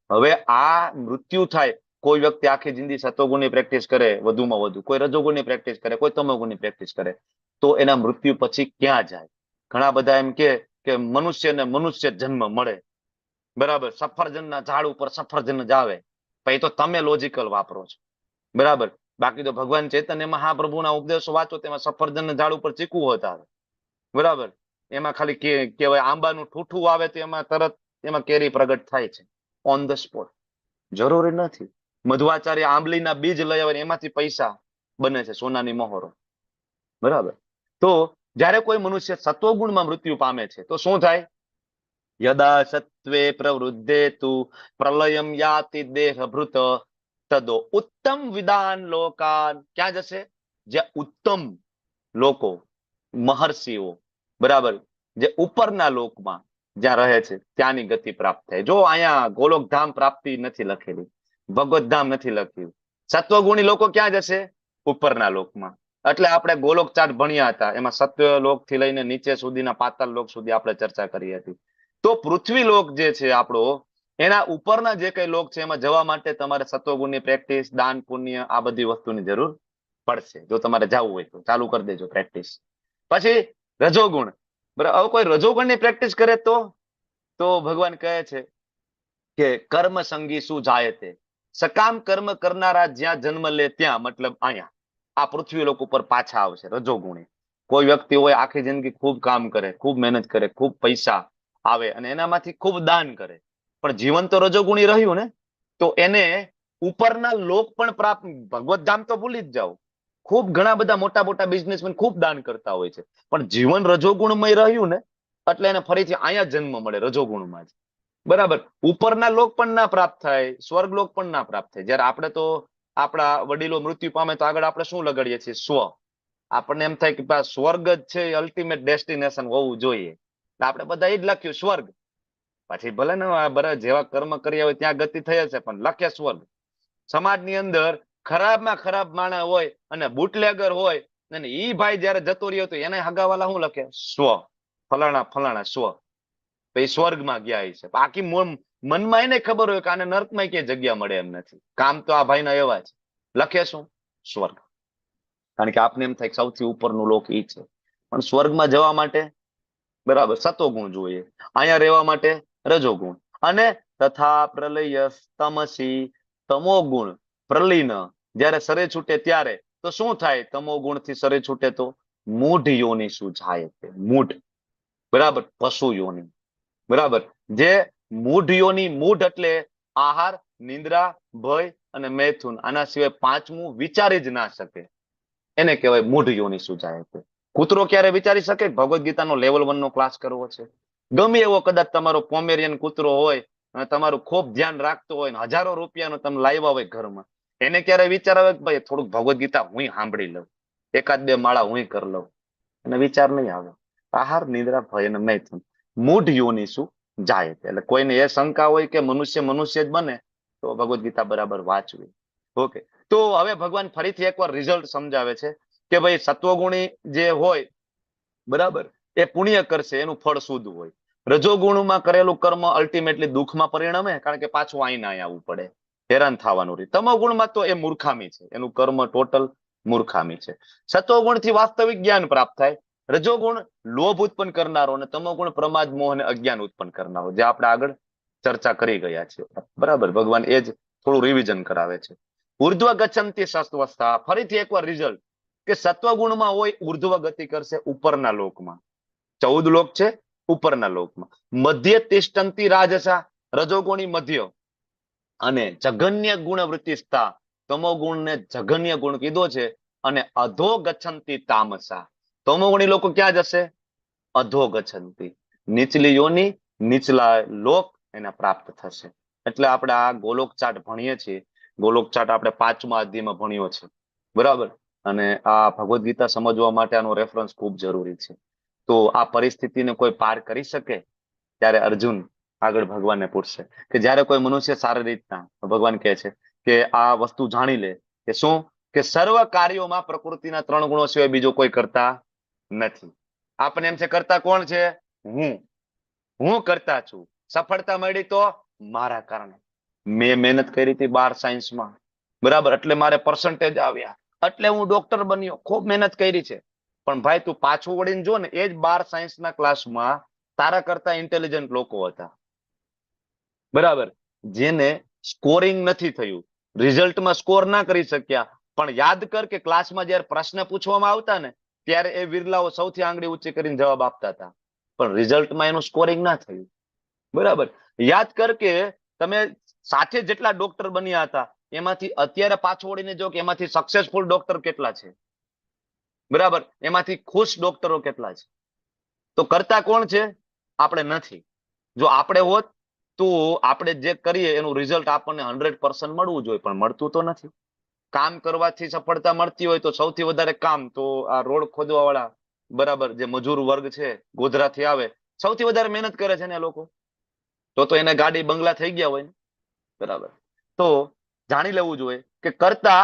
હવે આ મૃત્યુ થાય, કોઈ વ્યક્તિ આખી જિંદગી સતોગુણની પ્રેક્ટિસ કરે વધુમાં વધુ, કોઈ રજોગુણની પ્રેક્ટિસ કરે, કોઈ તમોગુણની પ્રેક્ટિસ કરે, તો એના મૃત્યુ પછી ક્યાં જાય? ઘણા બધા એમ કે મનુષ્યને મનુષ્ય જન્મ મળે. બરાબર? સફરજનના ઝાડ ઉપર સફરજન જ આવે. પછી તો તમે લોજિકલ વાપરો છો. બરાબર? બાકી તો ભગવાન ચૈતન્ય મહાપ્રભુના ઉપદેશો વાંચો, તેમાં સફરજનના ઝાડ ઉપર ચીકુ હોતા આવે. બરાબર? એમાં ખાલી કહેવાય આંબાનું ઠૂઠું આવે તો એમાં તરત એમાં કેરી પ્રગટ થાય છે ઓન ધ સ્પોટ. જરૂરી નથી. મધ્વાચાર્ય આંબલીના બીજ લઈ આવે, એમાંથી પૈસા બને છે, સોનાની મોહરો. બરાબર? તો જ્યારે કોઈ મનુષ્ય સત્વગુણમાં મૃત્યુ પામે છે તો શું થાય? યદા સત્વે પ્રવૃદ્ધેતુ પ્રલયમ યાતિ દેહભૃત તદો ઉત્તમ વિદાન લોકાન. ક્યાં જશે? જે ઉત્તમ લોકો, મહર્ષિઓ, બરાબર, જે ઉપરના લોકમાં જ્યાં રહે છે ત્યાંની ગતિ પ્રાપ્ત થાય. જો અહીંયા ગોલોકધામ પ્રાપ્તિ નથી લખેલી, ભગવતધામ નથી લખ્યું. સત્વગુણી લોકો ક્યાં જશે? ઉપરના લોકમાં. એટલે આપણે ગોલોક ચાર્ટ ભણ્યા હતા, એમાં સત્વ લોક થી લઈને નીચે સુધીના પાતાળ લોક સુધી આપણે ચર્ચા કરી હતી. તો પૃથ્વી લોક જે છે આપણો, એના ઉપરના જે કઈ લોક છે એમાં જવા માટે તમારે સત્વગુણની પ્રેક્ટિસ, દાન, પુણ્ય, આ બધી વસ્તુની જરૂર પડશે. જો તમારે જવું હોય તો ચાલુ કરી દેજો પ્રેક્ટિસ. પછી રજોગુણ. બરાબર? હવે કોઈ રજોગુણની પ્રેક્ટિસ કરે તો ભગવાન કહે છે કે કર્મ સંગી શું જાય તે, સકામ કર્મ કરનારા જ્યાં જન્મ લે ત્યાં, મતલબ અહીંયા આ પૃથ્વી લોક ઉપર પાછા આવશે રજોગુણી. કોઈ વ્યક્તિ હોય આખી જિંદગી ખૂબ કામ કરે, ખૂબ મહેનત કરે, ખૂબ પૈસા આવે અને એનામાંથી ખૂબ દાન કરે, પણ જીવન તો રજોગુણી રહ્યું ને, તો એને ઉપરના લોક પણ પ્રાપ્ત. ભગવત ધામ તો ભૂલી જ જાઓ. ખૂબ ઘણા બધા મોટા મોટા બિઝનેસમેન ખૂબ દાન કરતા હોય છે, પણ જીવન રજોગુણમય રહ્યું ને, એટલે એને ફરીથી અહીંયા જન્મ મળે રજોગુણમાં જ. બરાબર? ઉપરના લોક પણ ના પ્રાપ્ત થાય, સ્વર્ગ લોક પણ ના પ્રાપ્ત થાય. જયારે આપણે તો આપણા વડીલો મૃત્યુ પામે તો આગળ આપણે શું લગાડીએ છીએ? સ્વ. આપણને એમ થાય કે સ્વર્ગ જ છે અલ્ટિમેટ ડેસ્ટિનેશન હોવું જોઈએ, આપણે બધા એ જ લખ્યું સ્વર્ગ. પછી ભલે ને બરાબર જેવા કર્મ કર્યા હોય ત્યાં ગતિ થઈ હશે, પણ લખે સ્વર્ગ. સમાજની અંદર ખરાબમાં ખરાબ માણસ હોય અને બુટલેગર હોય, અને ઈ ભાઈ જયારે જતો રહ્યો તો એને હગાવાલા શું લખે? સ્વ. ફલાણા ફલાણા સ્વ. તો એ સ્વર્ગમાં ગયા છે. બાકી મનમાં એને ખબર હોય કે આને નર્કમાં ક્યાંય જગ્યા મળે એમ નથી. કામ તો આ ભાઈના એવા છે, લખે શું? સ્વર્ગ. કારણ કે આપને એમ થાય કે સૌથી ઉપરનું લોક ઈ છે, પણ સ્વર્ગમાં જવા માટે બરાબર સતોગુણ જોઈએ, અહીંયા રહેવા માટે રજોગુણ. અને તથા પ્રલય તમસી, તમોગુણ પ્રલીન જયારે સરે છૂટે ત્યારે તો શું થાય? તમોગુણ થી સરે છૂટે તો મૂઢ યોની શું જાય? મૂઢ. બરાબર? પશુ યોની. બરાબર. જે મૂઢ યોની, મૂઢ એટલે આહાર, નિંદ્રા, ભય અને મૈથુન, આના સિવાય પાંચમું વિચારી જ ના શકે, એને કહેવાય મૂઢ યોની સુજાયતે. કૂતરો ક્યારે વિચારી શકે ભગવદ્ ગીતાનો લેવલ 1 નો ક્લાસ કરવો છે? ગમે એવો કદાચ તમારો પોમેરિયન કૂતરો હોય અને તમારું ખૂબ ધ્યાન રાખતો હોય ને હજારો રૂપિયાનો તમે લાવ્યા હોય ઘરમાં, એને ક્યારે વિચાર આવે કે ભાઈ થોડુંક ભગવદ્ ગીતા હું સાંભળી લઉં, એકાદ બે માળા હું કરી લઉં? અને વિચાર નહીં આવે. આહાર, નિદ્રા, ભય અને મૈથુન, મૂઢ યોની શું જાય. એટલે કોઈને એ શંકા હોય કે મનુષ્ય જ બને, તો ભગવદ્ ગીતા બરાબર વાંચવી. ઓકે, તો હવે ભગવાન ફરીથી એકવાર રિઝલ્ટ સમજાવે છે કે ભાઈ સત્વગુણી જે હોય, બરાબર, એ પુણ્ય કરશે, એનું ફળ શુદ્ધ હોય. રજોગુણમાં કરેલું કર્મ અલ્ટિમેટલી દુઃખમાં પરિણમે, કારણ કે પાછું આઈને આવવું પડે, હેરાન થવાનું રહે. તમોગુણમાં તો એ મૂર્ખામી છે, એનું કર્મ ટોટલ મૂર્ખામી છે. સત્વગુણથી વાસ્તવિક જ્ઞાન પ્રાપ્ત થાય. રજોગુણ લોભ ઉત્પન્ન કરનારો અને તમોગુણ પ્રમાદ, મોહ અને અજ્ઞાન ઉત્પન્ન કરનારો, જે આપણે આગળ ચર્ચા કરી ગયા છીએ. બરાબર, ભગવાન એ જ થોડું રિવિઝન કરાવે છે. ઉર્ધ્વ ગચ્છન્તિ સત્વસ્થા, ફરીથી એકવાર રિઝલ્ટ કે સત્વગુણમાં હોય ઉર્ધ્વ ગતિ કરશે, ઉપરના લોકમાં. 14 લોક છે, ઉપરના લોકમાં. મધ્ય તિષ્ઠન્તિ રાજસા, રજોગુણી મધ્ય અને જઘન્ય ગુણ વૃત્તિસ્થા, તમોગુણને જઘન્ય ગુણ કીધો છે. અને અધો ગચ્છન્તિ તામસા, તમોગુણી લોકો ક્યાં જશે? અધો ગચ્છન્તિ, નીચલી યોની, નીચલા લોક એને પ્રાપ્ત થશે. એટલે આપણે આ ગોલોક ચાર્ટ ભણીએ છીએ. ગોલોક ચાર્ટ આપણે 5મા અધ્યાયમાં ભણ્યો છે, બરાબર. અને આ ભગવદ્ ગીતા સમજવા માટે આનો રેફરન્સ ખૂબ જરૂરી છે. તો આ પરિસ્થિતિને કોઈ પાર કરી શકે? ત્યારે અર્જુન આગળ ભગવાનને પૂછશે કે જ્યારે કોઈ મનુષ્ય સારી રીતના, ભગવાન કહે છે કે આ વસ્તુ જાણી લે કે શું, કે સર્વ કાર્યોમાં પ્રકૃતિના 3 ગુણો સિવાય બીજો કોઈ કરતા નથી. આપણને એમ છે કરતા કોણ છે? હું કરતા છું. સફળતા મળી તો મારા કારણે. મેં મહેનત કરી હતી 12 સાયન્સમાં, બરાબર, એટલે મારે પર્સન્ટેજ આવ્યા, એટલે હું ડોક્ટર બન્યો, ખૂબ મહેનત કરી છે. પણ ભાઈ તું પાછું વળીને જો ને, એ જ 12 સાયન્સના ક્લાસમાં તારા કરતા ઇન્ટેલિજન્ટ લોકો હતા, બરાબર, જેને સ્કોરિંગ નથી થયું, રિઝલ્ટમાં સ્કોર ના કરી શક્યા. પણ યાદ કર કે ક્લાસમાં જયારે પ્રશ્ન પૂછવામાં આવતા ને, ત્યારે એ વિરલાઓ સૌથી આંગળી ઊંચી કરીને જવાબ આપતા હતા, પણ રિઝલ્ટમાં એનું સ્કોરિંગ ના થયું, બરાબર. યાદ કર કે તમે સાથે જેટલા ડોક્ટર બન્યા હતા, એમાંથી અત્યારે પાછો વળીને જો કે એમાંથી સક્સેસફુલ ડોક્ટર કેટલા છે, બરાબર, એમાંથી ખુશ ડોક્ટરો કેટલા છે? તો કરતા કોણ છે? આપણે નથી. જો આપણે હોત તો આપણે જે કરીએ એનું રિઝલ્ટ આપણને 100% મળવું જોઈએ, પણ મળતું તો નથી. કામ કરવાથી સફળતા મળતી હોય તો સૌથી વધારે કામ તો આ રોડ ખોદવા વાળા, બરાબર, જે મજૂર વર્ગ છે, ગોધરાથી આવે, સૌથી વધારે મહેનત કરે છે ને લોકો, તો એને ગાડી બંગલા થઈ ગયા હોય ને, બરાબર. તો જાણી લેવું જોઈએ કે કરતા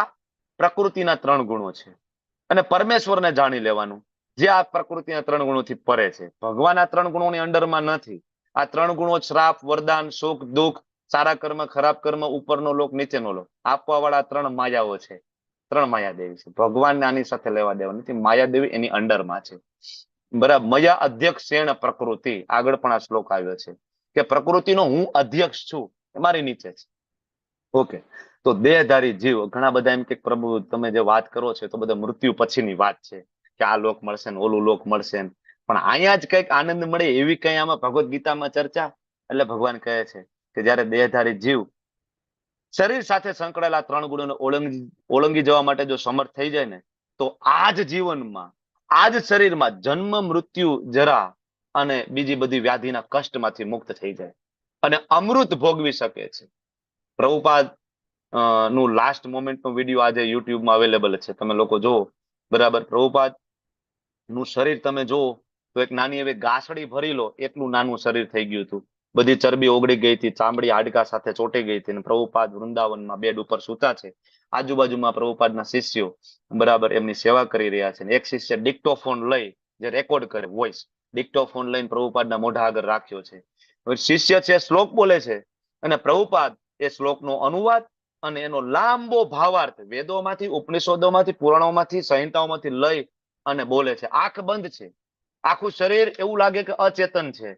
પ્રકૃતિના 3 ગુણો છે, અને પરમેશ્વરને જાણી લેવાનું, જે આ પ્રકૃતિના 3 ગુણોથી પરે છે. ભગવાન આ 3 ગુણોની અંડરમાં નથી. આ 3 ગુણો શ્રાપ, વરદાન, સુખ, દુઃખ, સારા કર્મ, ખરાબ કર્મ, ઉપરનો લોક, નીચેનો લોક, આપવા વાળા 3 માયાઓ છે, 3 માયાદેવી છે. ભગવાનને આની સાથે લેવા દેવા નથી. માયાદેવી એની અંડરમાં છે, બરાબર. મયા અધ્યક્ષેણ પ્રકૃતિ, આગળ પણ આ શ્લોક આવ્યો છે કે પ્રકૃતિનો હું અધ્યક્ષ છું, એ મારી નીચે છે. ઓકે, તો દેહધારી જીવ, ઘણા બધા એમ કે પ્રભુ તમે જે વાત કરો છો તો બધા મૃત્યુ પછીની વાત છે, કે આ લોક મળશે ને ઓલું લોક મળશે ને, પણ અહીંયા જ કઈક આનંદ મળે એવી કઈ આમાં ભગવદ્ ગીતામાં ચર્ચા. એટલે ભગવાન કહે છે કે જયારે દેહધારી જીવ શરીર સાથે સંકળાયેલા 3 ગુણોને ઓળંગી જવા માટે જો સમર્થ થઈ જાય ને, તો આ જ જીવનમાં, આ જ શરીરમાં જન્મ, મૃત્યુ, જરા અને બીજી બધી વ્યાધિના કષ્ટમાંથી મુક્ત થઈ જાય અને અમૃત ભોગવી શકે છે. પ્રભુપાદ નું લાસ્ટ મોમેન્ટ નો વિડીયો આજે યુટ્યુબમાં અવેલેબલ છે, તમે લોકો જુઓ, બરાબર. પ્રભુપાદ નું શરીર તમે જુઓ તો એક નાની એવી ગાસડી ભરી લો એટલું નાનું શરીર થઈ ગયું હતું. બધી ચરબી ઓગળી ગઈ હતી, ચામડી હાડકા સાથે ચોંટી ગઈ હતી. પ્રભુપાદ વૃંદાવનમાં બેડ ઉપર સૂતા છે, આજુબાજુમાં પ્રભુપાદના શિષ્યો, બરાબર, એમની સેવા કરી રહ્યા છે. એક શિષ્ય ડિક્ટોફોન લઈ જે રેકોર્ડ કરે વોઇસ, ડિક્ટોફોન લઈને પ્રભુપાદના મોઢા આગળ રાખ્યો છે. શિષ્ય છે શ્લોક બોલે છે, અને પ્રભુપાદ એ શ્લોકનો અનુવાદ અને એનો લાંબો ભાવાર્થ વેદોમાંથી, ઉપનિષદોમાંથી, પુરાણોમાંથી, સંહિતાઓમાંથી લઈ અને બોલે છે. આંખ બંધ છે, આખું શરીર એવું લાગે કે અચેતન છે.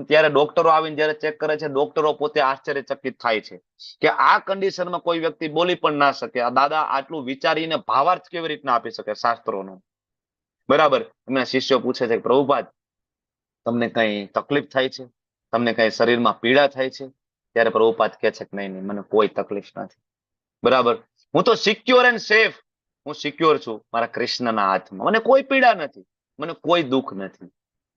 ત્યારે ડોક્ટરો આવીને જયારે ચેક કરે છે, ડોક્ટરો પોતે આશ્ચર્યચકિત થાય છે કે આ કન્ડિશનમાં કોઈ વ્યક્તિ બોલી પણ ના શકે. આ દાદા આટલું વિચારીને ભાવાર્થ કેવી રીતના આપી શકે શાસ્ત્રોનો, બરાબર. એમના શિષ્યો પૂછે છે, પ્રભુપાદ તમને કઈ તકલીફ થાય છે? તમને કઈ શરીરમાં પીડા થાય છે? ત્યારે પ્રભુપાદ કહે છે કે નહીં નહીં, મને કોઈ તકલીફ નથી. બરાબર, હું તો સિક્યોર એન્ડ સેફ, હું સિક્યોર છું મારા કૃષ્ણના હાથમાં. મને કોઈ પીડા નથી, મને કોઈ દુઃખ નથી.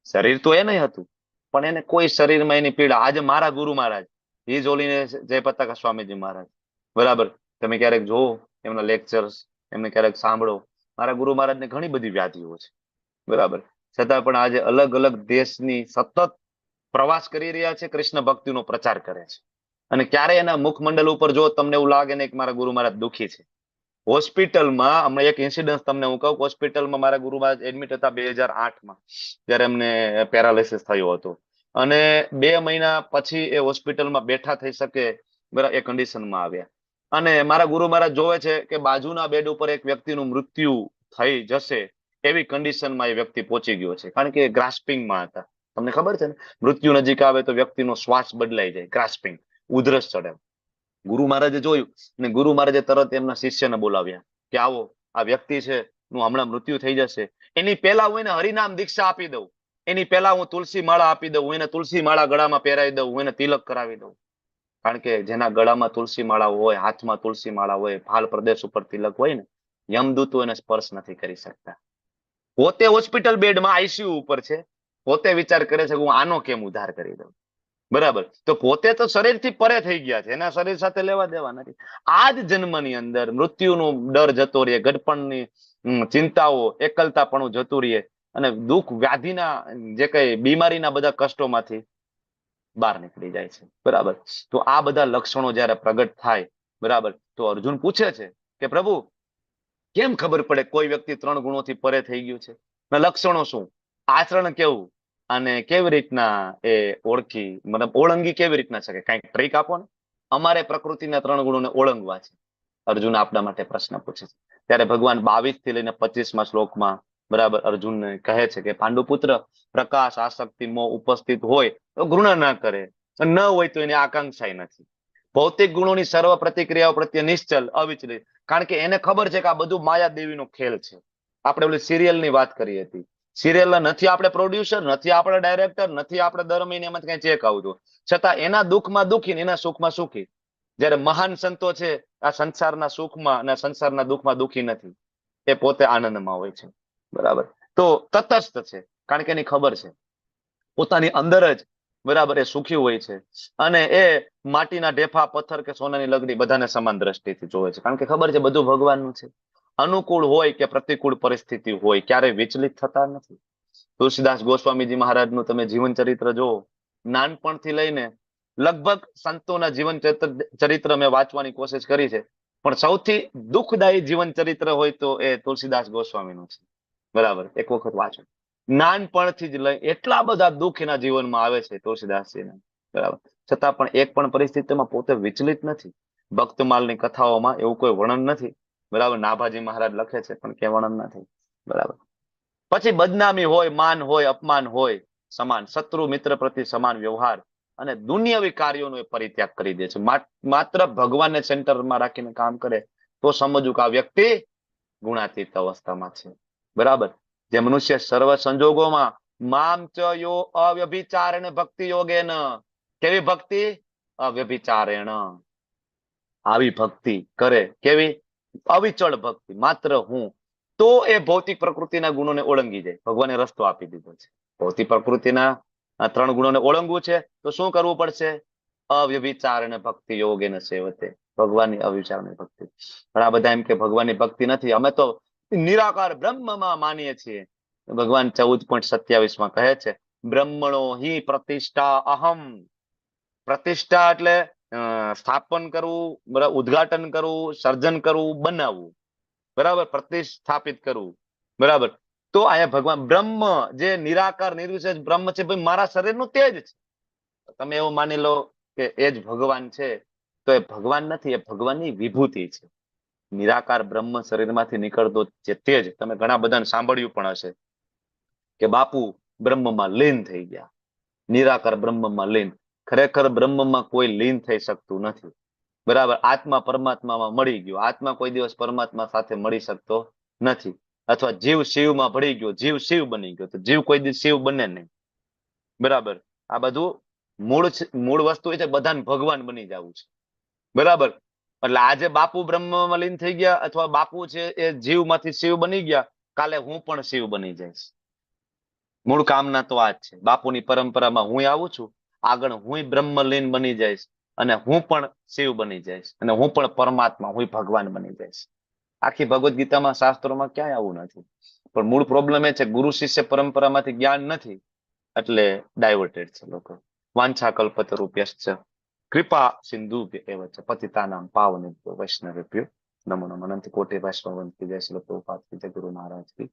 શરીર તો એ નહીં હતું, પણ એને કોઈ શરીરમાં એની પીડા. આજે મારા ગુરુ મહારાજ હિજ ઓલીને જય પતાકા સ્વામીજી મહારાજ, બરાબર, તમે ક્યારેક જોવો એમના લેક્ચર્સ, એમને ક્યારેક સાંભળો. મારા ગુરુ મહારાજને ઘણી બધી વ્યાધિઓ છે, બરાબર, છતાં પણ આજે અલગ અલગ દેશની સતત પ્રવાસ કરી રહ્યા છે, કૃષ્ણ ભક્તિનો પ્રચાર કરે છે. અને ક્યારે એના મુખમંડલ ઉપર જો તમને એવું લાગે ને કે મારા ગુરુ મહારાજ દુઃખી છે. હોસ્પિટલમાં હમણાં એક ઇન્સિડન્સ તમને હું કહું, હોસ્પિટલમાં મારા ગુરુ મહારાજ એડમિટ હતા 2008માં, જ્યારે એમને પેરાલિસિસ થયો હતો. અને 2 મહિના પછી એ હોસ્પિટલમાં બેઠા થઈ શકે બરાબર એ કન્ડિશનમાં આવ્યા. અને મારા ગુરુ મહારાજ જોવે છે કે બાજુના બેડ ઉપર એક વ્યક્તિનું મૃત્યુ થઈ જશે એવી કન્ડિશનમાં એ વ્યક્તિ પહોંચી ગયો છે, કારણ કે ગ્રાસ્પિંગમાં હતા. તમને ખબર છે ને, મૃત્યુ નજીક આવે તો વ્યક્તિનો શ્વાસ બદલાઈ જાય, ગ્રાસ્પિંગ, ઉધરસ ચડે. ગુરુ મહારાજે જોયું ને ગુરુ મહારાજે તરત એમના શિષ્યને બોલાવ્યા કે આવો, આ વ્યક્તિ છે નું હમણાં મૃત્યુ થઈ જશે, એની પહેલા હું એને હરિનામ દીક્ષા આપી દઉં, એની પહેલા હું તુલસી માળા આપી દઉં, હું એને તુલસી માળા ગળામાં પહેરાવી દઉં, હું એને તિલક કરાવી દઉં. કારણ કે જેના ગળામાં તુલસી માળા હોય, હાથમાં તુલસી માળા હોય, ભાલ પ્રદેશ ઉપર તિલક હોય ને, યમદૂતો એને સ્પર્શ નથી કરી શકતા. પોતે હોસ્પિટલ બેડમાં આઈસીયુ ઉપર છે, પોતે વિચાર કરે છે કે હું આનો કેમ ઉદ્ધાર કરી દઉં. બરાબર, તો પોતે તો શરીરથી પરે થઈ ગયા છે, એના શરીર સાથે લેવા દેવા નથી. આ જ જન્મની અંદર મૃત્યુનો ડર જતો રહે, ગડપણની ચિંતાઓ, એકલતાપણું જતું રહે, અને દુઃખ વ્યાધિના જે કઈ બીમારીના બધા કષ્ટોમાંથી બહાર નીકળી જાય છે. બરાબર, તો આ બધા લક્ષણો જયારે પ્રગટ થાય, બરાબર, તો અર્જુન પૂછે છે કે પ્રભુ કેમ ખબર પડે કોઈ વ્યક્તિ 3 ગુણોથી પરે થઈ ગયું છે? લક્ષણો શું, આચરણ કેવું, અને કેવી રીતના એ ઓળખી, મતલબ ઓળંગી કેવી રીતના શકે? કઈક ટ્રીક આપો ને. અમારે પ્રકૃતિના 3 ગુણોને ઓળંગવા છે. અર્જુન આપણા માટે પ્રશ્ન પૂછે છે. ત્યારે ભગવાન 22 થી લઈને 25મા શ્લોકમાં બરાબર અર્જુનને કહે છે કે પાંડુપુત્ર, પ્રકાશ, આસક્તિ, મોહ ઉપસ્થિત હોય તો ઘૃણા ના કરે, ન હોય તો એની આકાંક્ષા નથી. ભૌતિક ગુણોની સર્વ પ્રતિક્રિયાઓ પ્રત્યે નિશ્ચલ, અવિચલિત, કારણ કે એને ખબર છે કે આ બધું માયા દેવીનો ખેલ છે. આપણે ઓલી સિરિયલની વાત કરી હતી, સિરિયલના નથી આપણે પ્રોડ્યુસર, નથી આપણે ડાયરેક્ટર, નથી આપણે દર મહિને એમાં કઈ ચેક આવતું, છતાં એના દુઃખમાં દુઃખી ને એના સુખમાં સુખી. જ્યારે મહાન સંતો છે આ સંસારના સુખમાં અને સંસારના દુઃખમાં દુઃખી નથી, એ પોતે આનંદમાં હોય છે. બરાબર, તો તટસ્થ છે, કારણ કે એની ખબર છે પોતાની અંદર જ બરાબર એ સુખી હોય છે. અને એ માટીના ઢેફા, પથ્થર કે સોનાની લગડી બધાને સમાન દ્રષ્ટિથી જોવે છે, કારણ કે ખબર છે બધું ભગવાનનું છે. અનુકૂળ હોય કે પ્રતિકૂળ પરિસ્થિતિ હોય, ક્યારેય વિચલિત થતા નથી. તુલસીદાસ ગોસ્વામીજી મહારાજનું તમે જીવન ચરિત્ર જુઓ, નાનપણથી લઈને લગભગ સંતોના જીવન ચરિત્ર મેં વાંચવાની કોશિશ કરી છે, પણ સૌથી દુઃખદાયી જીવન ચરિત્ર હોય તો એ તુલસીદાસ ગોસ્વામીનું છે. બરાબર, એક વખત વાંચો. નાનપણથી જ લઈ એટલા બધા દુઃખ એના જીવનમાં આવે છે તુલસીદાસજીને, બરાબર, છતાં પણ એક પણ પરિસ્થિતિમાં પોતે વિચલિત નથી. ભક્તમાલની કથાઓમાં એવું કોઈ વર્ણન નથી, બરાબર, નાભાજી મહારાજ લખે છે પણ કે વર્ણન નથી. બરાબર, પછી બદનામી હોય, માન હોય, અપમાન હોય, સમાન, શત્રુ મિત્ર પ્રતિ સમાન વ્યવહાર, અને દુનિયાવી કાર્યોનો એ પરિત્યાગ કરી દે છે. માત્ર ભગવાનને સેન્ટરમાં રાખીને કામ કરે તો સમજવું કે આ વ્યક્તિ ગુણાતીત અવસ્થામાં છે. બરાબર, જે મનુષ્ય સર્વ સંજોગોમાં મામ ચ યો અવ્યભિચારેણ ભક્તિ યોગેન, કેવી ભક્તિ? અવ્યભિચારેણ, આવી ભક્તિ કરે, કેવી? અવિચળ ભક્તિ, માત્ર હું, તો એ ભૌતિક પ્રકૃતિના ગુણોને ઓળંગી જાય. ભગવાને રસ્તો આપી દીધો છે. ભૌતિક પ્રકૃતિના 3 ગુણોને ઓળંગવું છે તો શું કરવું પડશે? અવ્યભિચારેણ ભક્તિ યોગેન સેવતે, ભગવાનની અવિચારની ભક્તિ. પણ આ બધા એમ કે ભગવાનની ભક્તિ નથી, અમે તો નિરાકાર બ્રહ્મમાં માનીએ છીએ. ભગવાન 14.27માં કહે છે બ્રહ્મણો હિ પ્રતિષ્ઠા અહમ. પ્રતિષ્ઠા એટલે સ્થાપન કરવું, બરાબર, ઉદ્ઘાટન કરવું, સર્જન કરવું, બનાવવું, બરાબર, પ્રતિસ્થાપિત કરવું. બરાબર, તો અહીંયા ભગવાન બ્રહ્મ જે નિરાકાર નિર્વિશેષ બ્રહ્મ છે, ભાઈ મારા શરીરનું તેજ છે. તમે એવું માની લો કે એ જ ભગવાન છે, તો એ ભગવાન નથી, એ ભગવાનની વિભૂતિ છે. નિરાકાર બ્રહ્મ શરીરમાંથી નીકળતો જે તેજ, તમે ઘણા બધાને સાંભળ્યું પણ હશે કે બાપુ બ્રહ્મમાં લીન થઈ ગયા, નિરાકાર બ્રહ્મમાં લીન. ખરેખર બ્રહ્મમાં કોઈ લીન થઈ શકતું નથી. બરાબર, આત્મા પરમાત્મામાં મળી ગયો, આત્મા કોઈ દિવસ પરમાત્મા સાથે મળી શકતો નથી. અથવા જીવ શિવમાં ભળી ગયો, જીવ શિવ બની ગયો, તો જીવ કોઈ દિવસ શિવ બને નહીં. બરાબર, આ બધું મૂળ વસ્તુ એ છે બધાને ભગવાન બની જવું છે, બરાબર. એટલે આજે બાપુ બ્રહ્મમાં લીન થઈ ગયા અથવા બાપુ છે એ જીવમાંથી શિવ બની ગયા, કાલે હું પણ શિવ બની જઈશ. મૂળ કામના તો આ જ છે. બાપુની પરંપરામાં હું આવું છું, આગળ હું બ્રહ્મલીન બની જઈશ અને હું પણ શિવ બની જઈશ અને હું પણ પરમાત્મા, હું ભગવાન બની જઈશ. આખી ભગવદ્ ગીતામાં, શાસ્ત્રોમાં ક્યાંય આવું નથી. પણ મૂળ પ્રોબ્લેમ એ છે ગુરુ શિષ્ય પરંપરામાંથી જ્ઞાન નથી એટલે ડાયવર્ટેડ છે લોકો. વાંછા કલ્પતરુભ્યશ્ચ કૃપા સિંધુભ્ય એવ ચ પતિતાનાં પાવનેભ્યો વૈષ્ણવેભ્યો નમો નમઃ. અનંત કોટિ વૈષ્ણવંત કી જય. શ્રીલ પ્રભુપાદ કી જય. ગુરુ મહારાજ કી